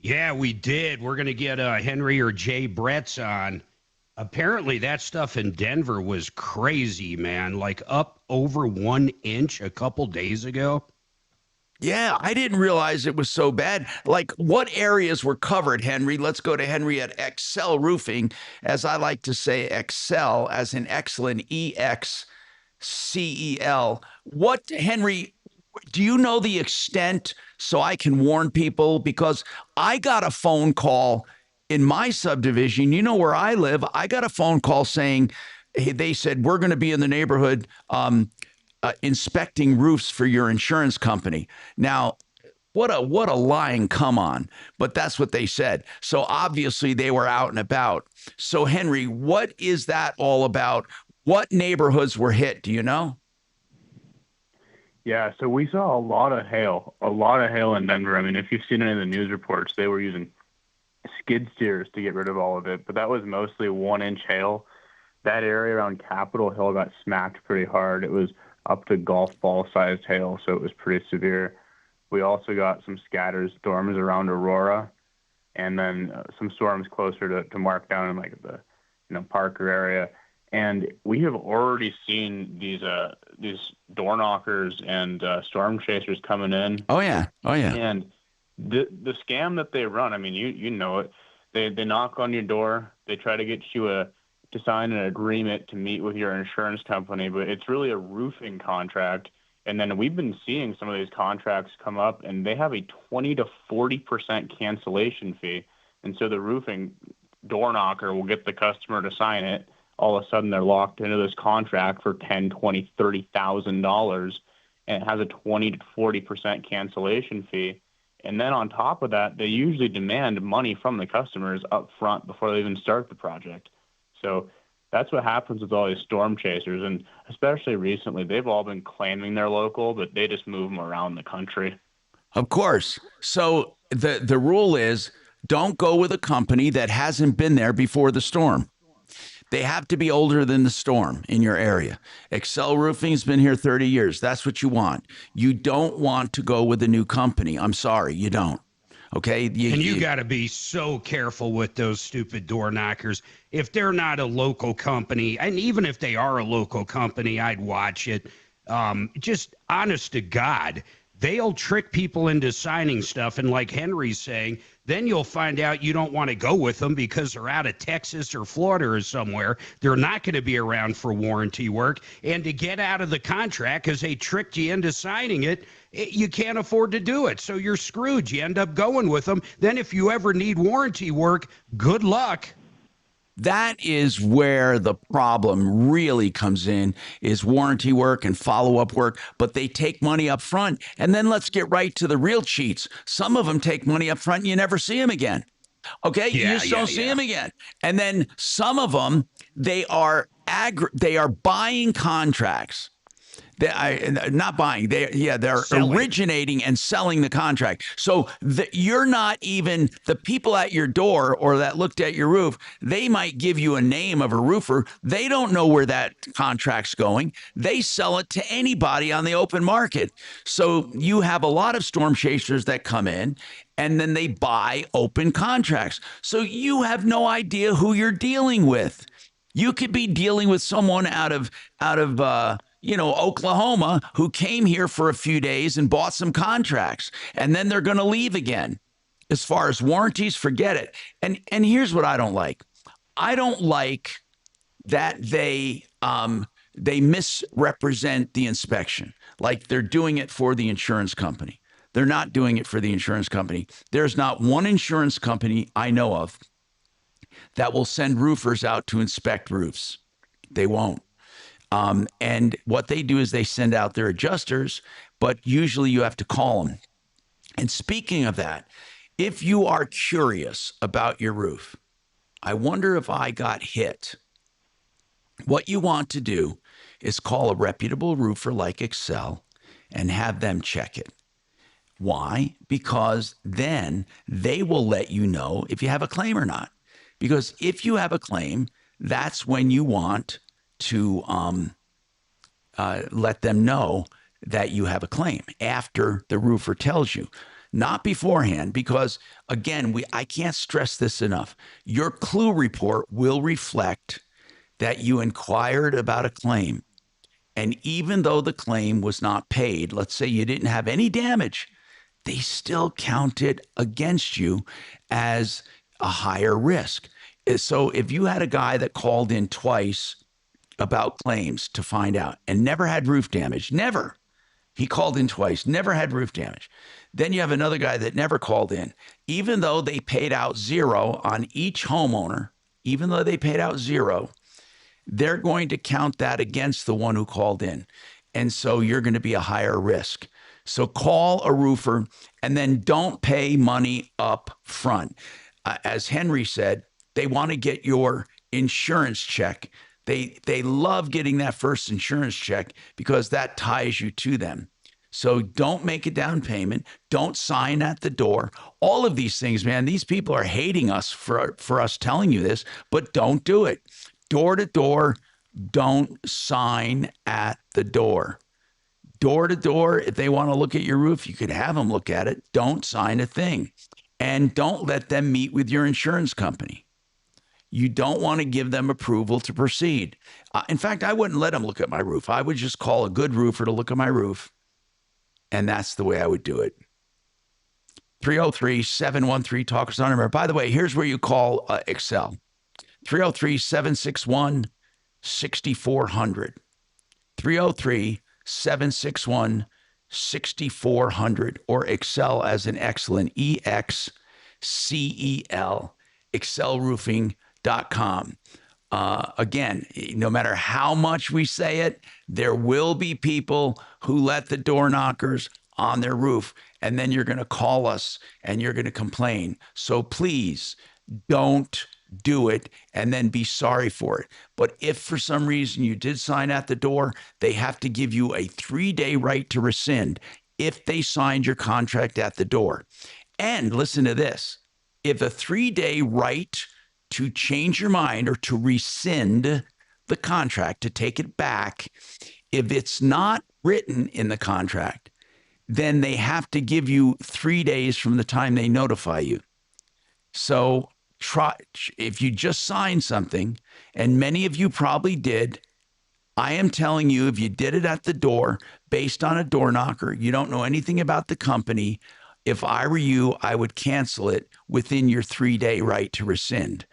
Yeah, we did. We're going to get Henry or Jay Bretts on. Apparently, that stuff in Denver was crazy, man. Like up over 1 inch a couple days ago. Yeah, I didn't realize it was so bad. Like, what areas were covered, Henry? Let's go to Henry at Excel Roofing, as I like to say, Excel, as in excellent, EXCEL. What, Henry, do you know the extent so I can warn people? Because I got a phone call in my subdivision, you know where I live, I got a phone call saying, hey, they said, we're going to be in the neighborhood inspecting roofs for your insurance company. Now, what a lying come on, but that's what they said. So obviously they were out and about. So Henry, what is that all about? What neighborhoods were hit? Do you know? Yeah, so we saw a lot of hail in Denver. I mean, if you've seen any of the news reports, they were using skid steers to get rid of all of it, but that was mostly 1 inch hail. That area around Capitol Hill got smacked pretty hard. It was up to golf ball sized hail, so it was pretty severe. We also got some scattered storms around Aurora, and then some storms closer to Markdown in like the Parker area. And we have already seen these door knockers and storm chasers coming in. Oh yeah. And the scam that they run, I mean, you know it. They knock on your door. They try to get you to sign an agreement to meet with your insurance company, but it's really a roofing contract. And then we've been seeing some of these contracts come up, and they have a 20 to 40% cancellation fee. And so the roofing door knocker will get the customer to sign it. All of a sudden, they're locked into this contract for $10,000, $20,000, $30,000, and it has a 20 to 40% cancellation fee. And then on top of that, they usually demand money from the customers up front before they even start the project. So that's what happens with all these storm chasers. And especially recently, they've all been claiming they're local, but they just move them around the country. Of course. So the rule is don't go with a company that hasn't been there before the storm. They have to be older than the storm in your area. Excel Roofing's been here 30 years. That's what you want. You don't want to go with a new company. I'm sorry, you don't. Okay? You got to be so careful with those stupid door knockers. If they're not a local company, and even if they are a local company, I'd watch it. Just honest to God, they'll trick people into signing stuff. And like Henry's saying, then you'll find out you don't want to go with them because they're out of Texas or Florida or somewhere. They're not going to be around for warranty work. And to get out of the contract because they tricked you into signing it, you can't afford to do it. So you're screwed. You end up going with them. Then if you ever need warranty work, good luck. That is where the problem really comes in, is warranty work and follow-up work, but they take money up front. And then let's get right to the real cheats. Some of them take money up front and you never see them again. Okay? You just don't see them again. And then some of them, they are buying contracts. Not buying. They're originating and selling the contract. So you're not even the people at your door or that looked at your roof. They might give you a name of a roofer. They don't know where that contract's going. They sell it to anybody on the open market. So you have a lot of storm chasers that come in and then they buy open contracts. So you have no idea who you're dealing with. You could be dealing with someone out of Oklahoma who came here for a few days and bought some contracts, and then they're going to leave again. As far as warranties, forget it. And here's what I don't like. I don't like that they misrepresent the inspection, like they're doing it for the insurance company. They're not doing it for the insurance company. There's not one insurance company I know of that will send roofers out to inspect roofs. They won't. And what they do is they send out their adjusters, but usually you have to call them. And speaking of that, If you are curious about your roof, I wonder if I got hit. What you want to do is call a reputable roofer like Excel and have them check it. Why? Because then they will let you know if you have a claim or not. Because if you have a claim, that's when you want to let them know that you have a claim after the roofer tells you, not beforehand. Because again, I can't stress this enough. Your clue report will reflect that you inquired about a claim. And even though the claim was not paid, let's say you didn't have any damage, they still count it against you as a higher risk. So if you had a guy that called in twice about claims to find out and never had roof damage, never, he called in twice, never had roof damage. Then you have another guy that never called in, even though they paid out zero on each homeowner, even though they paid out zero, they're going to count that against the one who called in. And so you're going to be a higher risk. So call a roofer and then don't pay money up front. As Henry said, they want to get your insurance check. They love getting that first insurance check because that ties you to them. So don't make a down payment. Don't sign at the door. All of these things, man, these people are hating us for us telling you this, but don't do it. Door to door, don't sign at the door. Door to door, if they want to look at your roof, you could have them look at it. Don't sign a thing. And don't let them meet with your insurance company. You don't want to give them approval to proceed. In fact, I wouldn't let them look at my roof. I would just call a good roofer to look at my roof. And that's the way I would do it. 303-713-TALK-US number. By the way, here's where you call Excel. 303-761-6400. 303-761-6400, or Excel as an excellent, EXCEL, excelroofing.com. Again, no matter how much we say it, there will be people who let the door knockers on their roof, and then you're going to call us and you're going to complain. So please don't do it and then be sorry for it. But if for some reason you did sign at the door, they have to give you a 3-day right to rescind if they signed your contract at the door. And listen to this. If a 3-day right to change your mind or to rescind the contract, to take it back, if it's not written in the contract, then they have to give you 3 days from the time they notify you. So if you just signed something, and many of you probably did, I am telling you, if you did it at the door based on a door knocker, you don't know anything about the company, if I were you, I would cancel it within your 3-day right to rescind.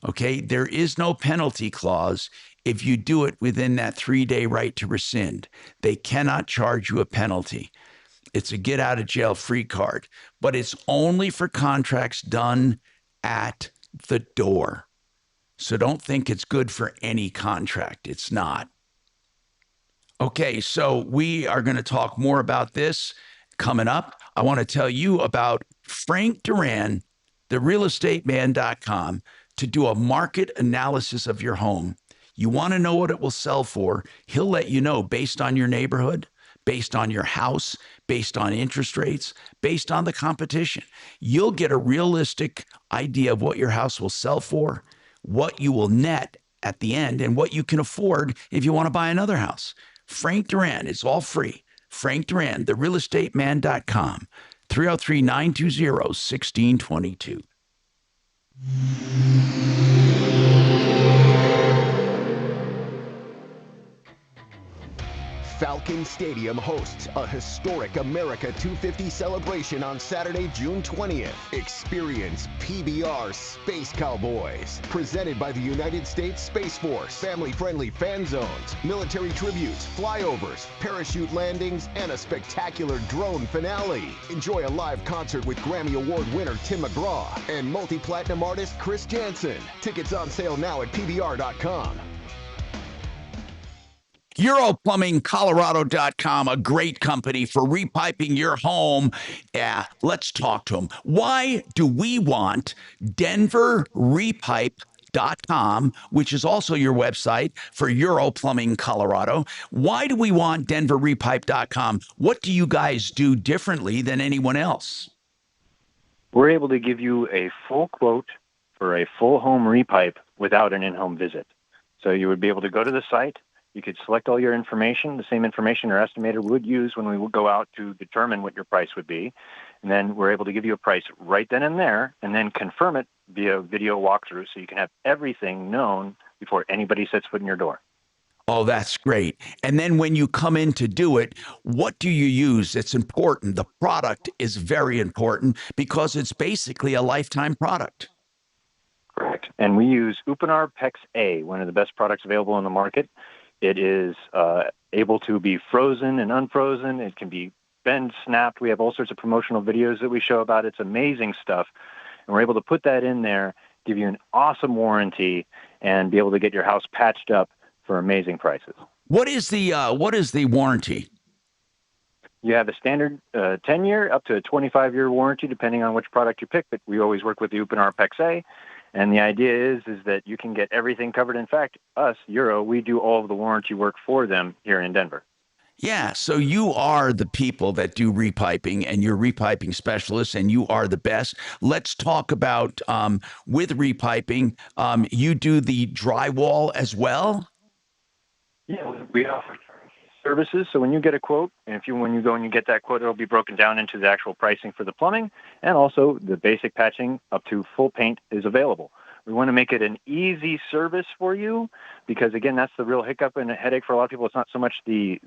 Okay, there is no penalty clause if you do it within that 3-day right to rescind. They cannot charge you a penalty. It's a get out of jail free card, but it's only for contracts done at the door. So don't think it's good for any contract. It's not. Okay, so we are going to talk more about this coming up. I want to tell you about Frank Duran, therealestateman.com, to do a market analysis of your home. You want to know what it will sell for. He'll let you know based on your neighborhood, based on your house, based on interest rates, based on the competition. You'll get a realistic idea of what your house will sell for, what you will net at the end, and what you can afford if you want to buy another house. Frank Duran, it's all free. Frank Duran, therealestateman.com, 303-920-1622. Falcon Stadium hosts a historic America 250 celebration on Saturday, June 20th. Experience PBR Space Cowboys, presented by the United States Space Force. Family-friendly fan zones, military tributes, flyovers, parachute landings, and a spectacular drone finale. Enjoy a live concert with Grammy Award winner Tim McGraw and multi-platinum artist Chris Jansen. Tickets on sale now at PBR.com. EuroPlumbingColorado.com, a great company for repiping your home. Yeah, let's talk to them. Why do we want DenverRepipe.com, which is also your website for Euro Plumbing Colorado? Why do we want DenverRepipe.com? What do you guys do differently than anyone else? We're able to give you a full quote for a full home repipe without an in-home visit. So you would be able to go to the site. You could select all your information, the same information our estimator would use when we would go out to determine what your price would be. And then we're able to give you a price right then and there, and then confirm it via video walkthrough so you can have everything known before anybody sets foot in your door. Oh, that's great. And then when you come in to do it, what do you use? It's important. The product is very important because it's basically a lifetime product. Correct. And we use Upinar PEX A, one of the best products available on the market. It is able to be frozen and unfrozen. It can be bend, snapped. We have all sorts of promotional videos that we show about. It's amazing stuff. And we're able to put that in there, give you an awesome warranty, and be able to get your house patched up for amazing prices. What is the warranty? You have a standard 10-year up to a 25-year warranty, depending on which product you pick. But we always work with the Upinar PEX A. And the idea is that you can get everything covered. In fact, us, Euro, we do all of the warranty work for them here in Denver. Yeah, so you are the people that do repiping, and you're repiping specialists, and you are the best. Let's talk about, with repiping, you do the drywall as well? Yeah, we offer services. So when you get a quote, and when you go and you get that quote, it'll be broken down into the actual pricing for the plumbing, and also the basic patching up to full paint is available. We want to make it an easy service for you because, again, that's the real hiccup and a headache for a lot of people. It's not so much the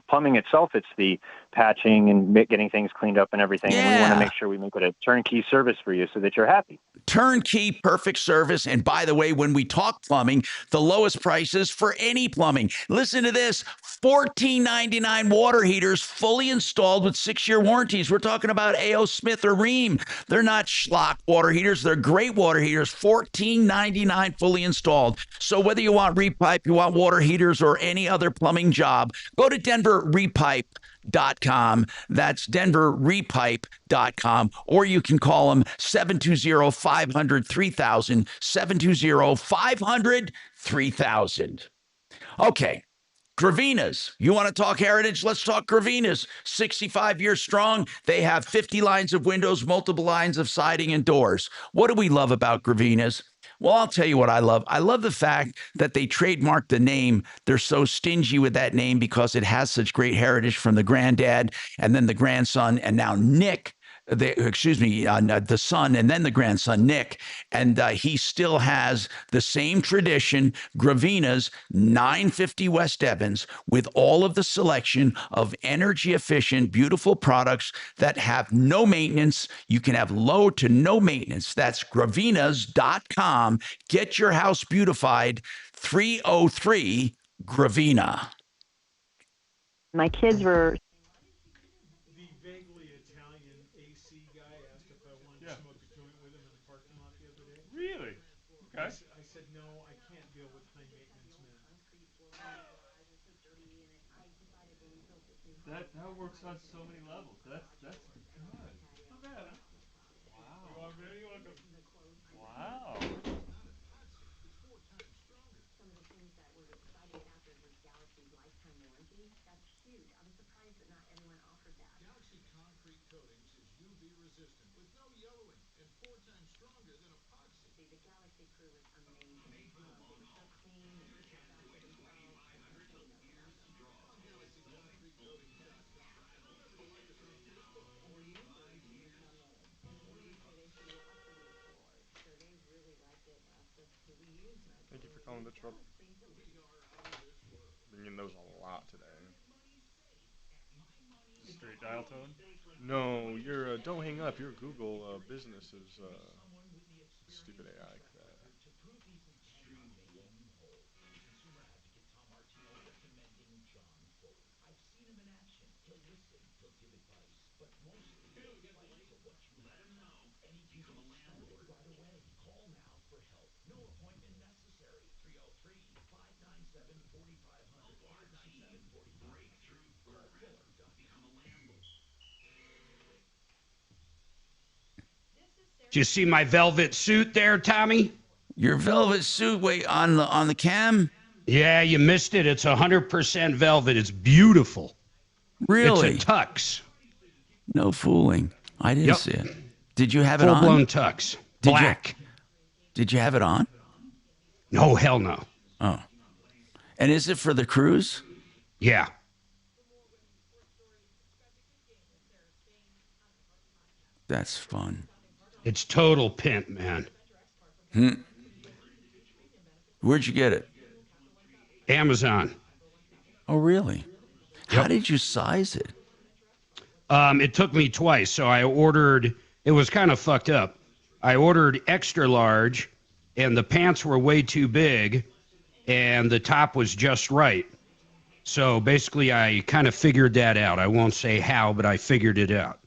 plumbing itself. It's the patching and getting things cleaned up and everything. Yeah. And we want to make sure we make it a turnkey service for you so that you're happy. Turnkey, perfect service. And by the way, when we talk plumbing, the lowest prices for any plumbing. Listen to this, $14.99 water heaters fully installed with 6-year warranties. We're talking about A.O. Smith or Rheem. They're not schlock water heaters. They're great water heaters, $14.99 fully installed. So whether you want repipe, you want water heaters, or any other plumbing job, go to DenverRepipe.com. That's DenverRepipe.com. Or you can call them 720-500-3000, 720-500-3000. Okay. Gravinas. You want to talk heritage? Let's talk Gravinas. 65 years strong. They have 50 lines of windows, multiple lines of siding and doors. What do we love about Gravinas? Well, I'll tell you what I love. I love the fact that they trademarked the name. They're so stingy with that name because it has such great heritage from the granddad and then the grandson and now Nick. The son and then the grandson, Nick. And he still has the same tradition, Gravinas, 950 West Evans, with all of the selection of energy efficient, beautiful products that have no maintenance. You can have low to no maintenance. That's Gravinas.com. Get your house beautified. 303 Gravina. My kids were Really? Okay. I said, no, I can't deal with high maintenance men. That works on so many levels. That's good. Not bad, huh? Wow. You are very welcome. Wow. Galaxy concrete coatings is UV resistant with no yellowing and 4 times stronger than epoxy. See, the Galaxy crew is amazing. Made for the long haul. Your chance to win 2,500 strong. Galaxy concrete coatings.com. Deliver the latest on Facebook for 5 years. Thank you for calling the Trouble. Been using those a lot today. Straight dial tone? No, your don't hang up. Your Google business is stupid AI like that. Consumer advocate Tom Martino recommending John Folk. I've seen him in action. He'll listen, he'll give advice, but mostly he'll fight for what you have. And he can get started right away. Call now for help. No appointment necessary. 303-597-4500. Do you see my velvet suit there, Tommy? Your velvet suit, wait, on the cam? Yeah, you missed it. It's 100% velvet. It's beautiful. Really? It's a tux. No fooling. I didn't see it. Did you have it on? Full-blown tux. Black. Did you have it on? No, hell no. Oh. And is it for the cruise? Yeah. That's fun. It's total pimp, man. Where'd you get it? Amazon. Oh, really? How did you size it? It took me twice. So I ordered, it was kind of fucked up. I ordered extra large, and the pants were way too big, and the top was just right. So basically, I kind of figured that out. I won't say how, but I figured it out.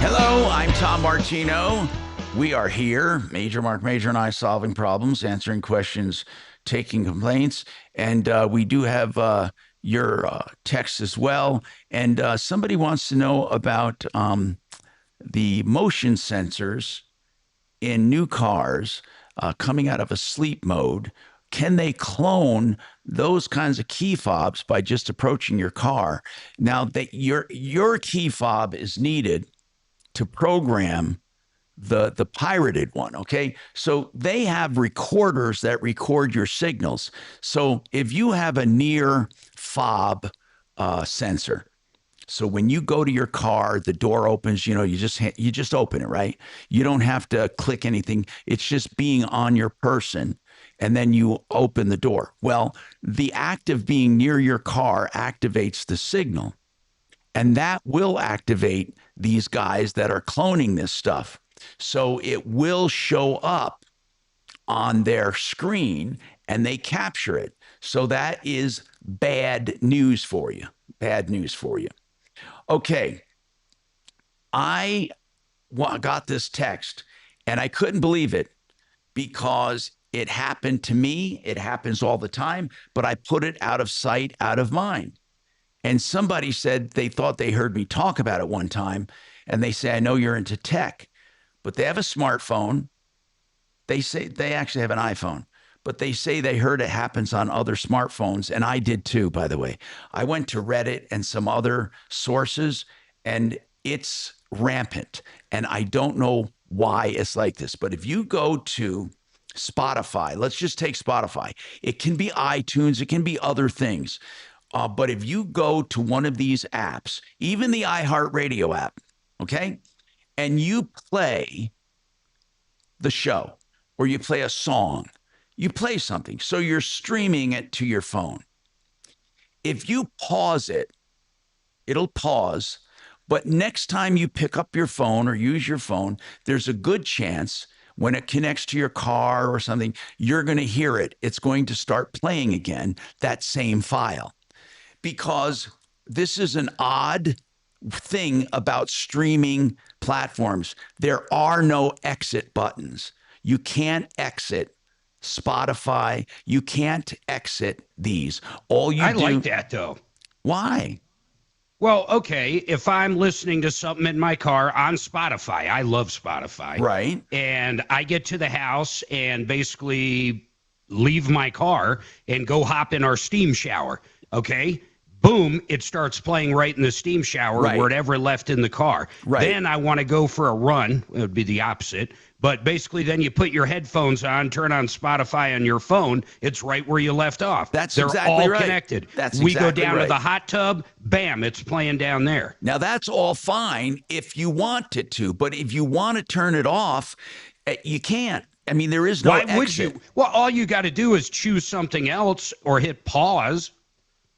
Hello, I'm Tom Martino. We are here, Marc Mager and I, solving problems, answering questions, taking complaints, and we do have your text as well. And somebody wants to know about the motion sensors in new cars coming out of a sleep mode. Can they clone those kinds of key fobs by just approaching your car? Now, your key fob is needed to program the pirated one, okay? So they have recorders that record your signals. So if you have a near fob sensor, so when you go to your car, the door opens, you just open it, right? You don't have to click anything. It's just being on your person, and then you open the door. Well, the act of being near your car activates the signal, and that will activate these guys that are cloning this stuff. So it will show up on their screen and they capture it. So that is bad news for you. Bad news for you. Okay. I got this text and I couldn't believe it because it happened to me. It happens all the time, but I put it out of sight, out of mind. And somebody said they thought they heard me talk about it one time. And they say, I know you're into tech, but they have a smartphone. They say they actually have an iPhone, but they say they heard it happens on other smartphones. And I did too, by the way. I went to Reddit and some other sources, and it's rampant. And I don't know why it's like this, but if you go to Spotify, let's just take Spotify. It can be iTunes, it can be other things. But if you go to one of these apps, even the iHeartRadio app, okay, and you play the show or you play a song, you play something, so you're streaming it to your phone. If you pause it, it'll pause, but next time you pick up your phone or use your phone, there's a good chance when it connects to your car or something, you're going to hear it. It's going to start playing again, that same file. Because this is an odd thing about streaming platforms. There are no exit buttons. You can't exit Spotify. You can't exit these. I like that, though. Why? Well, okay, if I'm listening to something in my car on Spotify, I love Spotify. Right. And I get to the house and basically leave my car and go hop in our steam shower, okay? Boom, it starts playing right in the steam shower, right, whatever left in the car. Right. Then I want to go for a run. It would be the opposite. But basically, then you put your headphones on, turn on Spotify on your phone. It's right where you left off. They're exactly all right. connected. We go down to the hot tub, bam, it's playing down there. Now, that's all fine if you want it to. But if you want to turn it off, you can't. I mean, there is no exit. Why would you? Well, all you got to do is choose something else or hit pause.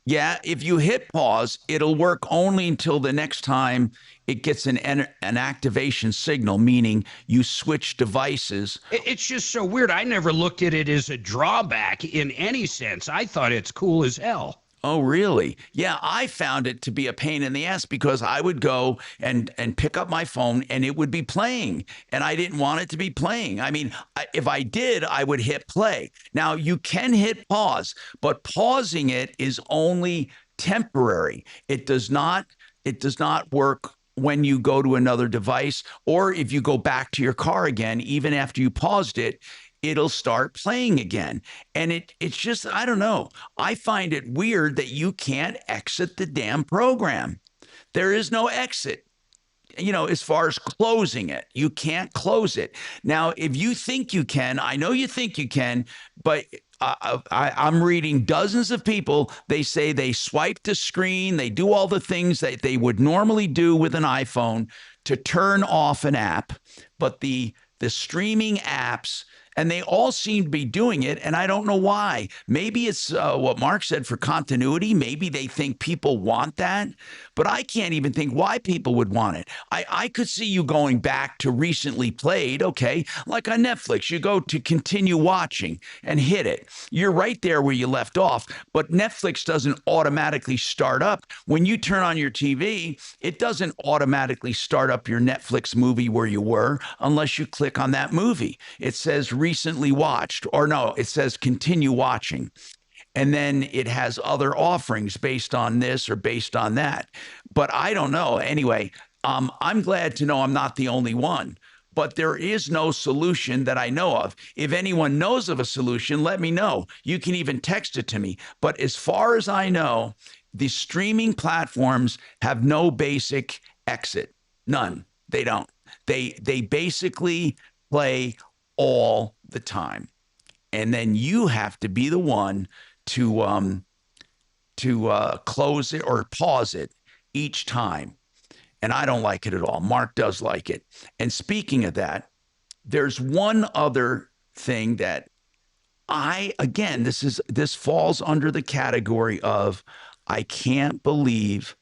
Yeah, if you hit pause, it'll work only until the next time it gets an activation signal, meaning you switch devices. It's just so weird. I never looked at it as a drawback in any sense. I thought it's cool as hell. Oh, really? Yeah, I found it to be a pain in the ass because I would go and pick up my phone and it would be playing and I didn't want it to be playing. I mean, if I did, I would hit play. Now, you can hit pause, but pausing it is only temporary. It does not work when you go to another device, or if you go back to your car again, even after you paused it, it'll start playing again. And it's just, I don't know. I find it weird that you can't exit the damn program. There is no exit. As far as closing it, you can't close it. Now, if you think you can, I know you think you can, but I'm reading dozens of people. They say they swipe the screen, they do all the things that they would normally do with an iPhone to turn off an app, but the streaming apps, and they all seem to be doing it, and I don't know why. Maybe it's what Mark said for continuity. Maybe they think people want that, but I can't even think why people would want it. I could see you going back to recently played, okay, like on Netflix. You go to continue watching and hit it. You're right there where you left off, but Netflix doesn't automatically start up. When you turn on your TV, it doesn't automatically start up your Netflix movie where you were unless you click on that movie. It says recently watched, or no, it says continue watching. And then it has other offerings based on this or based on that. But I don't know. Anyway, I'm glad to know I'm not the only one. But there is no solution that I know of. If anyone knows of a solution, let me know. You can even text it to me. But as far as I know, the streaming platforms have no basic exit. None. They don't. They basically play all the time. And then you have to be the one to close it or pause it each time. And I don't like it at all. Mark does like it. And speaking of that, there's one other thing that this falls under the category of I can't believe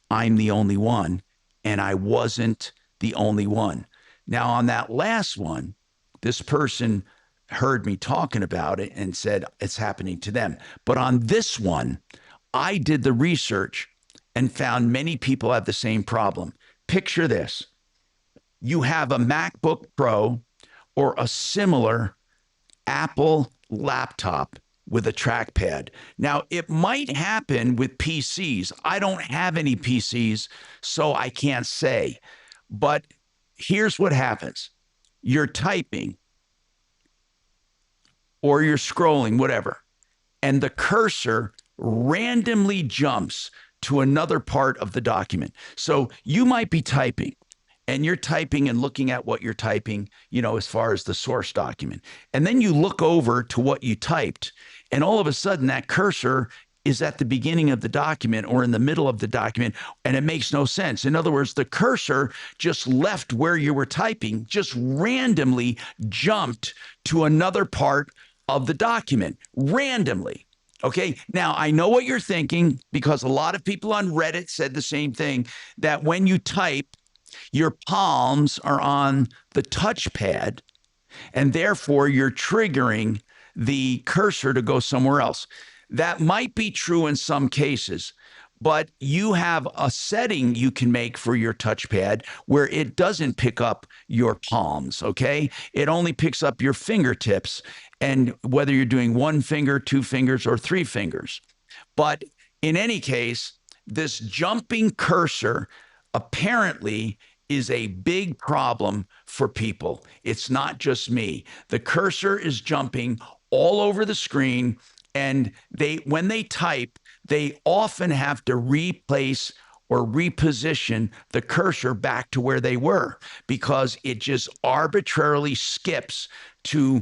I'm the only one, and I wasn't the only one. Now, on that last one, this person heard me talking about it and said it's happening to them. But on this one, I did the research and found many people have the same problem. Picture this. You have a MacBook Pro or a similar Apple laptop with a trackpad. Now, it might happen with PCs. I don't have any PCs, so I can't say. But here's what happens. You're typing or you're scrolling, whatever, and the cursor randomly jumps to another part of the document. So you might be typing, and you're typing and looking at what you're typing, as far as the source document. And then you look over to what you typed, and all of a sudden that cursor is at the beginning of the document or in the middle of the document, and it makes no sense. In other words, the cursor just left where you were typing, just randomly jumped to another part of the document, randomly. Okay, now I know what you're thinking, because a lot of people on Reddit said the same thing, that when you type, your palms are on the touchpad, and therefore you're triggering the cursor to go somewhere else. That might be true in some cases, but you have a setting you can make for your touchpad where it doesn't pick up your palms, okay? It only picks up your fingertips, and whether you're doing one finger, two fingers, or three fingers. But in any case, this jumping cursor apparently is a big problem for people. It's not just me. The cursor is jumping all over the screen, and when they type, they often have to replace or reposition the cursor back to where they were, because it just arbitrarily skips to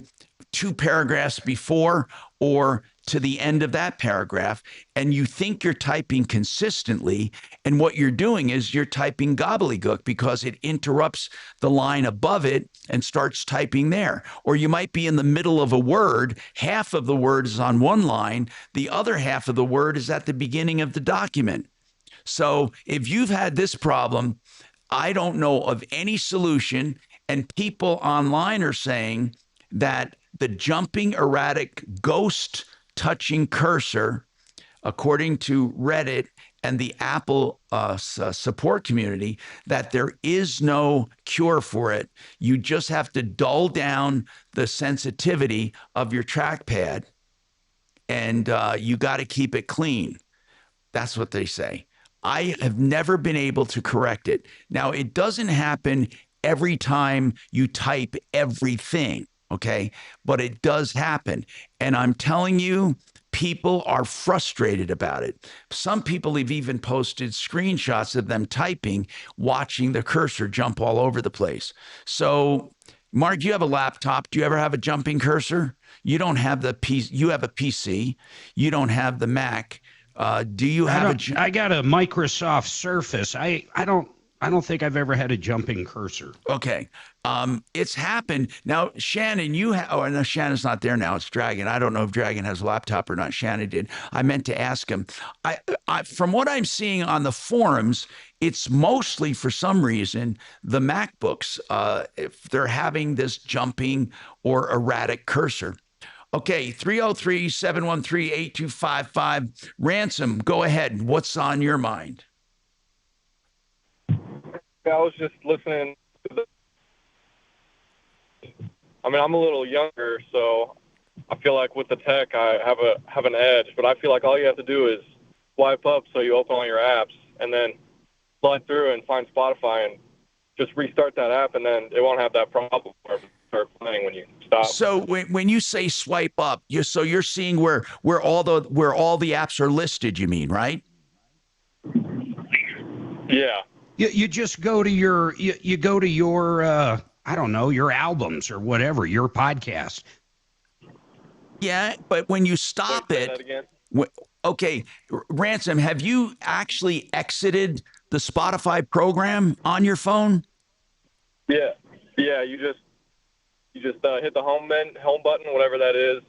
2 paragraphs before or to the end of that paragraph. And you think you're typing consistently, and what you're doing is you're typing gobbledygook, because it interrupts the line above it and starts typing there. Or you might be in the middle of a word, half of the word is on one line, the other half of the word is at the beginning of the document. So if you've had this problem, I don't know of any solution, and people online are saying that the jumping erratic ghost touching cursor, according to Reddit and the Apple support community, that there is no cure for it. You just have to dull down the sensitivity of your trackpad, and you got to keep it clean. That's what they say. I have never been able to correct it. Now, it doesn't happen every time you type everything, okay? But it does happen. And I'm telling you, people are frustrated about it. Some people have even posted screenshots of them typing, watching the cursor jump all over the place. So, Mark, you have a laptop. Do you ever have a jumping cursor? You don't have the PC. You have a PC. You don't have the Mac. Do you have I got a Microsoft Surface. I don't think I've ever had a jumping cursor. Okay. It's happened. Now, Shannon, you have, oh, no, Shannon's not there now. It's Dragon. I don't know if Dragon has a laptop or not. Shannon did. I meant to ask him. From what I'm seeing on the forums, it's mostly, for some reason, the MacBooks, if they're having this jumping or erratic cursor. Okay, 303-713-8255. Ransom, go ahead. What's on your mind? I was just listening to I'm a little younger, so I feel like with the tech I have an edge, but I feel like all you have to do is swipe up so you open all your apps and then slide through and find Spotify and just restart that app, and then it won't have that problem or start playing when you stop. So when you say swipe up, you're seeing where all the apps are listed, you mean, right? Yeah. You just go to your you go to your I don't know, your albums or whatever, your podcast. Yeah, but when you stop it, okay, Ransom, have you actually exited the Spotify program on your phone? Yeah. You just hit the home button, whatever that is,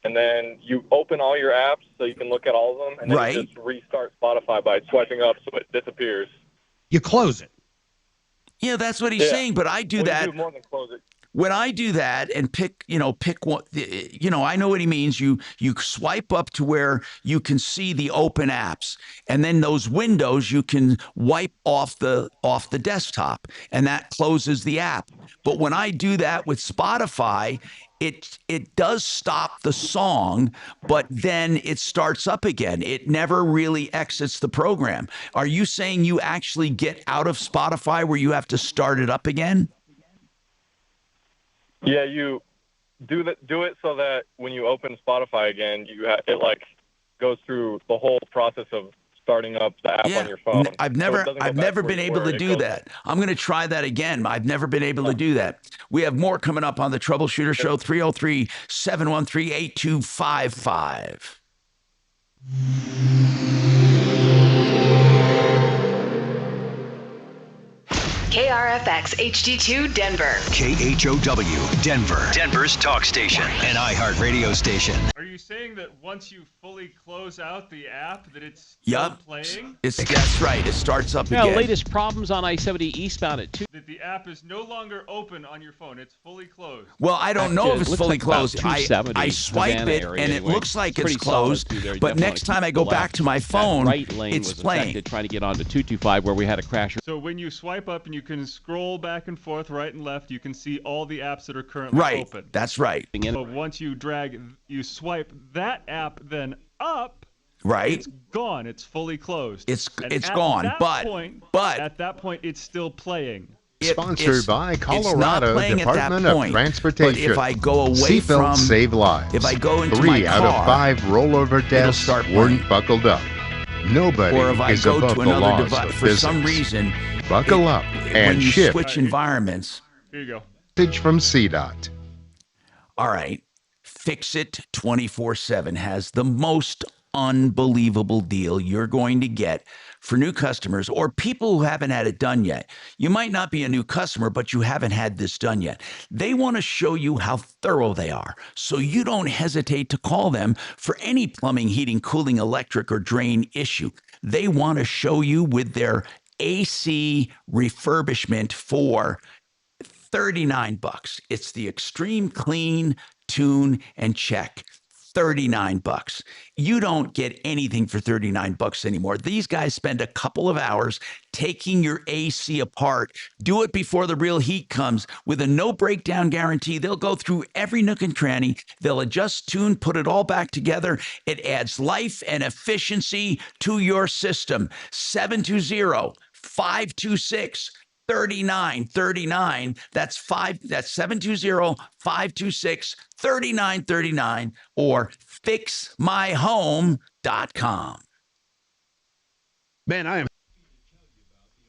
and then you open all your apps so you can look at all of them, and then you just restart Spotify by swiping up so it disappears. You close it. Yeah, that's what he's saying, but I do that. You do more than close it. When I do that and pick one, I know what he means. You swipe up to where you can see the open apps, and then those windows you can wipe off the desktop, and that closes the app. But when I do that with Spotify, it does stop the song, but then it starts up again. It never really exits the program. Are you saying you actually get out of Spotify where you have to start it up again? Yeah, you do it so that when you open Spotify again, it like goes through the whole process of starting up the app on your phone. I've never been able to do that. I'm going to try that again. I've never been able to do that. We have more coming up on the Troubleshooter Show. 303-713-8255. KRFX HD2 Denver. KHOW Denver. Denver's talk station. An iHeart radio station. Are you saying that once you fully close out the app that it's still playing? That's right. It starts up again. Latest problems on I-70 eastbound at 2. That the app is no longer open on your phone. It's fully closed. Well, I don't know if it's fully closed. I swipe it, and it looks like it's closed, but next time I go back to my phone, it's playing. Trying to get onto 225 where we had a crash. So when you swipe up and you can scroll back and forth, right and left, you can see all the apps that are currently open. That's right. But once you swipe that app then up, it's gone. It's fully closed. It's gone. But at that point, it's still playing. Sponsored by Colorado Department of Transportation. But if I go away Seatbelts save lives. If I go into 3 my car, out of 5 rollover deaths weren't buckled up. Nobody or if I is go above to the another laws device of for physics. some reason. Buckle up and when you shift. switch environments. Here you go. Message from CDOT. All right. Fix It 24/7 has the most unbelievable deal you're going to get for new customers or people who haven't had it done yet. You might not be a new customer, but you haven't had this done yet. They want to show you how thorough they are, so you don't hesitate to call them for any plumbing, heating, cooling, electric, or drain issue. They want to show you with their AC refurbishment for $39. It's the Extreme Clean, Tune, and Check. $39. You don't get anything for $39 anymore. These guys spend a couple of hours taking your AC apart. Do it before the real heat comes with a no breakdown guarantee. They'll go through every nook and cranny. They'll adjust, tune, put it all back together. It adds life and efficiency to your system. 720-526-3939. That's 720-526-3939 or fixmyhome.com. Man, I am.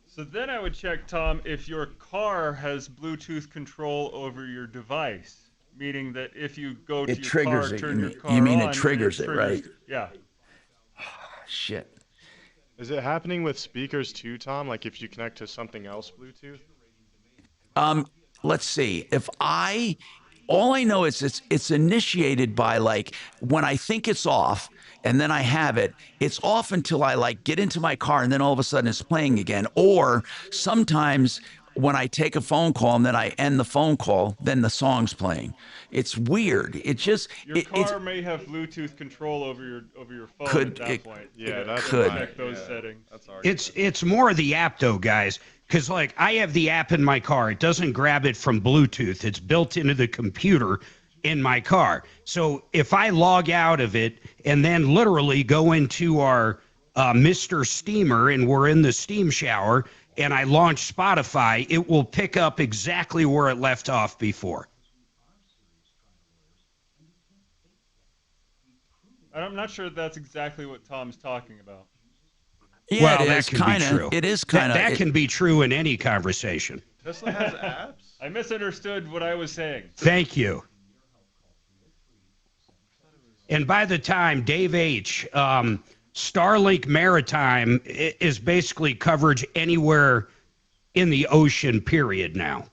So then I would check, Tom, if your car has Bluetooth control over your device, meaning that if you go to It your triggers car, it. turn You your mean- car you mean it on, triggers it, right? Yeah. Shit. Is it happening with speakers too, Tom? Like if you connect to something else Bluetooth? Let's see. All I know is it's initiated by like when I think it's off and then I have it, it's off until I like get into my car and then all of a sudden it's playing again. Or sometimes when I take a phone call and then I end the phone call, then the song's playing. It's weird. It just Your car may have Bluetooth control over your phone Could- at that point. Yeah, So that's could. check those settings. That's our It's more the app though, guys. Because like I have the app in my car. It doesn't grab it from Bluetooth. It's built into the computer in my car. So if I log out of it and then literally go into our Mr. Steamer and we're in the steam shower and I launch Spotify, it will pick up exactly where it left off before. I'm not sure that's exactly what Tom's talking about. Yeah, well, it that is can kinda, be true. It is kind of. That can be true in any conversation. Tesla has apps? I misunderstood what I was saying. Thank you. And by the time Dave H., Starlink Maritime is basically coverage anywhere in the ocean, period, now.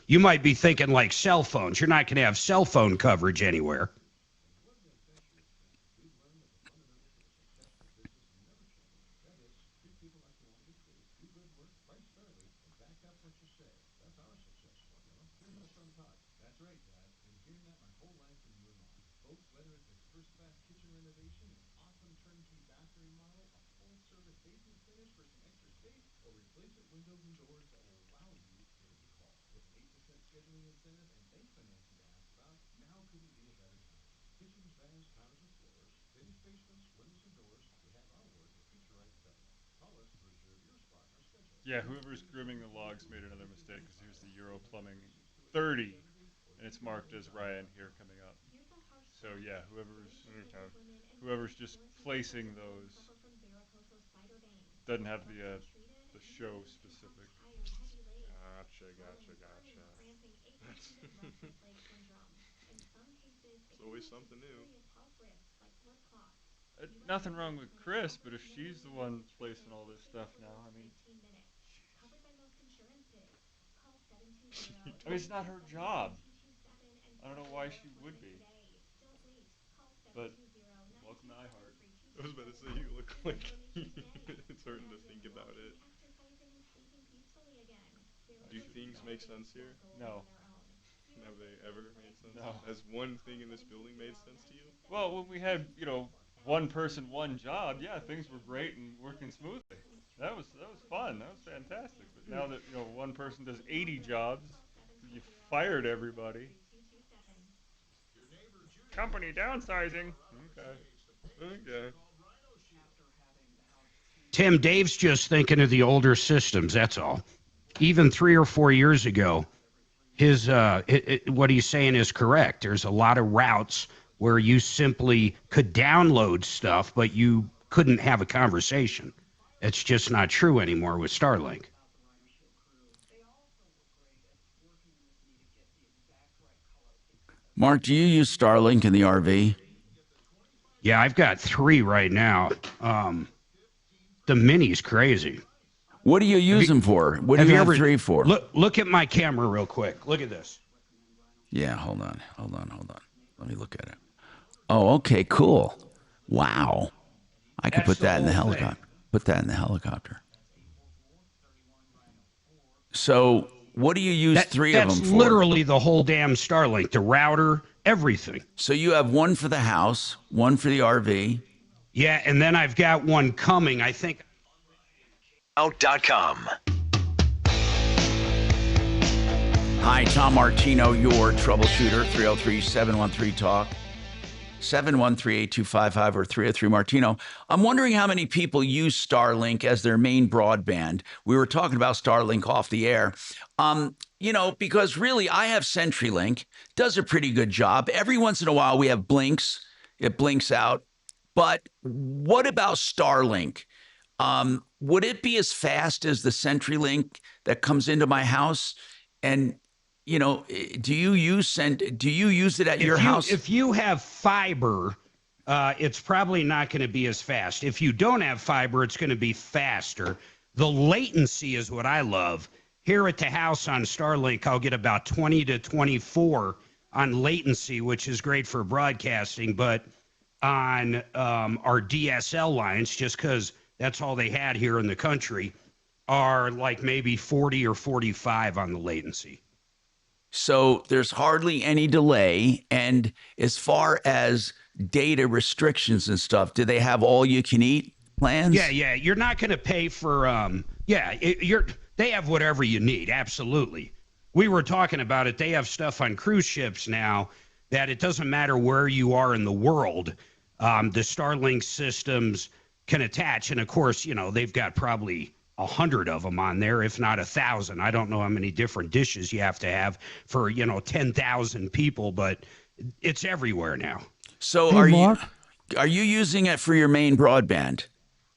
You might be thinking like cell phones. You're not going to have cell phone coverage anywhere. Yeah, whoever's grooming the logs made another mistake because here's the Euro Plumbing 30, and it's marked as Ryan here coming up. So yeah, whoever's just placing those doesn't have the show specific. Gotcha. It's always something new. Nothing wrong with Chris, but if she's the one placing all this stuff now, I mean, it's not her job. I don't know why she would be. But welcome to iHeart. I was about to say you look like it's hurting to think about it. Do things make sense here? No. Have they ever made sense? No. Has one thing in this building made sense to you? Well, when we had, one person, one job, yeah, things were great and working smoothly. That was fun. That was fantastic. But now that, one person does 80 jobs, you fired everybody. Company downsizing. Okay. Tim, Dave's just thinking of the older systems, that's all. Even 3 or 4 years ago, his what he's saying is correct. There's a lot of routes where you simply could download stuff, but you couldn't have a conversation. It's just not true anymore with Starlink. Mark, do you use Starlink in the RV? Yeah, I've got 3 right now. The Mini's crazy. What do you use them for? What do you have 3 for? Look at my camera real quick. Look at this. Yeah, hold on. Let me look at it. Oh, okay, cool. Wow. I could put that in the helicopter. Put that in the helicopter. So What do you use three of them for? That's literally the whole damn Starlink, the router, everything. So you have one for the house, one for the RV. Yeah, and then I've got one coming, I think. Out.com. Hi, Tom Martino, your troubleshooter, 303-713-TALK, 713-8255 or 303-MARTINO. I'm wondering how many people use Starlink as their main broadband. We were talking about Starlink off the air. Because really I have CenturyLink, does a pretty good job. Every once in a while we have blinks. It blinks out. But what about Starlink? Would it be as fast as the CenturyLink that comes into my house? And do you use it at your house? If you have fiber, it's probably not going to be as fast. If you don't have fiber, it's going to be faster. The latency is what I love. Here at the house on Starlink, I'll get about 20 to 24 on latency, which is great for broadcasting. But on our DSL lines, just because that's all they had here in the country, are like maybe 40 or 45 on the latency. So there's hardly any delay. And as far as data restrictions and stuff, do they have all you can eat plans? Yeah. You're not going to pay for, they have whatever you need. Absolutely. We were talking about it. They have stuff on cruise ships now that it doesn't matter where you are in the world. The Starlink systems can attach. And of course, they've got probably 100 of them on there, if not 1,000. I don't know how many different dishes you have to have for 10,000 people, but it's everywhere now. So are you using it for your main broadband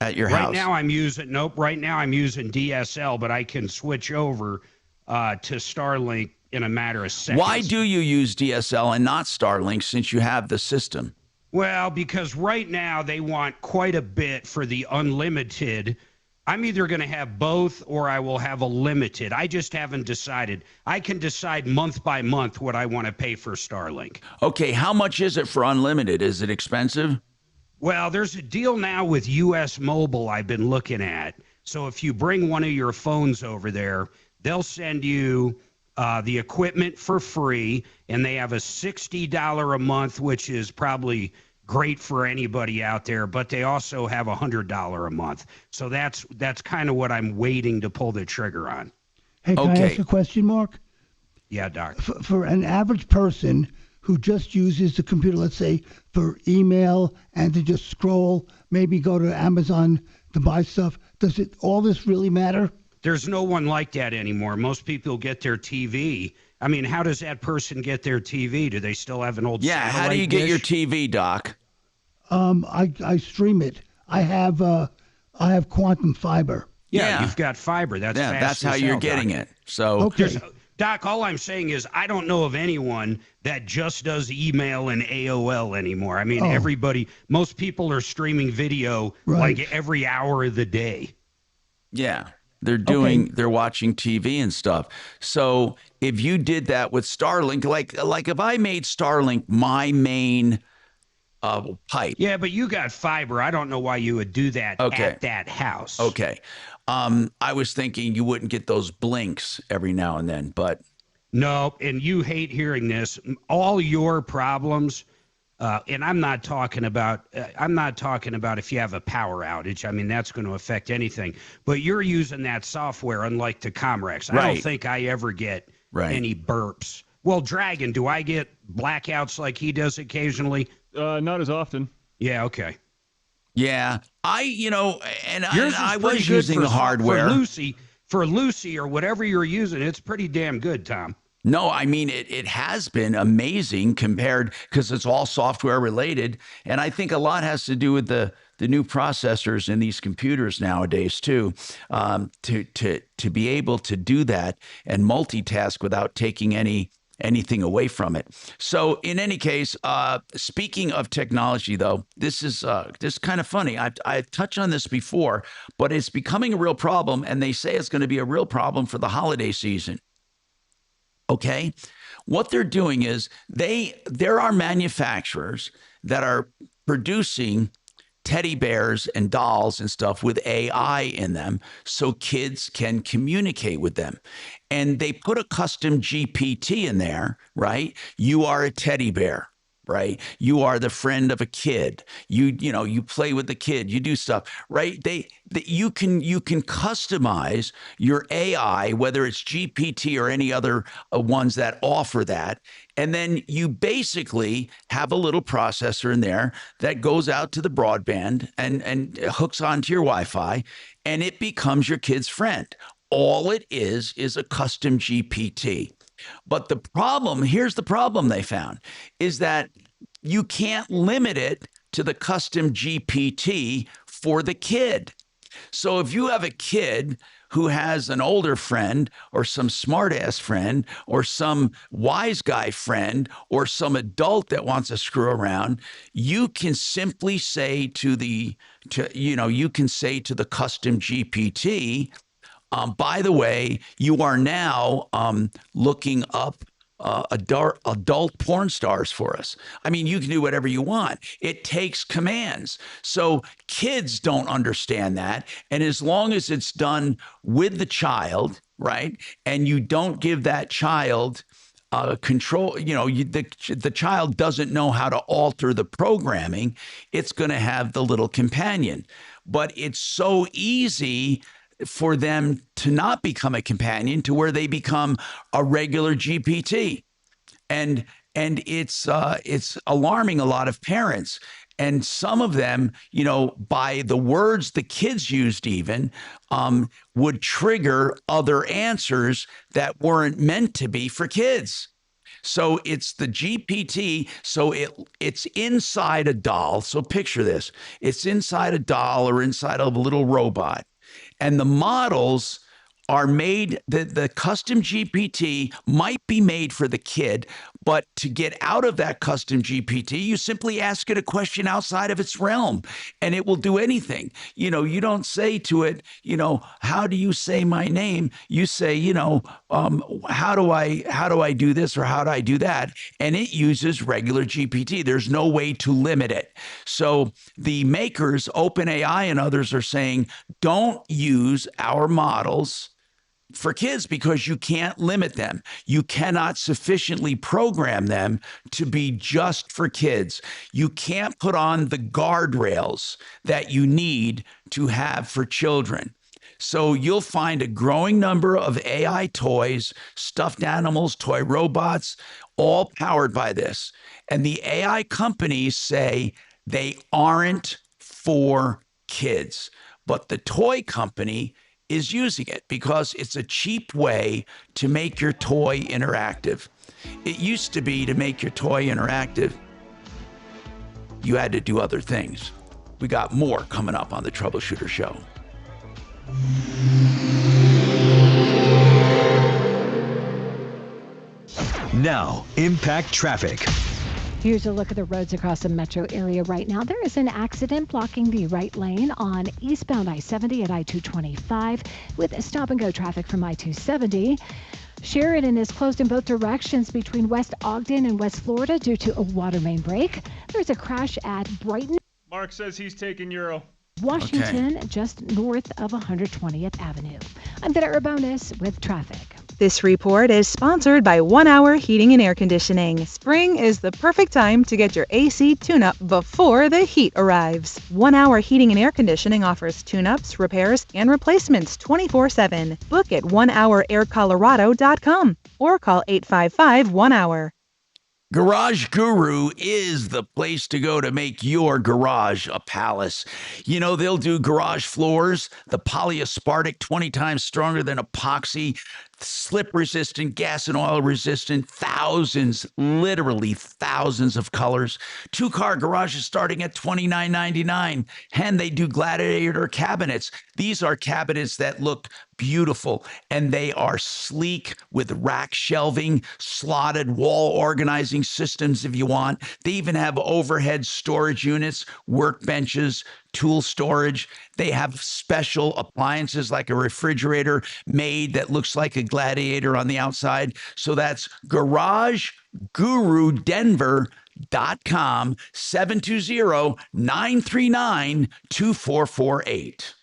at your house? Right now I'm using DSL, but I can switch over to Starlink in a matter of seconds. Why do you use DSL and not Starlink since you have the system? Well, because right now they want quite a bit for the unlimited. I'm either going to have both or I will have a limited. I just haven't decided. I can decide month by month what I want to pay for Starlink. Okay, how much is it for unlimited? Is it expensive? Well, there's a deal now with US Mobile I've been looking at. So if you bring one of your phones over there, they'll send you the equipment for free, and they have a $60 a month, which is probably great for anybody out there, but they also have $100 a month. So that's kind of what I'm waiting to pull the trigger on. Hey, can I ask a question, Mark? Yeah, Doc. For an average person who just uses the computer, let's say, for email and to just scroll, maybe go to Amazon to buy stuff, does all this really matter? There's no one like that anymore. Most people get their TV. I mean, how does that person get their TV? Do they still have an old satellite how do you get your TV, Doc? I stream it. I have quantum fiber. Yeah, you've got fiber. That's how you're getting it. So Doc, all I'm saying is I don't know of anyone that just does email and AOL anymore. I mean, most people are streaming video like every hour of the day. Yeah. They're watching TV and stuff. So if you did that with Starlink, like if I made Starlink my main pipe. Yeah, but you got fiber. I don't know why you would do that at that house. Okay. I was thinking you wouldn't get those blinks every now and then, but. No, and you hate hearing this. All your problems, and I'm not talking about if you have a power outage. I mean, that's going to affect anything. But you're using that software, unlike the Comrex. I don't think I ever get any burps. Well, Dragon, do I get blackouts like he does occasionally? Not as often. Yeah, okay. Yeah, I was using the hardware. For Lucy or whatever you're using, it's pretty damn good, Tom. No, I mean, it has been amazing compared, because it's all software related. And I think a lot has to do with the new processors in these computers nowadays, too, to be able to do that and multitask without taking anything away from it. So in any case, speaking of technology, though, this is kind of funny. I touched on this before, but it's becoming a real problem. And they say it's going to be a real problem for the holiday season. Okay, what they're doing is there are manufacturers that are producing teddy bears and dolls and stuff with AI in them so kids can communicate with them. And they put a custom GPT in there, right? You are a teddy bear, right? You are the friend of a kid. You play with the kid. You do stuff, right? You can customize your AI, whether it's GPT or any other ones that offer that. And then you basically have a little processor in there that goes out to the broadband and hooks onto your Wi-Fi, and it becomes your kid's friend. All it is a custom GPT. But here's the problem they found, is that you can't limit it to the custom GPT for the kid. So if you have a kid who has an older friend or some smart-ass friend or some wise guy friend or some adult that wants to screw around, you can simply say to the custom GPT, by the way, you are now looking up adult porn stars for us. I mean, you can do whatever you want. It takes commands. So kids don't understand that. And as long as it's done with the child, right, and you don't give that child control, the child doesn't know how to alter the programming, it's going to have the little companion. But it's so easy for them to not become a companion to where they become a regular GPT. And it's alarming a lot of parents. And some of them, by the words the kids used even, would trigger other answers that weren't meant to be for kids. So it's the GPT. So it's inside a doll. So picture this. It's inside a doll or inside of a little robot. And the models are made, the custom GPT might be made for the kid, but to get out of that custom GPT, you simply ask it a question outside of its realm and it will do anything. You don't say to it, how do you say my name? You say, how do I do this or how do I do that? And it uses regular GPT. There's no way to limit it. So the makers, OpenAI and others, are saying, don't use our models for kids because you can't limit them. You cannot sufficiently program them to be just for kids. You can't put on the guardrails that you need to have for children. So you'll find a growing number of AI toys, stuffed animals, toy robots, all powered by this. And the AI companies say they aren't for kids, but the toy company is using it because it's a cheap way to make your toy interactive. It used to be, to make your toy interactive, you had to do other things. We got more coming up on the Troubleshooter Show. Now, impact traffic. Here's a look at the roads across the metro area right now. There is an accident blocking the right lane on eastbound I-70 at I-225 with stop-and-go traffic from I-270. Sheridan is closed in both directions between West Ogden and West Florida due to a water main break. There's a crash at Brighton, Mark says he's taking Euro. Washington, just north of 120th Avenue. I'm Vanessa Urbonis with traffic. This report is sponsored by 1 Hour Heating and Air Conditioning. Spring is the perfect time to get your AC tune-up before the heat arrives. 1 Hour Heating and Air Conditioning offers tune-ups, repairs, and replacements 24/7. Book at onehouraircolorado.com or call 855-1-HOUR. Garage Guru is the place to go to make your garage a palace. They'll do garage floors, the polyaspartic, 20 times stronger than epoxy, slip resistant, gas and oil resistant, literally thousands of colors. 2-car garages starting at $29.99. And they do gladiator cabinets. These are cabinets that look beautiful, and they are sleek with rack shelving, slotted wall organizing systems if you want. They even have overhead storage units, workbenches, tool storage. They have special appliances like a refrigerator made that looks like a gladiator on the outside. So that's GarageGuruDenver.com. repipe.com, 720-939-2448.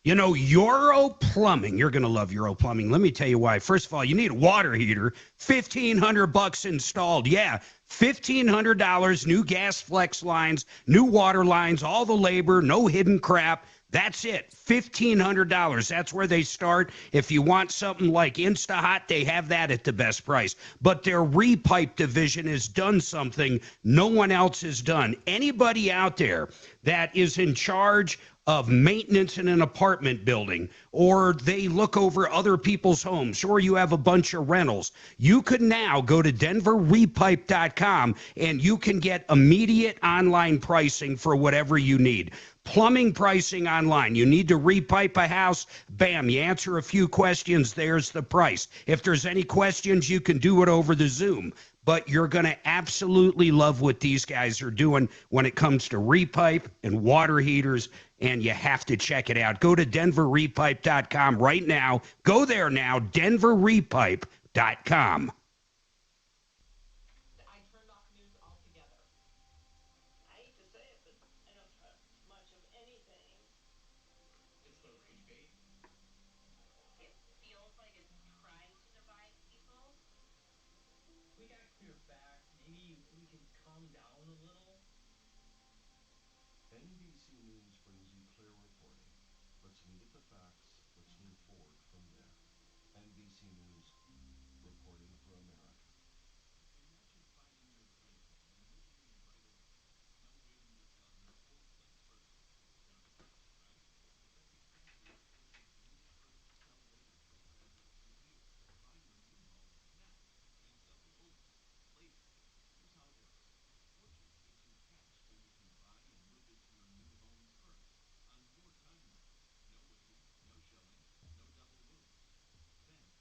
You know, Euro Plumbing, you're going to love Euro Plumbing. Let me tell you why. First of all, you need a water heater, $1,500 installed. Yeah, $1,500, new gas flex lines, new water lines, all the labor, no hidden crap. That's it, $1,500. That's where they start. If you want something like InstaHot, they have that at the best price. But their repipe division has done something no one else has done. Anybody out there that is in charge of maintenance in an apartment building, or they look over other people's homes, or you have a bunch of rentals, you can now go to denverrepipe.com and you can get immediate online pricing for whatever you need. Plumbing pricing online. You need to repipe a house, bam, you answer a few questions, there's the price. If there's any questions, you can do it over the Zoom. But you're going to absolutely love what these guys are doing when it comes to repipe and water heaters, and you have to check it out. Go to denverrepipe.com right now. Go there now, denverrepipe.com. We got clear facts. Maybe we can calm down a little. NBC News brings you clear reporting. Let's meet at the facts. Let's move forward from there. NBC News, reporting for America. Imagine finding your dream home and moving in right away. No waiting to sell your old place first and sell it later, right? But that's exactly what Orchard's Move First, Sell Later program helps you do. Buy your new home now and sell the old one later. Here's how it works. Orchard gives you cash so you can buy and move into your new homes first on your timeline. No waiting, no showing, no double moves. Then the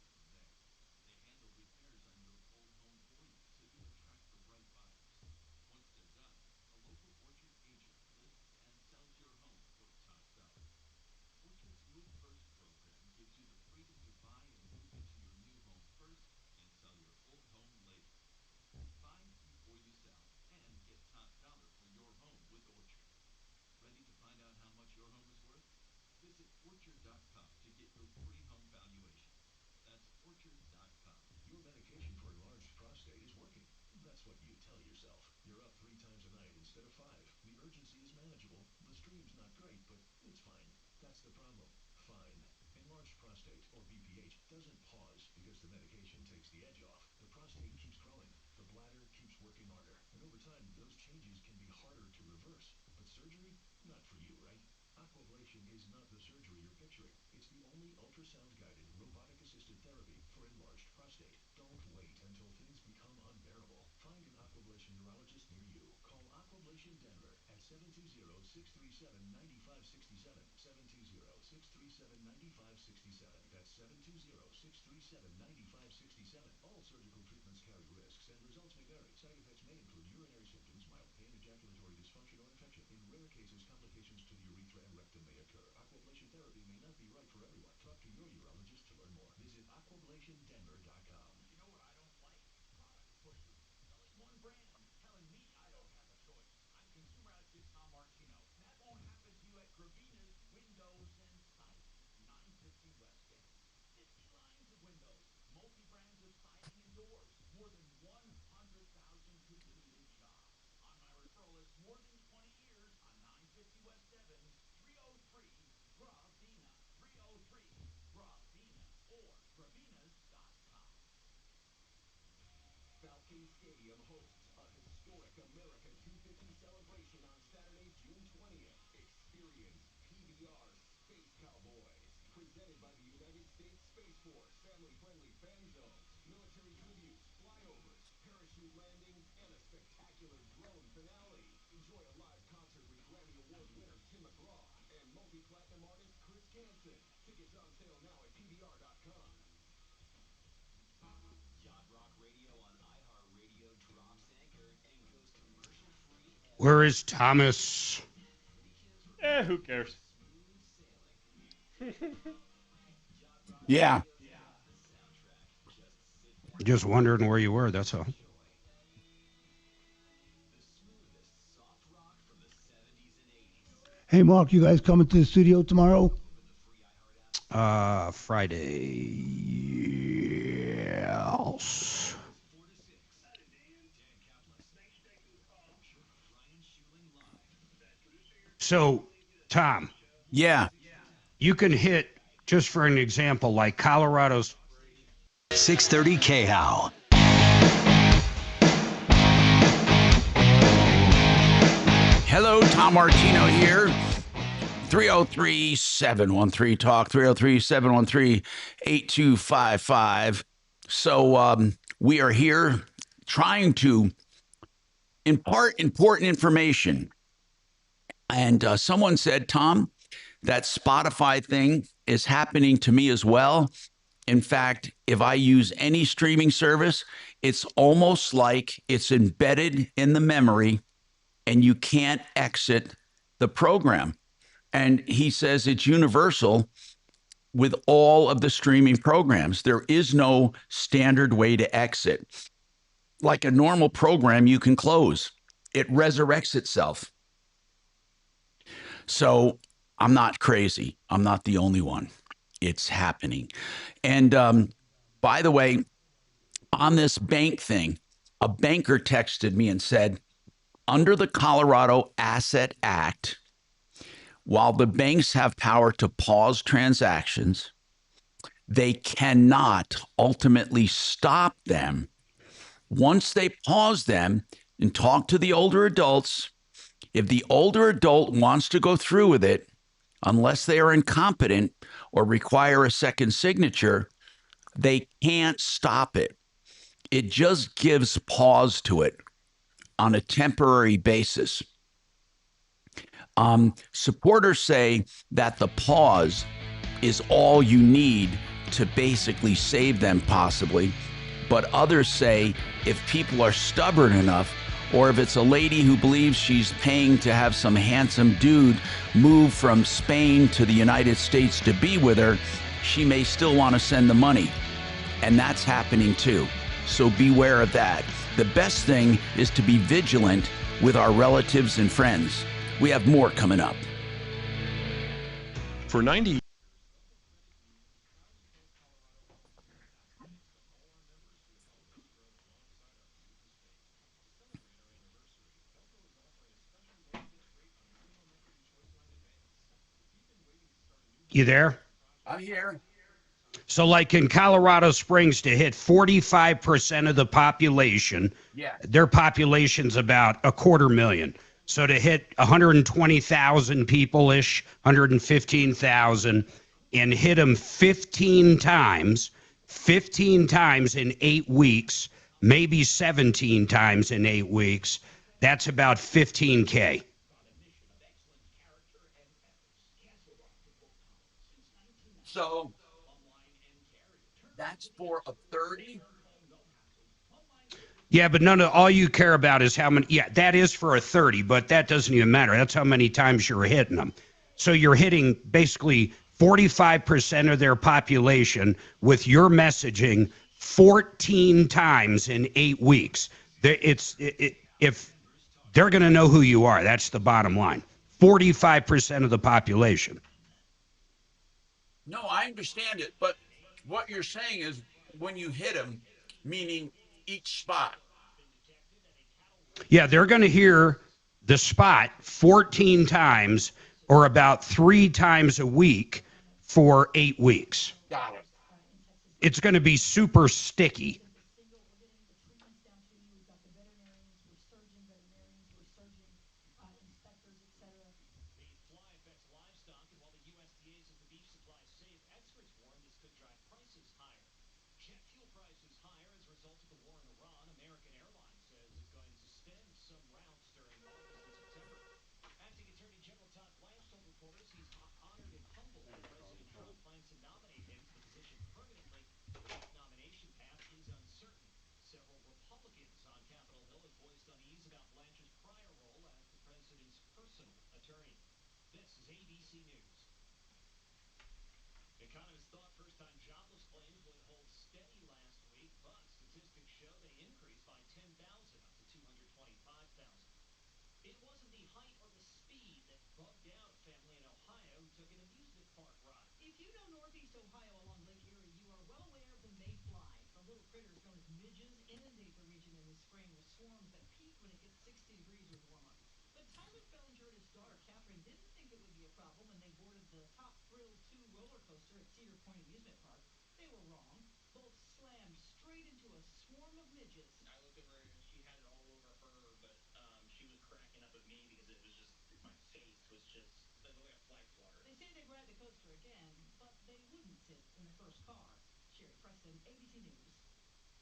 Orchard experts take it from there. They handle repairs on your old home for you so you attract the right buyers. Once they're done, a local Orchard agent lists and sells your home for top dollar. Orchard's Move First program gives you the freedom to buy and move into your new home first and sell your old home later. Buy before you sell and get top dollar for your home with Orchard. Ready to find out how much your home is worth? Visit Orchard.com to get your free home valuation. That's Orchard.com. Your medication for enlarged prostate is working. That's what you tell yourself. You're up 3 times a night instead of 5. The urgency is manageable. The stream's not great, but it's fine. That's the problem. Fine. Enlarged prostate, or BPH, doesn't pause because the medication takes the edge off. The prostate keeps growing. The bladder keeps working harder. And over time, those changes can be harder to reverse. But surgery? Not for you, right? Aquablation is not the surgery you're picturing. It's the only ultrasound-guided, robotic-assisted therapy for enlarged prostate. Don't wait until things become unbearable. Find an Aquablation urologist near you. Call Aquablation Denver at 720-637-9567. 720-637-9567. That's 720-637-9567. All surgical treatments carry risks, and results may vary. Side effects may include urinary symptoms, mild pain, ejaculatory dysfunction, or infection. In rare cases, complications to the urethra and rectum may occur. Aquablation therapy may not be right for everyone. Talk to your urologist to learn more. Visit aquablationdenver.com. You know what I don't like? Product pushers. Selling one brand, telling me I don't have a choice. I'm consumer advocate Tom Martino. That won't happen to you at Gravina's Windows and Siding, 950 West Denver. 50 lines of windows, multi-brands of siding and doors, more than 100,000 completed jobs. On my referral list, more than 20 years on 950 West Evans, 303 Gravina, 303 Gravina, or gravinas.com. Falcon Stadium hosts a historic America 250 celebration on Saturday, June 20th. Experience PBR Space Cowboys. Presented by the United States Space Force. Family-friendly fan zones, military tributes, flyovers, parachute landings, and a spectacular drone finale. Enjoy a live concert with Grammy Award winner Tim McGraw and multi-platinum artist Chris Hansen. Tickets on sale now at PBR.com. Yacht Rock Radio on iHeartRadio drops anchor and goes commercial-free. Where is Thomas? Who cares? Yeah. Just wondering where you were, that's all. Hey, Mark, you guys coming to the studio tomorrow? Friday. Yes. So, Tom. Yeah. You can hit, just for an example, like Colorado's 630 KHOW. Hello, Tom Martino here. 303-713-TALK, 303-713-8255. So we are here trying to impart important information. And someone said, Tom, that Spotify thing is happening to me as well. In fact, if I use any streaming service, it's almost like it's embedded in the memory and you can't exit the program. And he says it's universal with all of the streaming programs. There is no standard way to exit. Like a normal program, you can close. It resurrects itself. So I'm not crazy. I'm not the only one. It's happening. And by the way, on this bank thing, a banker texted me and said, under the Colorado Asset Act, while the banks have power to pause transactions, they cannot ultimately stop them. Once they pause them and talk to the older adults, if the older adult wants to go through with it, unless they are incompetent or require a second signature, they can't stop it. It just gives pause to it on a temporary basis. Supporters say that the pause is all you need to basically save them, possibly. But others say if people are stubborn enough, or if it's a lady who believes she's paying to have some handsome dude move from Spain to the United States to be with her, she may still want to send the money. And that's happening too. So beware of that. The best thing is to be vigilant with our relatives and friends. We have more coming up. For 90 You there? I'm here. So like in Colorado Springs, to hit 45% of the population, their population's about 250,000. So to hit 120,000 people-ish, 115,000, and hit them 15 times in 8 weeks, maybe 17 times in 8 weeks, that's about 15K. So that's for a 30? Yeah, but all you care about is how many. Yeah, that is for a 30, but that doesn't even matter. That's how many times you're hitting them. So you're hitting basically 45% of their population with your messaging 14 times in 8 weeks. If they're going to know who you are, that's the bottom line. 45% of the population. No, I understand it, but what you're saying is when you hit them, meaning each spot. Yeah, they're going to hear the spot 14 times or about 3 times a week for 8 weeks. Got it. It's going to be super sticky. Economists thought first-time jobless claims would hold steady last week, but statistics show they increased by 10,000 up to 225,000. It wasn't the height or the speed that bugged out If you know Northeast Ohio along Lake Erie, you are well aware of the mayflies. The little critters known as midges inundate the region in the spring with swarms that peak when it gets 60 degrees or warmer. But Tyrone Fellinger and his daughter Catherine didn't think it would be a problem when they boarded the Top Thrill 2 roller coaster at Cedar Point Amusement Park. They were wrong. Both slammed straight into a swarm of midges. I looked over and she had it all over her, but she was cracking up at me because it was just, my face was just, it looked like a fly swatter. They say they'd ride the coaster again, but they wouldn't sit in the first car. Sherry Preston, ABC News.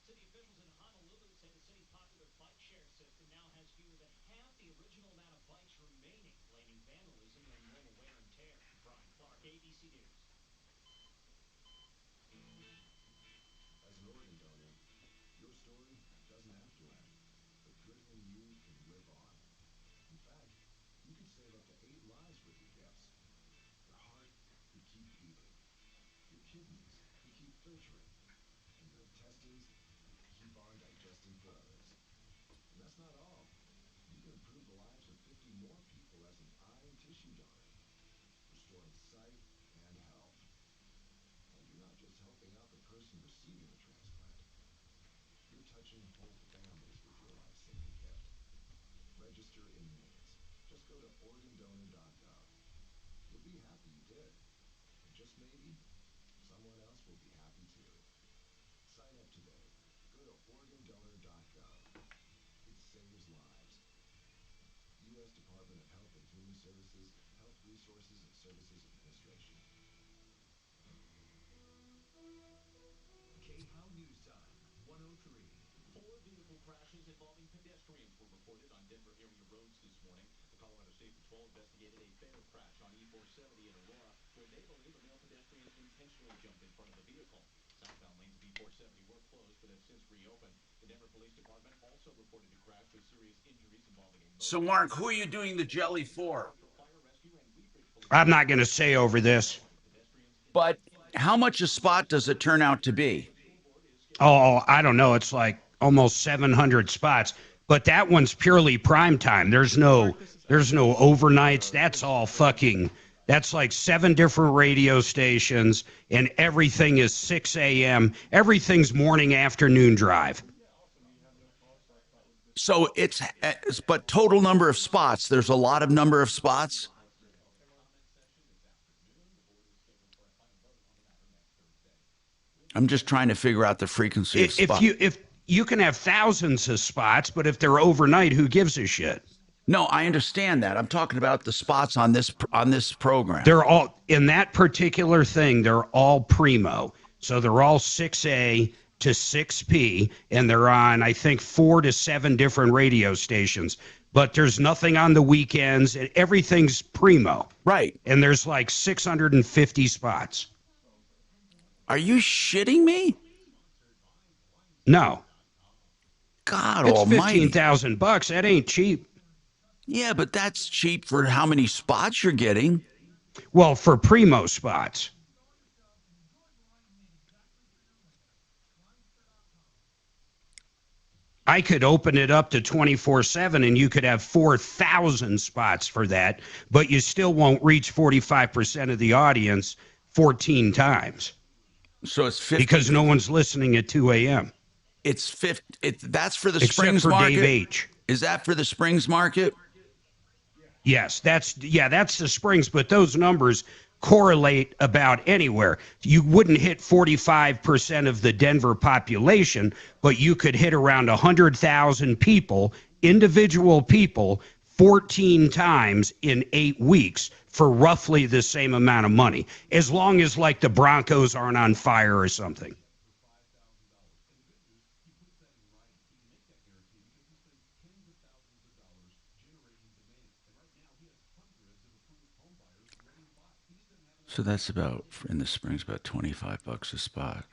City officials in Honolulu say the city's popular bike share system now has fewer than half the original amount of bikes remaining, blaming vandalism and normal wear and tear. Brian Clark, ABC News. As an organ donor, your story doesn't have to end. The good in you can live on. In fact, you could save up to 8 lives with your gifts. Your heart could keep beating. Your kidneys could keep filtering. And your intestines could keep on digesting for others. And that's not all. You can improve the lives of 50 more people as an eye and tissue donor, restoring sight and health. And you're not just helping out the person receiving the transplant. You're touching whole families with your life-saving gift. Register in minutes. Just go to organdonor.gov. You'll be happy you did. And just maybe, someone else will be happy too. Sign up today. Go to organdonor.gov. It saves lives. U.S. Department of Health and Human Services, Health Resources and Services Administration. K-How News Time, 103. 4 vehicle crashes involving pedestrians were reported on Denver area roads this morning. The Colorado State Patrol investigated a fatal crash on E-470 in Aurora, where they believe a male pedestrian intentionally jumped in front of the vehicle. Southbound lanes of E-470 were closed but have since reopened. The Denver Police Department also reported a crash with serious injuries involving a So, Mark, who are you doing the jelly for? I'm not going to say over this. But how much a spot does it turn out to be? Oh, I don't know. It's like almost 700 spots. But that one's purely prime time. There's no overnights. That's all fucking. That's like 7 different radio stations, and everything is 6 a.m. Everything's morning, afternoon drive. So but total number of spots. There's a lot of number of spots. I'm just trying to figure out the frequency of spots. If you can have thousands of spots, but if they're overnight, who gives a shit? No, I understand that. I'm talking about the spots on this program. They're all in that particular thing. They're all primo, so they're all 6A to 6P, and they're on, I think, 4 to 7 different radio stations. But there's nothing on the weekends, and everything's primo. Right. And there's like 650 spots. Are you shitting me? No. God it's almighty. $15,000. That ain't cheap. Yeah, but that's cheap for how many spots you're getting. Well, for primo spots. I could open it up to 24/7 and you could have 4,000 spots for that, but you still won't reach 45% of the audience 14 times. So it's 50. Because no one's listening at 2 a.m. It's 50. That's for the Except Springs for market. Dave H. Is that for the Springs market? Yes, that's the Springs, but those numbers correlate about anywhere. You wouldn't hit 45% of the Denver population, but you could hit around 100,000 people, individual people, 14 times in 8 weeks for roughly the same amount of money, as long as like the Broncos aren't on fire or something. So that's about, in the Springs, about $25 a spot.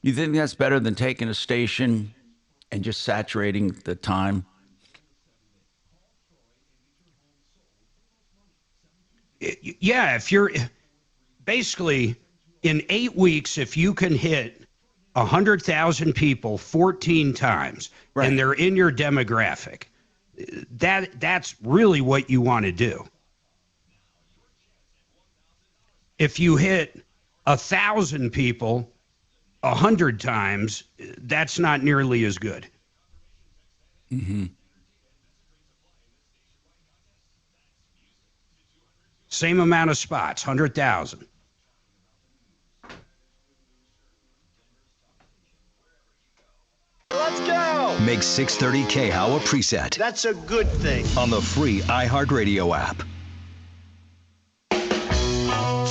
You think that's better than taking a station and just saturating the time? Yeah, if you're basically In 8 weeks, if you can hit 100,000 people 14 times, and they're in your demographic, that's really what you want to do. If you hit 1,000 people 100 times, that's not nearly as good. Mm-hmm. Same amount of spots, 100,000. Let's go! Make 630 KHOW a preset That's a good thing. on the free iHeartRadio app.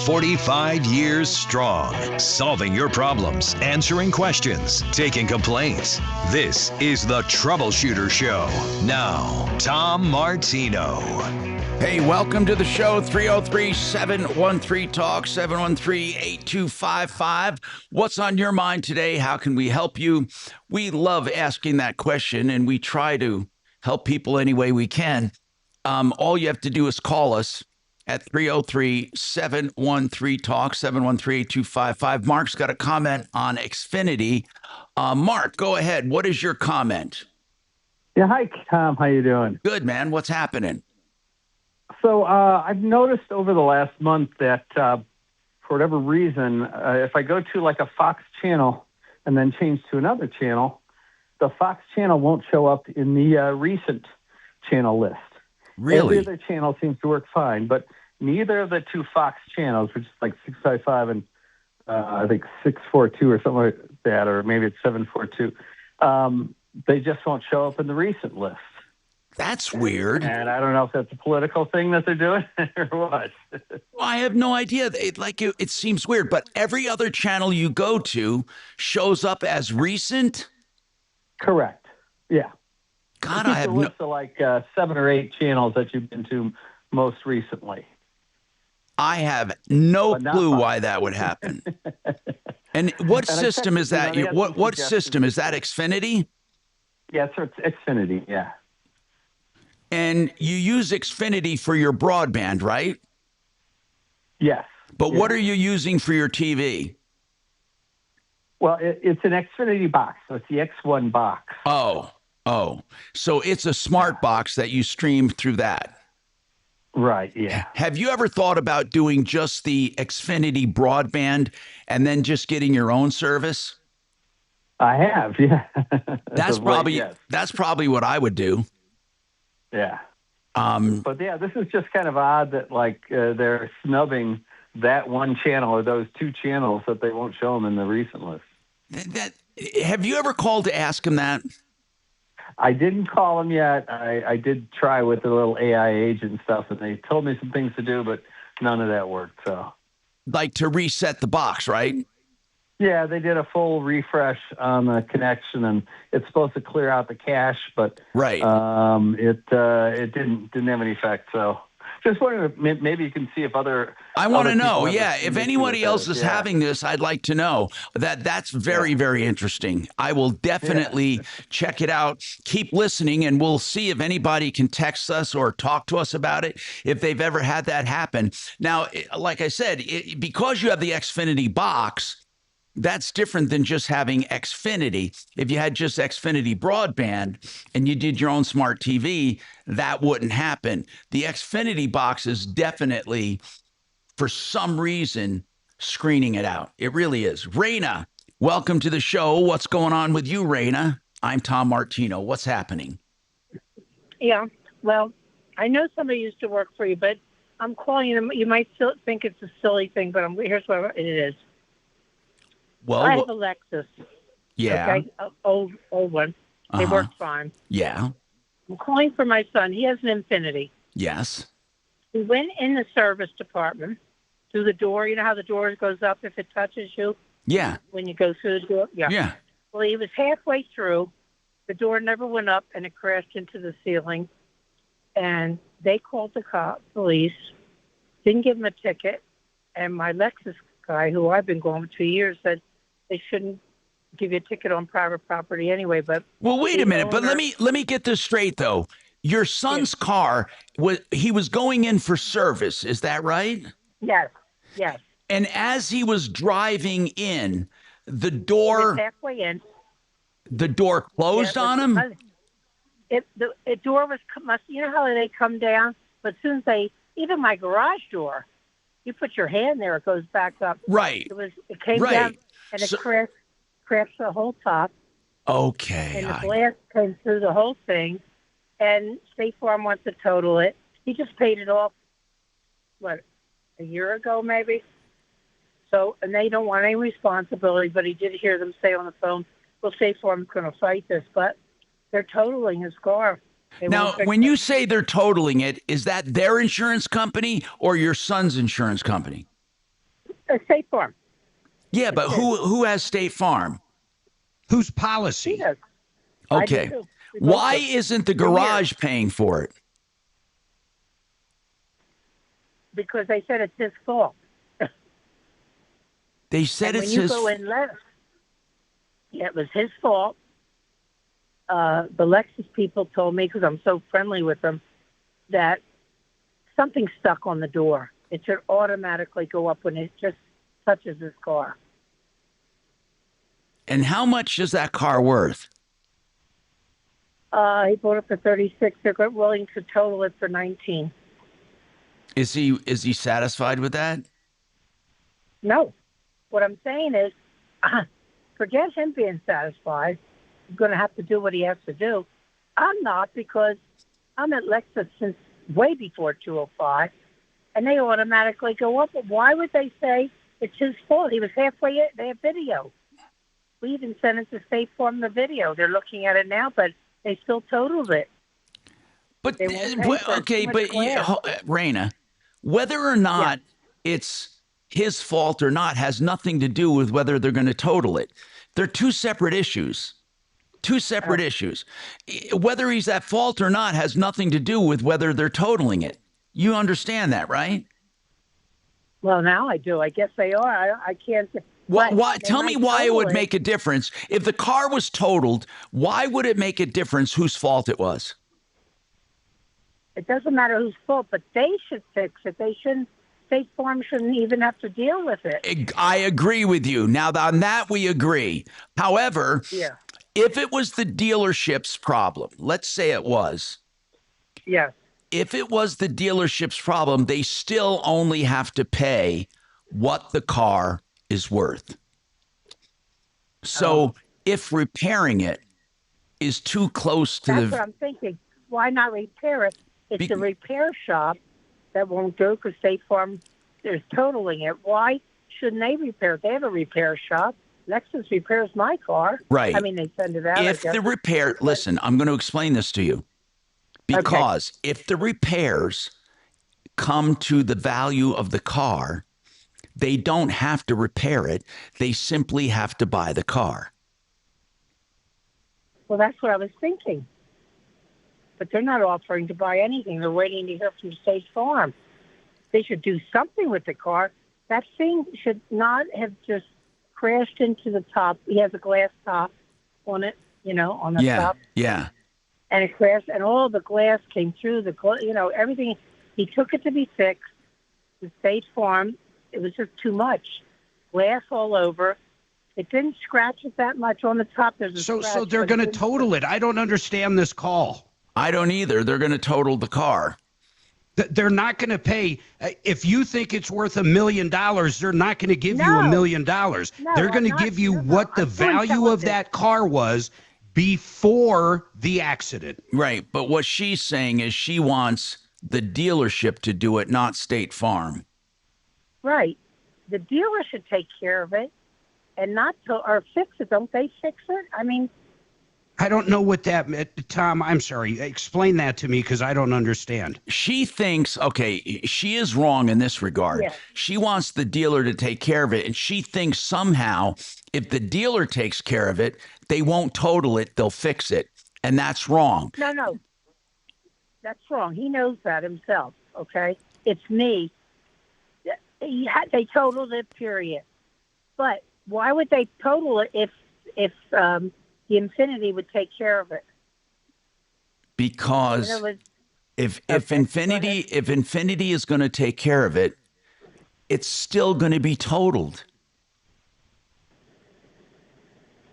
45 years strong, solving your problems, answering questions, taking complaints. This is the Troubleshooter Show. Now, Tom Martino. Hey, welcome to the show. 303-713-TALK, 713-8255. What's on your mind today? How can we help you? We love asking that question, and we try to help people any way we can. All you have to do is call us at 303-713-TALK, 713-8255. Mark's got a comment on Xfinity. Mark, go ahead. What is your comment? Yeah, hi, Tom. How you doing? Good, man. What's happening? So I've noticed over the last month that for whatever reason, if I go to like a Fox channel and then change to another channel, the Fox channel won't show up in the recent channel list. Really? Every other channel seems to work fine, but neither of the two Fox channels, which is like 655 and I think 642 or something like that, or maybe it's 742, they just won't show up in the recent list. That's weird. And I don't know if that's a political thing that they're doing or what. I have no idea. It seems weird, but every other channel you go to shows up as recent? Correct. Yeah. God, I have no... list of like 7 or 8 channels that you've been to most recently. I have no clue why that would happen. And what system is that? What system is that? Xfinity? Yeah, it's Xfinity. Yeah. And you use Xfinity for your broadband, right? Yes. But what are you using for your TV? Well, it's an Xfinity box, so it's the X1 box. Oh. So it's a smart box that you stream through that. Right, yeah. Have you ever thought about doing just the Xfinity broadband and then just getting your own service? I have, yeah. That's probably what I would do. Yeah. But yeah, this is just kind of odd that like they're snubbing that one channel or those two channels that they won't show them in the recent list. Have you ever called to ask them that? I didn't call them yet. I did try with the little AI agent stuff, and they told me some things to do, but none of that worked. So, like to reset the box, right? Yeah, they did a full refresh on the connection, and it's supposed to clear out the cache, but it didn't have any effect. So, just wondering if maybe you can see if I want to know, if anybody else is having this, I'd like to know. That's very, very interesting. I will definitely check it out. Keep listening, and we'll see if anybody can text us or talk to us about it, if they've ever had that happen. Now, like I said, because you have the Xfinity box, that's different than just having Xfinity. If you had just Xfinity broadband and you did your own smart TV, that wouldn't happen. The Xfinity box is definitely, for some reason, screening it out. It really is. Raina, welcome to the show. What's going on with you, Raina? I'm Tom Martino. What's happening? Yeah, well, I know somebody used to work for you, but I'm calling you. You might still think it's a silly thing, but here's what it is. Well, I have a Lexus. Yeah. Okay, old one. They work fine. Yeah. I'm calling for my son. He has an Infiniti. Yes. He went in the service department through the door. You know how the door goes up if it touches you? Yeah. When you go through the door? Yeah. Yeah. Well, he was halfway through. The door never went up, and it crashed into the ceiling. And they called the police, didn't give him a ticket. And my Lexus guy, who I've been going for 2 years, said they shouldn't give you a ticket on private property anyway. But well, wait a minute. But let me get this straight though. Your son's car he was going in for service. Is that right? Yes. Yes. And as he was driving in, the He was door halfway in. Closed on him? The door was, you know how they come down? But as soon as even my garage door, you put your hand there, it goes back up. Right. It came Right. down and it crashed the whole top. Okay. And the glass came through the whole thing. And State Farm wants to total it. He just paid it off, a year ago maybe? So, and they don't want any responsibility, but he did hear them say on the phone, well, State Farm's going to fight this, but they're totaling his car. Now, when you say they're totaling it, is that their insurance company or your son's insurance company? State Farm. Yeah, but who has State Farm? Whose policy? He does. Okay. Why isn't the garage paying for it? Because they said it's his fault. They said and it's when you his go in letter, it was his fault. The Lexus people told me, because I'm so friendly with them, that something stuck on the door. It should automatically go up when it just touches his car. And how much is that car worth? He bought it for 36. They're willing to total it for 19. Is he satisfied with that? No. What I'm saying is, forget him being satisfied. He's going to have to do what he has to do. I'm not, because I'm at Lexus since way before 205, and they automatically go up. But why would they say it's his fault? He was halfway in. They have video. We even sent it to State Farm, the video. They're looking at it now, but they still totaled it. But Raina, whether or not it's his fault or not has nothing to do with whether they're going to total it. They're two separate issues. Two separate issues. Whether he's at fault or not has nothing to do with whether they're totaling it. You understand that, right? Well, now I do. I guess they are. I can't. Why? Tell me why it would make a difference. If the car was totaled, why would it make a difference whose fault it was? It doesn't matter whose fault, but they should fix it. They shouldn't. State Farm shouldn't even have to deal with it. I agree with you. Now, on that, we agree. However, if it was the dealership's problem, let's say it was. Yes. If it was the dealership's problem, they still only have to pay what the car is worth. So if repairing it is too close to That's what I'm thinking. Why not repair it? It's the repair shop that won't do, because State Farm is totaling it. Why shouldn't they repair it? They have a repair shop. Lexus repairs my car. Right. I mean, they send it out. If the repair, listen, I'm going to explain this to you. Because if the repairs come to the value of the car, they don't have to repair it. They simply have to buy the car. Well, that's what I was thinking. But they're not offering to buy anything. They're waiting to hear from State Farm. They should do something with the car. That thing should not have just crashed into the top. He has a glass top on it, on the top. Yeah. And it crashed, and all the glass came through everything. He took it to be fixed. The State Farm, it was just too much. Glass all over. It didn't scratch it that much on the top. There's a scratch, so they're going to total it. I don't understand this call. I don't either. They're going to total the car. They're not going to pay. If you think it's worth $1 million, they're not going to give you $1 million. They're going to give you what the value of that car was before the accident. Right. But what she's saying is she wants the dealership to do it, not State Farm. Right. The dealer should take care of it and or fix it. Don't they fix it? I mean, I don't know what that meant. Tom, I'm sorry. Explain that to me, because I don't understand. She thinks, she is wrong in this regard. Yeah. She wants the dealer to take care of it, and she thinks somehow if the dealer takes care of it, they won't total it, they'll fix it. And that's wrong. No. That's wrong. He knows that himself, okay? It's me. They totaled it, period. But why would they total it if the Infinity would take care of it? Because if Infinity is going to take care of it, it's still going to be totaled.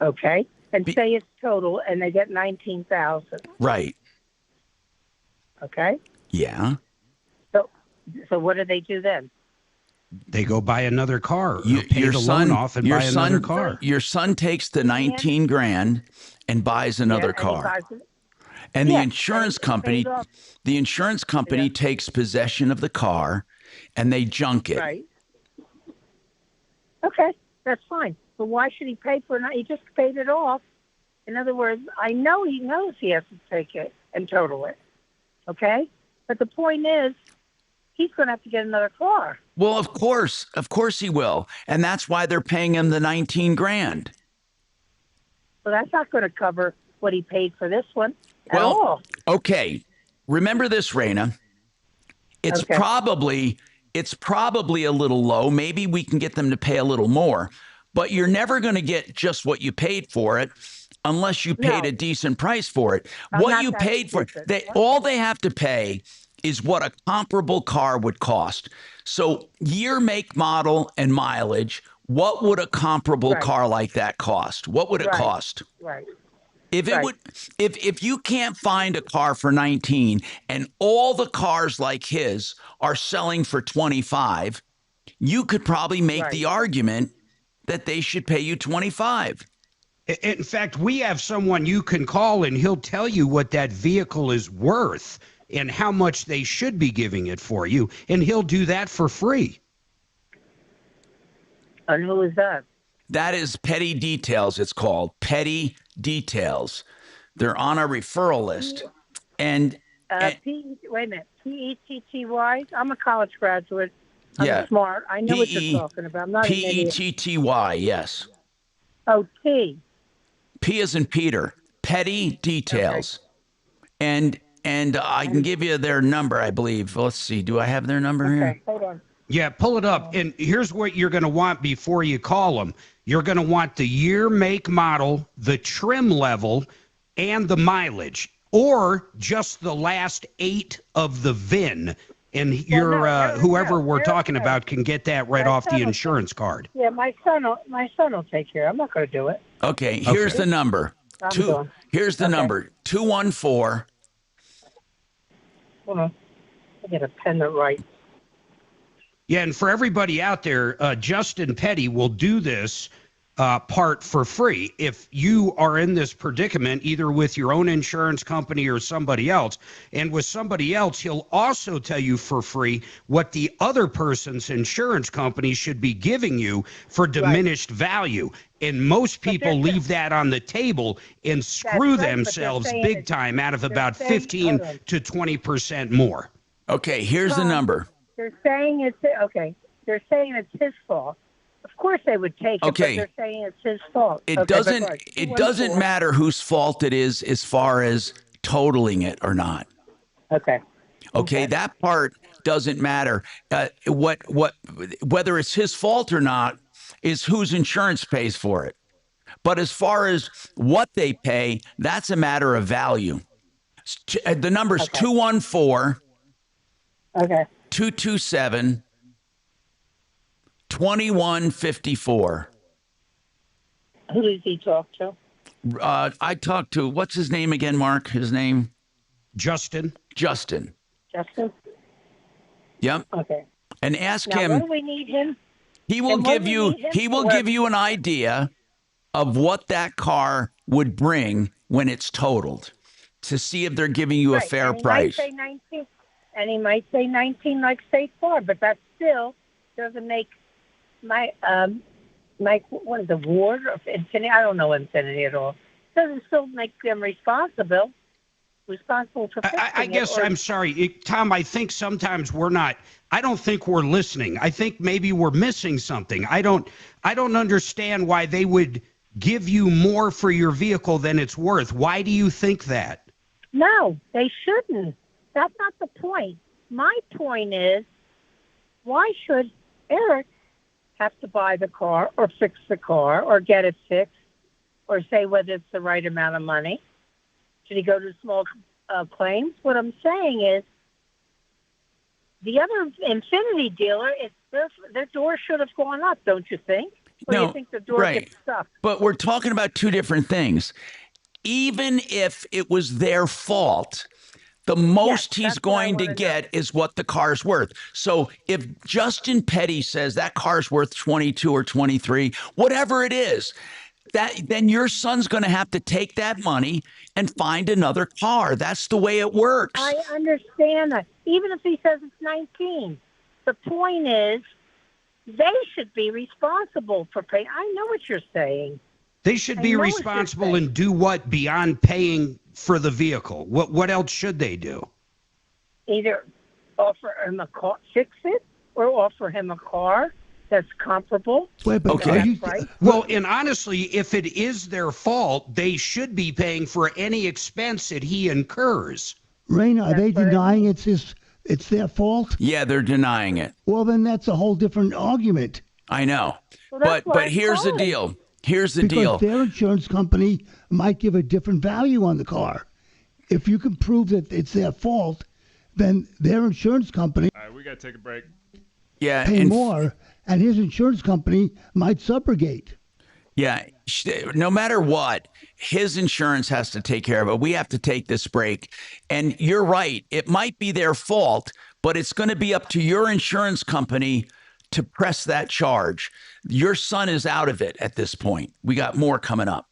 Okay. And say it's total and they get 19,000. Right. Okay. Yeah. So what do they do then? They go buy another car, or pay the loan off and buy another car. Your son takes the 19 grand and buys another And he car. buys it. And the Yeah, insurance and it pays company, off. takes possession of the car and they junk it. Right. Okay, that's fine. But why should he pay for it? He just paid it off. In other words, I know he knows he has to take it and total it. Okay? But the point is, he's going to have to get another car. Well, of course he will. And that's why they're paying him the 19 grand. So that's not going to cover what he paid for this one at all. Okay. Remember this, Raina. It's probably a little low. Maybe we can get them to pay a little more. But you're never going to get just what you paid for it unless you paid a decent price for it. What you paid for it, all they have to pay is what a comparable car would cost. So year, make, model, and mileage, what would a comparable car like that cost? What would it cost? Right. If you can't find a car for 19 and all the cars like his are selling for 25, you could probably make the argument that they should pay you 25. In fact, we have someone you can call and he'll tell you what that vehicle is worth and how much they should be giving it for you. And he'll do that for free. And who is that? That is Petty Details, it's called. Petty Details. They're on a referral list. And wait a minute. Petty? I'm a college graduate. I'm smart. I know what you're talking about. I'm not an idiot. Petty, yes. Oh, T. P as in Peter. Petty Details. And I can give you their number, I believe. Let's see. Do I have their number here? Okay, hold on. Yeah, pull it up. And here's what you're going to want before you call them. You're going to want the year, make, model, the trim level, and the mileage, or just the last 8 of the VIN. And whoever we're talking about can get that right off the insurance card. Yeah, my son will take care. I'm not going to do it. Okay, here's the number. Here's the number. 214. Hold on. I get a pen to write. Yeah, and for everybody out there, Justin Petty will do this part for free. If you are in this predicament, either with your own insurance company or somebody else, and with somebody else, he'll also tell you for free what the other person's insurance company should be giving you for diminished value. And most people leave that on the table and screw themselves big time out of about 15 to 20% more. Okay, here's the number. They're saying it's his fault. Of course they would take it, but they're saying it's his fault. It doesn't matter whose fault it is as far as totaling it or not. Okay, that part doesn't matter. Whether it's his fault or not is whose insurance pays for it. But as far as what they pay, that's a matter of value. The number's 214 227 2154. Who does he talk to? I talked to, what's his name again, Mark? His name? Justin. Justin? Yep. Okay. And ask now, him. What do we need him? He will give you an idea of what that car would bring when it's totaled to see if they're giving you a fair price. Might say 19, and he might say 19 like State Farm, but that still doesn't make my what is the Ward of Infinity? I don't know Infinity at all. Doesn't still make them responsible for fixing I guess I'm sorry, Tom. I think sometimes I don't think we're listening. I think maybe we're missing something. I don't understand why they would give you more for your vehicle than it's worth. Why do you think that? No, they shouldn't. That's not the point. My point is, why should Eric have to buy the car or fix the car or get it fixed or say whether it's the right amount of money? Should he go to small claims? What I'm saying is the other Infinity dealer, their door should have gone up, don't you think? Or do No, you think the door right. gets stuck? But we're talking about two different things. Even if it was their fault, the most he's going to get is what the car's worth. So if Justin Petty says that car's worth 22 or 23, whatever it is, then your son's going to have to take that money and find another car. That's the way it works. I understand that. Even if he says it's 19. The point is, they should be responsible for paying. I know what you're saying. They should be responsible and do what beyond paying for the vehicle? What else should they do? Either offer him a car, fix it, or offer him a car that's comparable. Okay. Well, and honestly, if it is their fault, they should be paying for any expense that he incurs. Raina, are they denying it's their fault? Yeah, they're denying it. Well, then that's a whole different argument. I know. Well, but here's the deal. Here's the because deal. Their insurance company might give a different value on the car. If you can prove that it's their fault, then their insurance company All right, we got to take a break. Yeah, pay more, and his insurance company might subrogate. Yeah, no matter what, his insurance has to take care of it. We have to take this break. And you're right. It might be their fault, but it's going to be up to your insurance company to press that charge. Your son is out of it at this point. We got more coming up.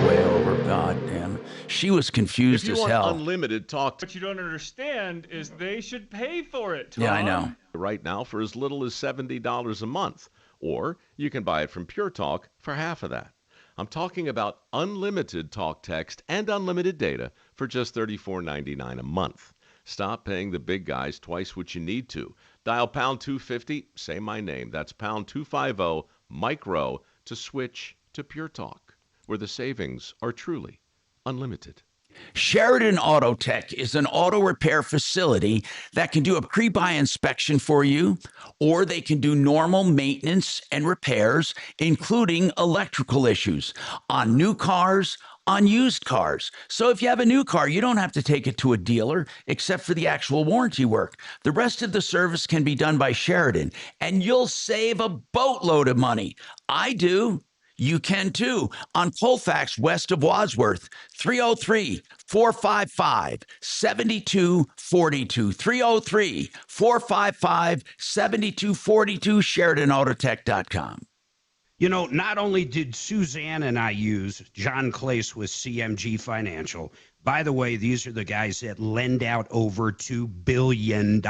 Way over. God damn. She was confused If you as want hell. unlimited talk, What you don't understand is they should pay for it, Tom. Yeah, I know. right now for as little as $70 a month, or you can buy it from Pure Talk for half of that. I'm talking about unlimited talk, text, and unlimited data for just $34.99 a month. Stop paying the big guys twice what you need to. Dial pound 250, say my name. That's pound 250, micro, to switch to Pure Talk, where the savings are truly unlimited. Sheridan Auto Tech is an auto repair facility that can do a pre-buy inspection for you, or they can do normal maintenance and repairs, including electrical issues on new cars, on used cars. So if you have a new car, you don't have to take it to a dealer except for the actual warranty work. The rest of the service can be done by Sheridan, and you'll save a boatload of money. I do. You can too. On Colfax, west of Wadsworth, 303-455-7242. 303-455-7242, SheridanAutotech.com. You know, not only did Suzanne and I use John Clace with CMG Financial. By the way, these are the guys that lend out over $2 billion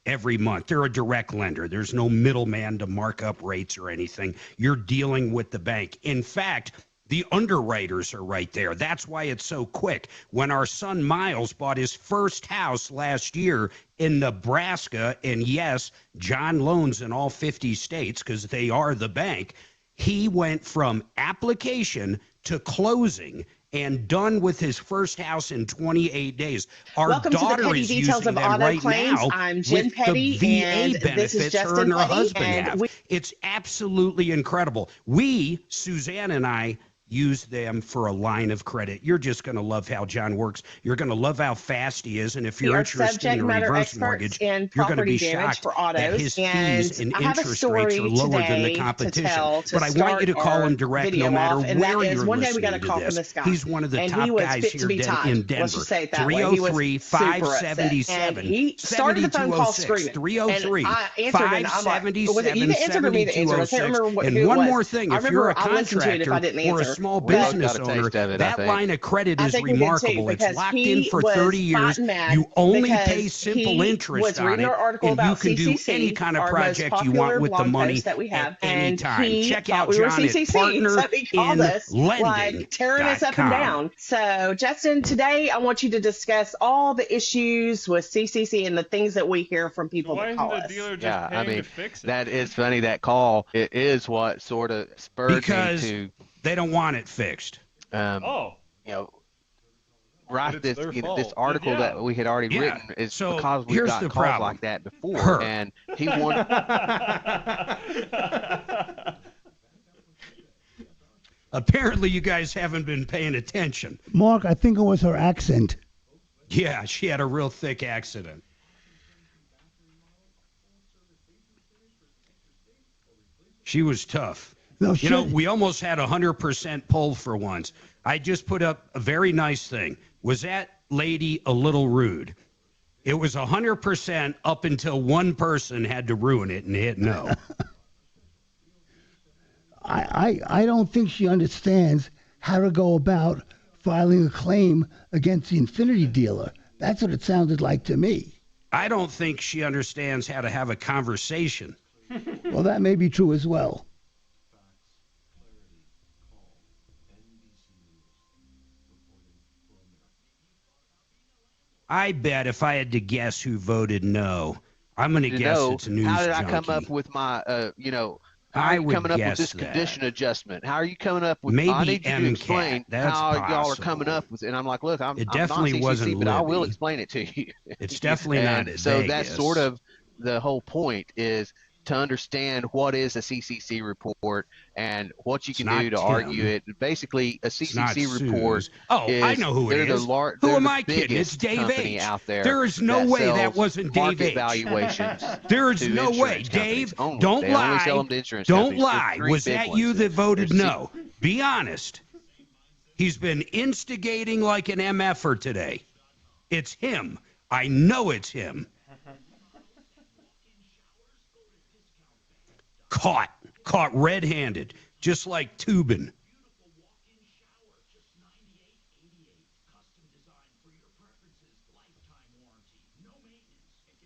every month. They're a direct lender. There's no middleman to mark up rates or anything. You're dealing with the bank. In fact, the underwriters are right there. That's why it's so quick. When our son Miles bought his first house last year in Nebraska, and yes, John loans in all 50 states because they are the bank, he went from application to closing and done with his first house in 28 days. Our Welcome to the daughter Petty is Details using of them Auto right Claims. now I'm Jen with Petty, the and VA this is benefits her Justin and her Petty, husband and have. It's absolutely incredible. We, Suzanne and I, use them for a line of credit. You're just going to love how John works. You're going to love how fast he is. And if We you're are interested subject in a matter reverse experts mortgage, in you're going to be property damage shocked for that autos, his and fees and I have a interest rates story are lower than today the to competition. tell to But I want you to start call our him direct video no matter off, and where that is you're one day we got listening a call to from this. this guy, He's one of the and top he was guys fit here to be tied. in Denver. Let's just say it that way. He was super upset. And he started the phone call screaming. 303 and I answered, and I'm like, was it you that answered or me that answered? I can't remember who And it one was. more thing, I if you're a remember I listened to it if I contractor didn't or a answer. small But- business owner, that line of credit I is think we did too, remarkable. It's because locked he in for was 30 years. fighting mad You only because pay simple he interest was on reading it, our article and you about can do CCC, any kind of our most project you want popular with the blog money post that we have, at any and time. he Check thought out we were John at CCC, Partner so he called in us Lending. like tearing us up and down. So, Justin, today I want you to discuss all the issues with CCC and the things that we hear from people Why that isn't call the us. dealer just Yeah, paying I mean, to fix it? that is funny. That call, it is what sort of spurred Because me to, they don't want it fixed. you know, write this, their this fault. article Yeah. that we had already Yeah. written. It's So because we've here's got the calls problem. like that before, Her. and he wanted. Apparently, you guys haven't been paying attention. Mark, I think it was her accent. Yeah, she had a real thick accident. She was tough. No You know, shit. we almost had 100% pull for once. I just put up a very nice thing. Was that lady a little rude? It was 100% up until one person had to ruin it and hit no. I don't think she understands how to go about filing a claim against the Infinity dealer. That's what it sounded like to me. I don't think she understands how to have a conversation. Well, that may be true as well. I bet if I had to guess who voted no, I'm going to guess it's news how did I junkie. come up with my, how I are you would coming up with guess this that. condition adjustment? How are you coming up with? Maybe I need you to MCAT. explain That's how y'all are possible. coming up with. And I'm like, look, I'm It not definitely CCC, wasn't but I will Libby. explain it to you. It's definitely not And so that's Vegas. sort of the whole point is to understand what is a CCC report and what you can not do to Tim. argue it. Basically, a It's not CCC report. Sue's. Oh, is, I know who it they're is. The lar- Who they're am the I kidding? It's biggest Dave company H. out there. There is no that way that sells wasn't Dave market H. valuations. There is to no way. insurance companies Dave, only. don't They only sell lie. them to insurance Don't companies. There's lie. three Was big that ones. you that voted There's no? Be honest. He's been instigating like an MFer today. It's him. I know it's him. Caught red-handed, just like Tubin.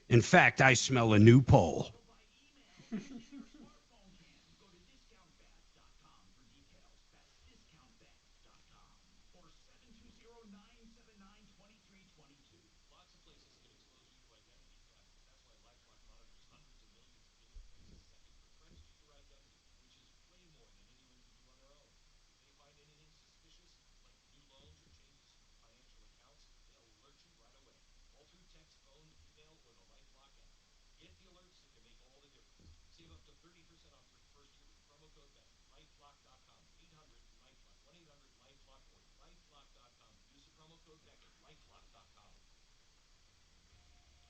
In fact, I smell a new pole.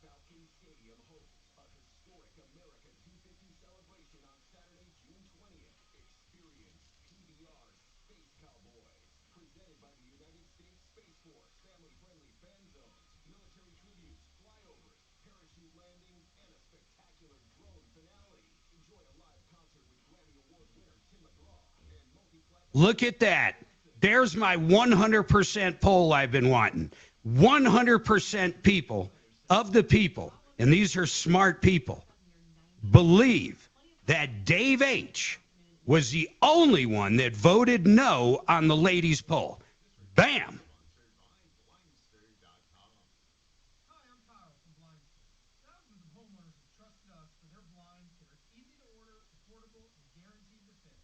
Falcon Stadium hosts a historic America 250 celebration on Saturday, June 20th. Experience PBR Space Cowboys, presented by the United States Space Force. Family-friendly fan zones, military tributes, flyovers, parachute landings, and a spectacular drone finale. Enjoy a live concert with Grammy Award winner Tim McGraw and multi-platinum. Look at that. There's my 100% poll I've been wanting. 100% people of the people, and these are smart people, believe that Dave H. was the only one that voted no on the ladies' poll. Bam! Hi, I'm Kyle from BlindStore. Thousands of homeowners have trusted us for their blinds that are easy to order, affordable, and guaranteed to fit.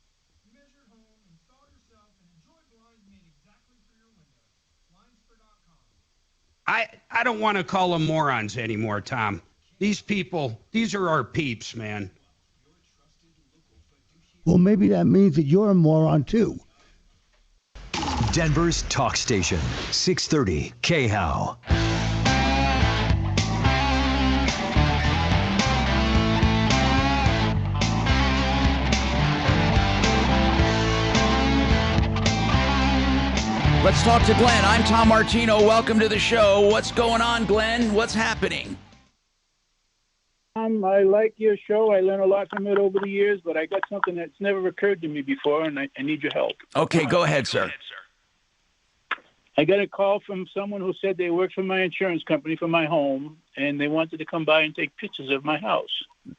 Measure at home, install yourself, and enjoy blinds made exactly for your window. Blindstore.com. I don't want to call them morons anymore, Tom. These people, these are our peeps, man. Well, maybe that means that you're a moron too. Denver's talk station, 630 KHOW. Let's talk to Glenn. I'm Tom Martino. Welcome to the show. What's going on, Glenn? What's happening? I like your show. I learned a lot from it over the years, but I got something that's never occurred to me before, and I need your help. Okay, go ahead, sir. I got a call from someone who said they worked for my insurance company for my home, and they wanted to come by and take pictures of my house.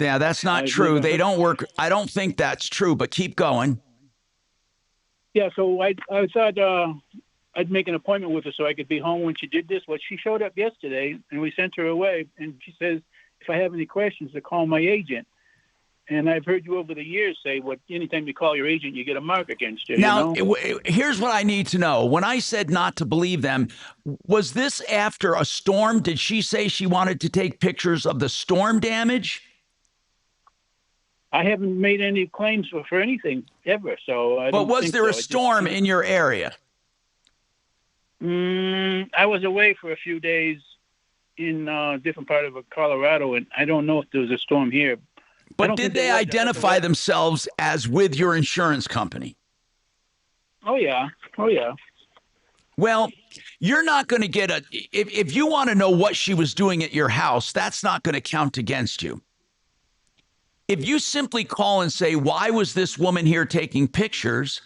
Yeah, that's not I've true. never They heard- don't work. I don't think that's true, but keep going. Yeah, so I thought I'd make an appointment with her so I could be home when she did this. Well, she showed up yesterday, and we sent her away, and she says, if I have any questions, to call my agent. And I've heard you over the years say, anytime you call your agent, you get a mark against you. Now, you know? here's what I need to know. When I said not to believe them, was this after a storm? Did she say she wanted to take pictures of the storm damage? I haven't made any claims for anything ever, so I But don't was think there so. a storm in your area? I was away for a few days in a different part of Colorado, and I don't know if there was a storm here. But did they identify themselves as with your insurance company? Oh, yeah. Oh, yeah. Well, you're not going to get if you want to know what she was doing at your house, that's not going to count against you. If you simply call and say, why was this woman here taking pictures?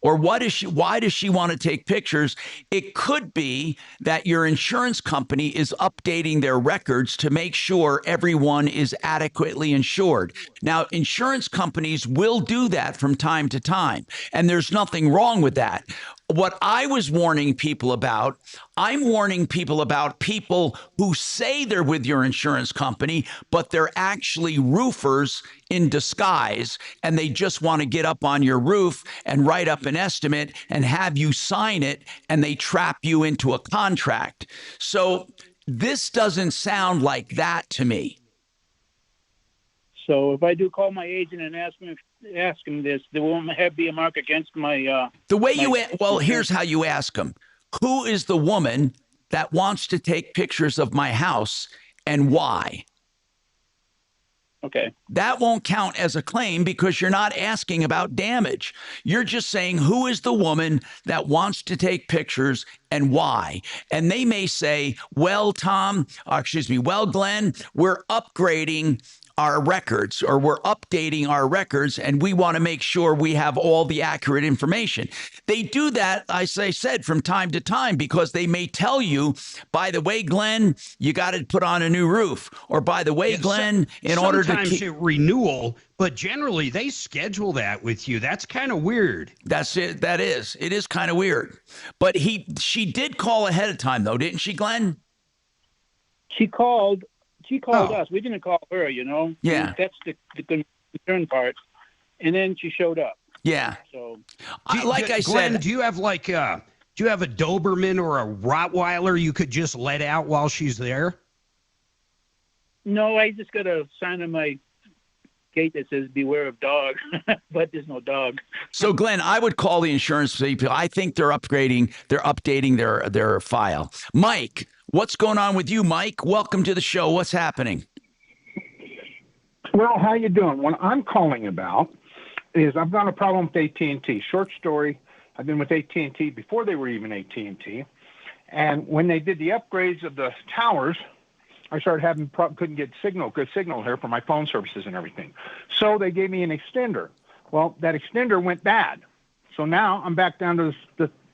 Or why does she want to take pictures? It could be that your insurance company is updating their records to make sure everyone is adequately insured. Now, insurance companies will do that from time to time, and there's nothing wrong with that. What I was warning people about, I'm warning people about people who say they're with your insurance company, but they're actually roofers in disguise, and they just want to get up on your roof and write up an estimate and have you sign it, and they trap you into a contract. So this doesn't sound like that to me. So if I do call my agent and ask him this, there won't be a mark against my. The way here's how you ask them: who is the woman that wants to take pictures of my house, and why? Okay. That won't count as a claim because you're not asking about damage. You're just saying, who is the woman that wants to take pictures and why? And they may say, well, Glenn, we're upgrading our records, or we're updating our records, and we want to make sure we have all the accurate information. They do that, as I said, from time to time, because they may tell you, by the way, Glenn, you got to put on a new roof, or by the way, Glenn, in order to sometimes a renewal, but generally they schedule that with you. That's kind of weird. That's it. That is. It is kind of weird. But she did call ahead of time, though, didn't she, Glenn? She called us. We didn't call her, you know. Yeah. That's the concern part. And then she showed up. Yeah. So, Glenn, do you have a Doberman or a Rottweiler you could just let out while she's there? No, I just got a sign on my gate that says beware of dog, but there's no dog. So, Glenn, I would call the insurance people. I think they're updating their file. Mike, what's going on with you, Mike? Welcome to the show. What's happening? Well, how you doing? What I'm calling about is I've got a problem with AT&T. Short story, I've been with AT&T before they were even AT&T. And when they did the upgrades of the towers, I started having couldn't get good signal here for my phone services and everything. So they gave me an extender. Well, that extender went bad. So now I'm back down to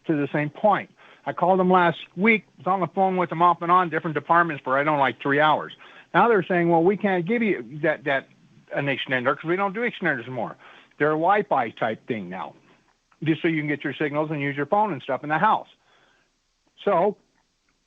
the same point. I called them last week, was on the phone with them off and on, different departments for 3 hours. Now they're saying, well, we can't give you an extender because we don't do extenders anymore. They're a Wi-Fi type thing now, just so you can get your signals and use your phone and stuff in the house. So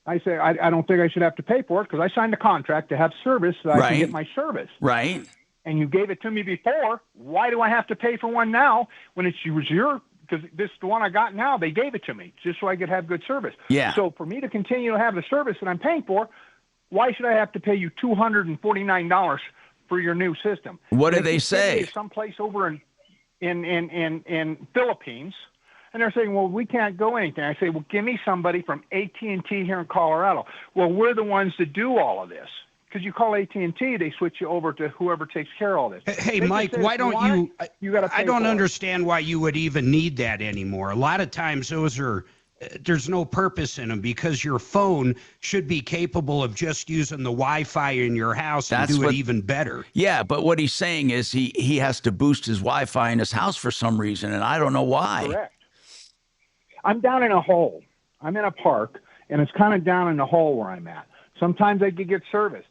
I say, I don't think I should have to pay for it because I signed a contract to have service so I can get my service. Right. And you gave it to me before. Why do I have to pay for one now when it was your? Because the one I got now, they gave it to me just so I could have good service. Yeah. So for me to continue to have the service that I'm paying for, why should I have to pay you $249 for your new system? What do they say? Someplace over in Philippines. And they're saying, well, we can't go anything. I say, well, give me somebody from AT&T here in Colorado. Well, we're the ones that do all of this. Because you call AT&T, they switch you over to whoever takes care of all this. Hey, Mike, why don't you – you gotta pay I don't for it. understand why you would even need that anymore. A lot of times those are there's no purpose in them because your phone should be capable of just using the Wi-Fi in your house and do it even better. Yeah, but what he's saying is he has to boost his Wi-Fi in his house for some reason, and I don't know why. Correct. I'm down in a hole. I'm in a park, and it's kind of down in the hole where I'm at. Sometimes I can get service,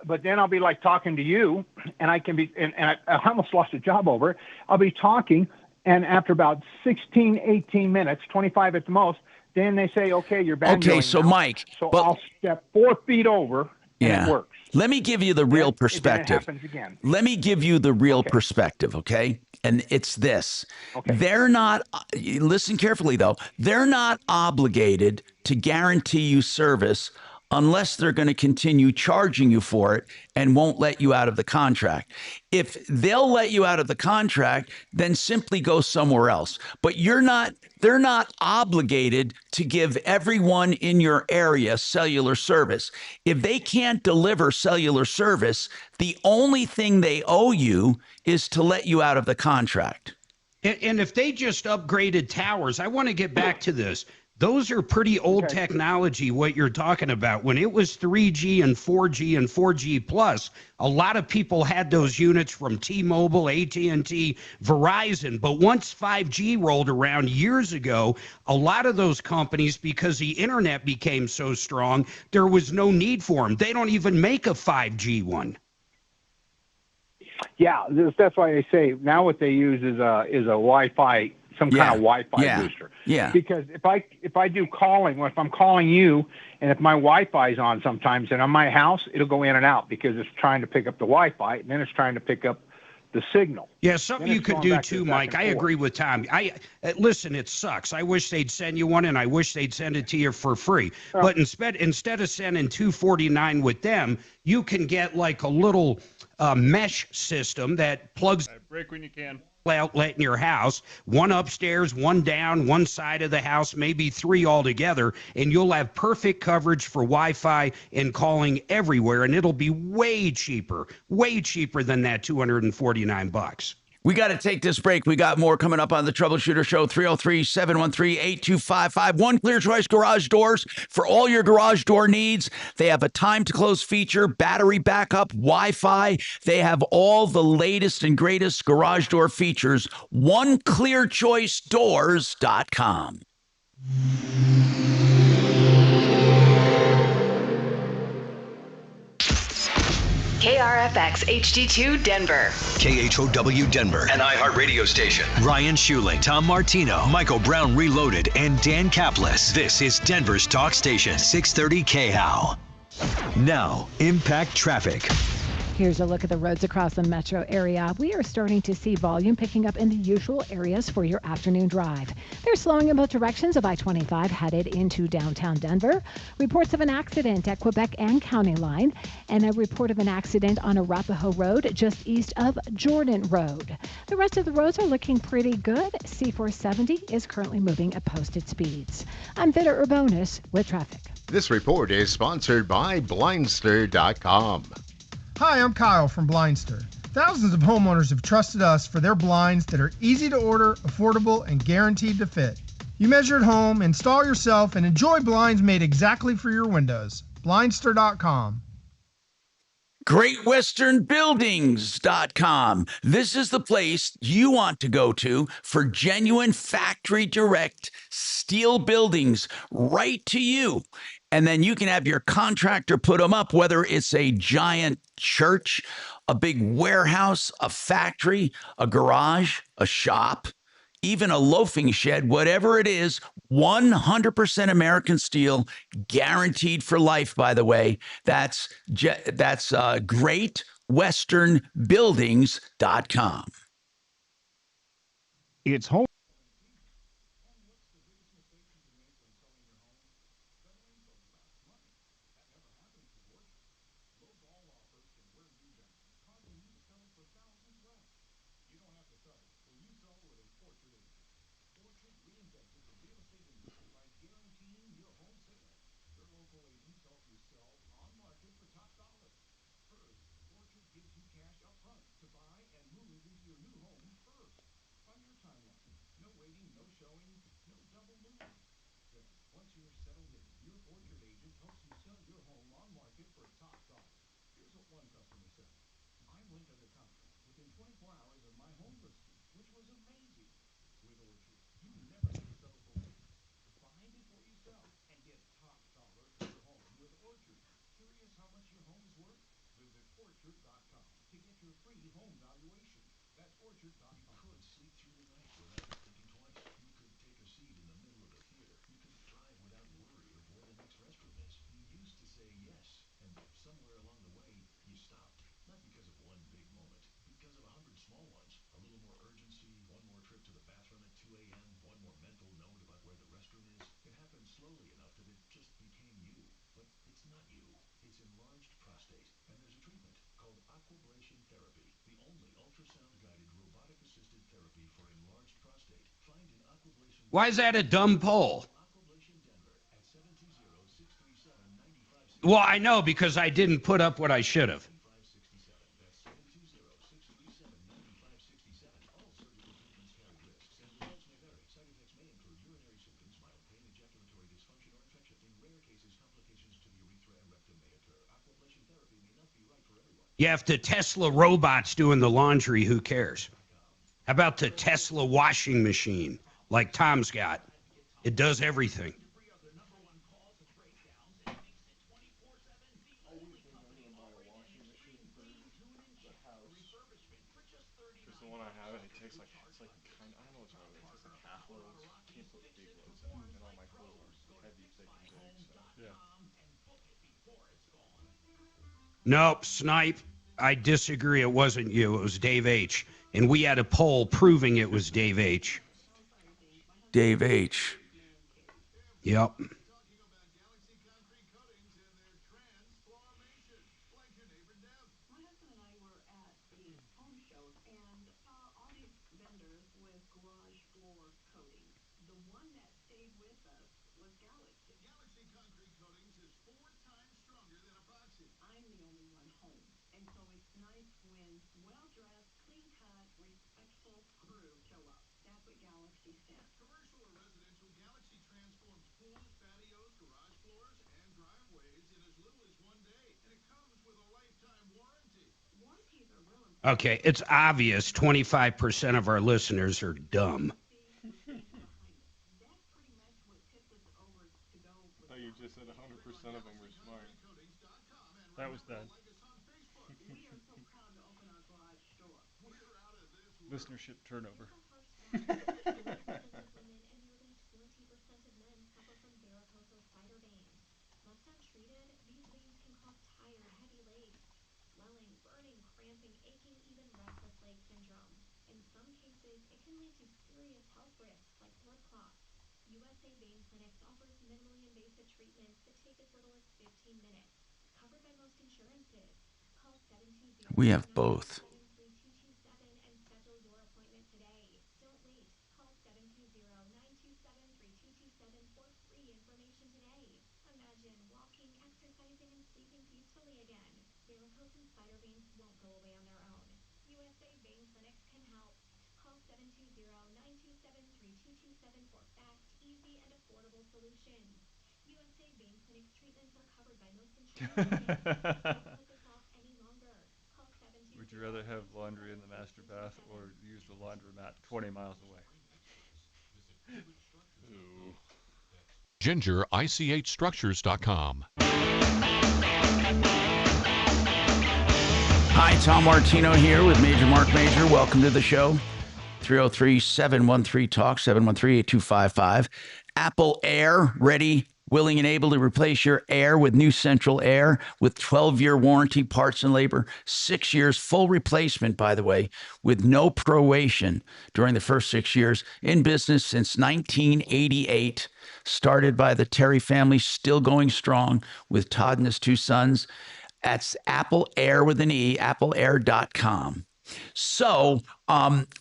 but then I'll be like talking to you, and I can be, and I almost lost a job over it. I'll be talking, and after about 16, 18 minutes, 25 at the most, then they say, okay, you're back. Okay, so now. Mike. So I'll step 4 feet over, and it works. Let me give you the real perspective. Then it happens again. Let me give you the real perspective, okay? And it's this. They're not, listen carefully though, they're not obligated to guarantee you service unless they're going to continue charging you for it and won't let you out of the contract. If they'll let you out of the contract, then simply go somewhere else. But they're not obligated to give everyone in your area cellular service. If they can't deliver cellular service, the only thing they owe you is to let you out of the contract. And if they just upgraded towers, I want to get back to this. Those are pretty old technology, what you're talking about. When it was 3G and 4G plus, a lot of people had those units from T-Mobile, AT&T, Verizon. But once 5G rolled around years ago, a lot of those companies, because the internet became so strong, there was no need for them. They don't even make a 5G one. Yeah, that's why I say now what they use is a Wi-Fi, some kind of Wi-Fi booster. Yeah. Because if I do calling, or if I'm calling you, and if my Wi-Fi is on sometimes, and on my house, it'll go in and out because it's trying to pick up the Wi-Fi, and then it's trying to pick up the signal. Yeah, something you could do too, Mike. I agree with Tom. Listen, it sucks. I wish they'd send you one, and I wish they'd send it to you for free. But instead of sending $249 with them, you can get like a little mesh system that plugs break when you can. Outlet in your house, one upstairs, one down, one side of the house, maybe three altogether, and you'll have perfect coverage for Wi-Fi and calling everywhere, and it'll be way cheaper than that $249. We got to take this break. We got more coming up on the Troubleshooter Show. 303-713-8255. One Clear Choice Garage Doors for all your garage door needs. They have a time to close feature, battery backup, Wi-Fi. They have all the latest and greatest garage door features. OneClearChoiceDoors.com. KRFX HD2 Denver. KHOW Denver, an iHeart radio station. Ryan Schuling, Tom Martino, Michael Brown Reloaded, and Dan Kaplis. This is Denver's talk station, 630 KHOW. Now, Impact Traffic. Here's a look at the roads across the metro area. We are starting to see volume picking up in the usual areas for your afternoon drive. They're slowing in both directions of I-25 headed into downtown Denver. Reports of an accident at Quebec and County Line, and a report of an accident on Arapahoe Road just east of Jordan Road. The rest of the roads are looking pretty good. C470 is currently moving at posted speeds. I'm Vida Urbonis with traffic. This report is sponsored by Blindster.com. Hi, I'm Kyle from Blindster. Thousands of homeowners have trusted us for their blinds that are easy to order, affordable, and guaranteed to fit. You measure at home, install yourself, and enjoy blinds made exactly for your windows. Blindster.com. GreatWesternBuildings.com. This is the place you want to go to for genuine factory direct steel buildings right to you. And then you can have your contractor put them up, whether it's a giant church, a big warehouse, a factory, a garage, a shop, even a loafing shed, whatever it is, 100% American steel, guaranteed for life, by the way. That's GreatWesternBuildings.com. It's home. Aquablation therapy, the only ultrasound-guided robotic-assisted therapy for enlarged prostate. Find an Aquablation. Why is that a dumb poll? Aquablation Denver at 720-637-9567. Well, I know because I didn't put up what I should have. That's 720-637-9567. All surgical treatments carry risks, and results may vary. Side effects may include urinary symptoms, mild pain, ejaculatory dysfunction, or infection. In rare cases, complications to the urethra and rectum may occur. Aquablation therapy may not be right for everyone. Yeah, if the Tesla robot's doing the laundry, who cares? How about the Tesla washing machine like Tom's got? It does everything. Because the one I have, it takes like, it's like kind of, I don't know what's wrong with it. It takes like half loads. Can't put big loads in, and all my clothes are heavy, thick, and big. So Yeah. Nope, Snipe. I disagree. It wasn't you. It was Dave H. And we had a poll proving it was Dave H. Dave H. Yep. Commercial or residential, Galaxy transforms pools, patios, garage floors, and driveways in as little as 1 day. And it comes with a lifetime warranty. Warranties are real important. Okay, it's obvious 25% of our listeners are dumb. I thought you just said 100% of them were smart. That was then. Listenership turnover. We have both. Would you rather have laundry in the master bath or use the laundromat 20 miles away? Ooh. GingerICHStructures.com. Hi, Tom Martino here with Major Marc Mager. Welcome to the show. 303-713-TALK, 713-8255. Apple Air, ready, willing, and able to replace your air with new central air with 12-year warranty, parts and labor, 6 years full replacement, by the way, with no proration during the first 6 years. In business since 1988, started by the Terry family, still going strong with Todd and his two sons. That's Apple Air with an E, appleair.com. So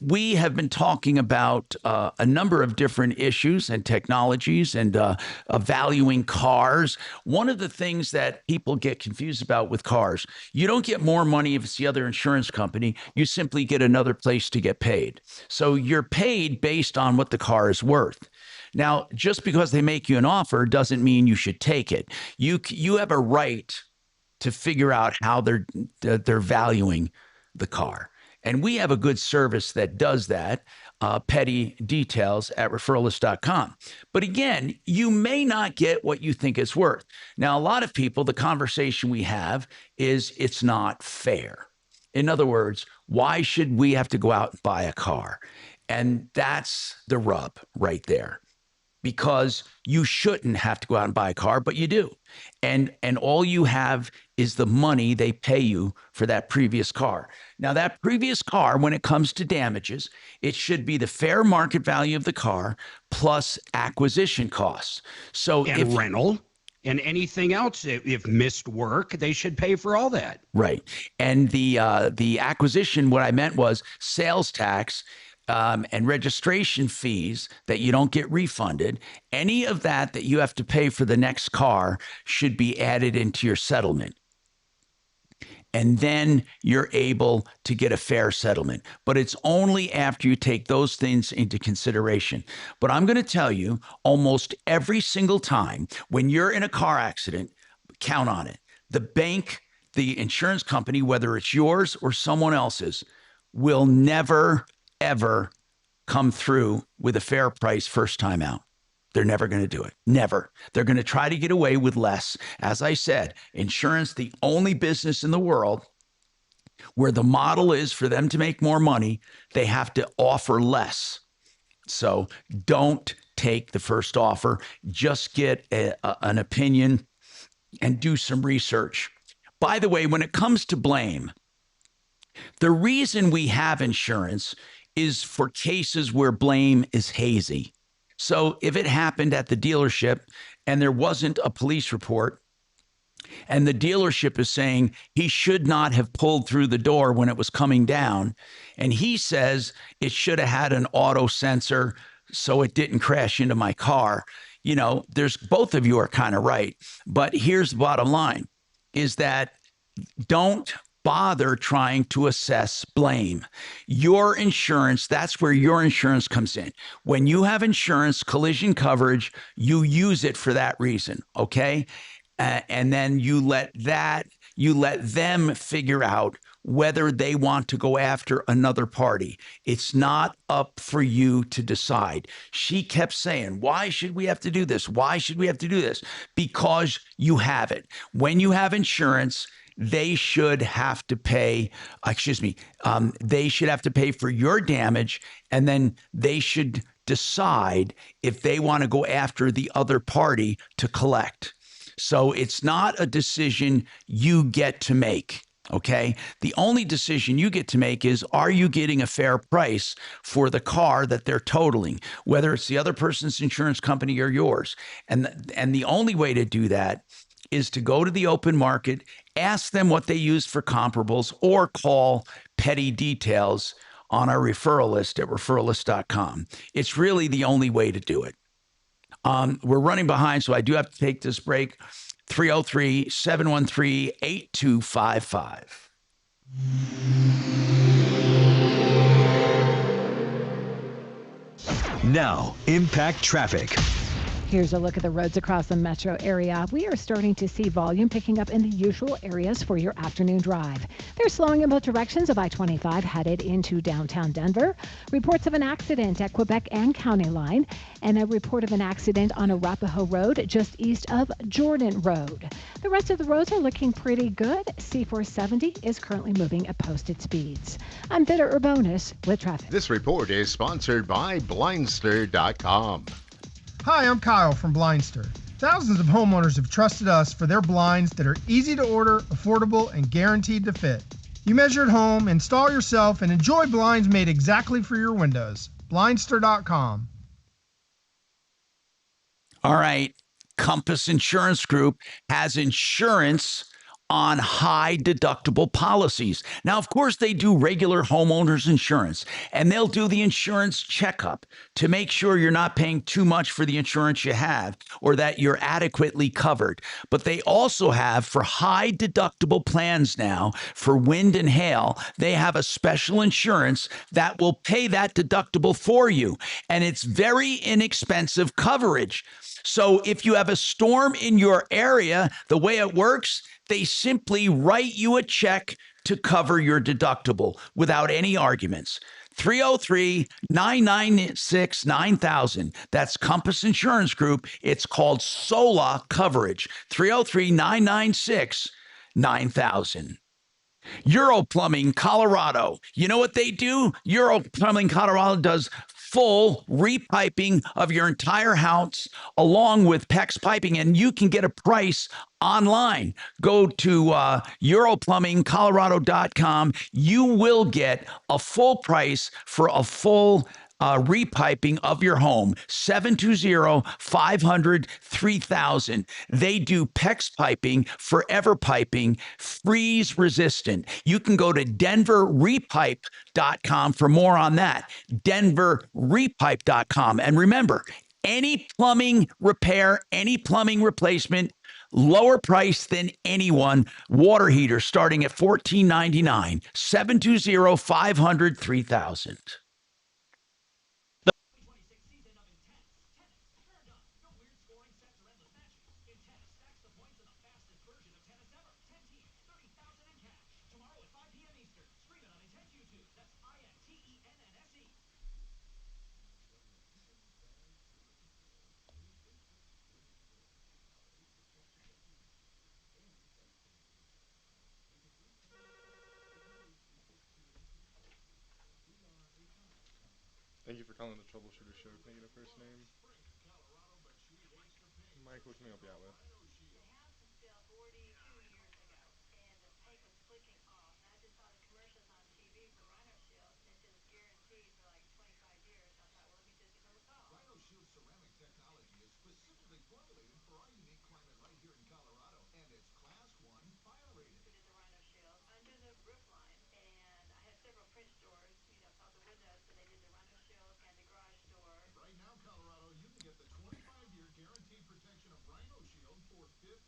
we have been talking about a number of different issues and technologies and valuing cars. One of the things that people get confused about with cars, you don't get more money if it's the other insurance company. You simply get another place to get paid. So you're paid based on what the car is worth. Now, just because they make you an offer doesn't mean you should take it. You have a right to figure out how they're valuing the car. And we have a good service that does that, petty details at referralist.com. But again, you may not get what you think it's worth. Now, a lot of people, the conversation we have is it's not fair. In other words, why should we have to go out and buy a car? And that's the rub right there. Because you shouldn't have to go out and buy a car, but you do. And all you have is the money they pay you for that previous car. Now, that previous car, when it comes to damages, it should be the fair market value of the car plus acquisition costs. So and rental. And anything else, if missed work, they should pay for all that. Right. And the acquisition, what I meant was sales tax and registration fees that you don't get refunded. Any of that you have to pay for the next car should be added into your settlement. And then you're able to get a fair settlement. But it's only after you take those things into consideration. But I'm going to tell you, almost every single time when you're in a car accident, count on it. The bank, the insurance company, whether it's yours or someone else's, will never, ever come through with a fair price first time out. They're never going to do it. Never. They're going to try to get away with less. As I said, insurance, the only business in the world where the model is for them to make more money, they have to offer less. So don't take the first offer. Just get an opinion and do some research. By the way, when it comes to blame, the reason we have insurance is for cases where blame is hazy. So if it happened at the dealership and there wasn't a police report and the dealership is saying he should not have pulled through the door when it was coming down, and he says it should have had an auto sensor so it didn't crash into my car, you know, there's both of you are kind of right. But here's the bottom line is that don't bother trying to assess blame. Your insurance, that's where your insurance comes in. When you have insurance, collision coverage, you use it for that reason, okay? And then you let them figure out whether they want to go after another party. It's not up for you to decide. She kept saying, why should we have to do this? Why should we have to do this? Because you have it. When you have insurance, they should have to pay, they should have to pay for your damage, and then they should decide if they want to go after the other party to collect. So it's not a decision you get to make, okay? The only decision you get to make is, are you getting a fair price for the car that they're totaling, whether it's the other person's insurance company or yours? And the only way to do that is to go to the open market, ask them what they use for comparables, or call Petty Details on our referral list at referrallist.com. It's really the only way to do it. We're running behind, so I do have to take this break. 303-713-8255. Now, Impact Traffic. Here's a look at the roads across the metro area. We are starting to see volume picking up in the usual areas for your afternoon drive. They're slowing in both directions of I-25 headed into downtown Denver. Reports of an accident at Quebec and County Line, and a report of an accident on Arapahoe Road just east of Jordan Road. The rest of the roads are looking pretty good. C-470 is currently moving at posted speeds. I'm Vida Urbonis with traffic. This report is sponsored by Blindster.com. Hi, I'm Kyle from Blindster. Thousands of homeowners have trusted us for their blinds that are easy to order, affordable, and guaranteed to fit. You measure at home, install yourself, and enjoy blinds made exactly for your windows. Blindster.com. All right. Compass Insurance Group has insurance on high deductible policies. Now, of course, they do regular homeowners insurance, and they'll do the insurance checkup to make sure you're not paying too much for the insurance you have or that you're adequately covered. But they also have, for high deductible plans now, for wind and hail, they have a special insurance that will pay that deductible for you. And it's very inexpensive coverage. So if you have a storm in your area, the way it works, they simply write you a check to cover your deductible without any arguments. 303-996-9000. That's Compass Insurance Group. It's called SOLA coverage. 303-996-9000. Euro Plumbing Colorado. You know what they do? Euro Plumbing Colorado does full repiping of your entire house along with PEX piping, and you can get a price online. Go to europlumbingcolorado.com. You will get a full price for a full repiping of your home. 720-500-3000. They do PEX piping, forever piping, freeze resistant. You can go to denverrepipe.com for more on that. denverrepipe.com. And remember, any plumbing repair, any plumbing replacement, lower price than anyone. Water heater starting at $14.99. 720-500-3000. Thank you for calling the Troubleshooter Show. Can I get a first name? Mike, what can I help you out with? Rhino Shield ceramic technology is specifically formulated for our unique climate right here in Colorado, and it's Class 1 fire rated. We did the Rhino Shield under the roof line, and I had several French doors, saw the windows, so they did the Rhino Shield and the garage door. And right now, Colorado, you can get the 25-year guaranteed protection of Rhino Shield for 15%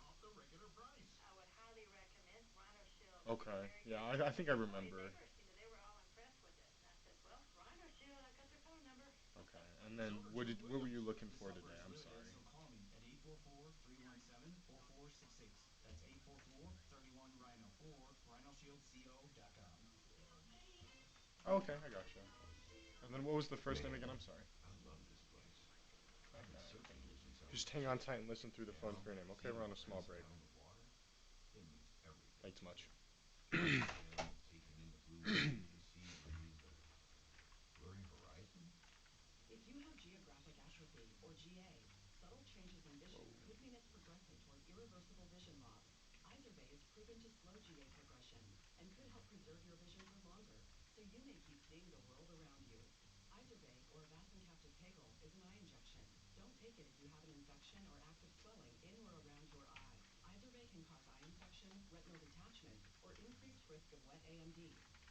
off the regular price. I would highly recommend Rhino Shield. Okay. Yeah, I think I remember. They were all impressed with it, and I said, well, Rhino Shield, I've got their phone number. Okay. And then what were you looking for today? I'm sorry. So call me at 844-317-4466. That's 844-31-RHINO or rhinoshieldco.com. Okay, I gotcha. And then what was the first name again? I'm sorry. Just hang on tight and listen through the phone for your name. Okay, we're on a small break. Thanks much. If you have geographic atrophy, or GA, subtle changes in vision could mean it's progressing toward irreversible vision loss. Izervay is proven to slow GA progression and could help preserve your vision for longer, so you may keep seeing the world around you. Izervay, or vasoconstrictive pegol, is an eye injection. Don't take it if you have an infection or active swelling in or around your eye. Izervay can cause eye infection, retinal detachment, or increased risk of wet AMD.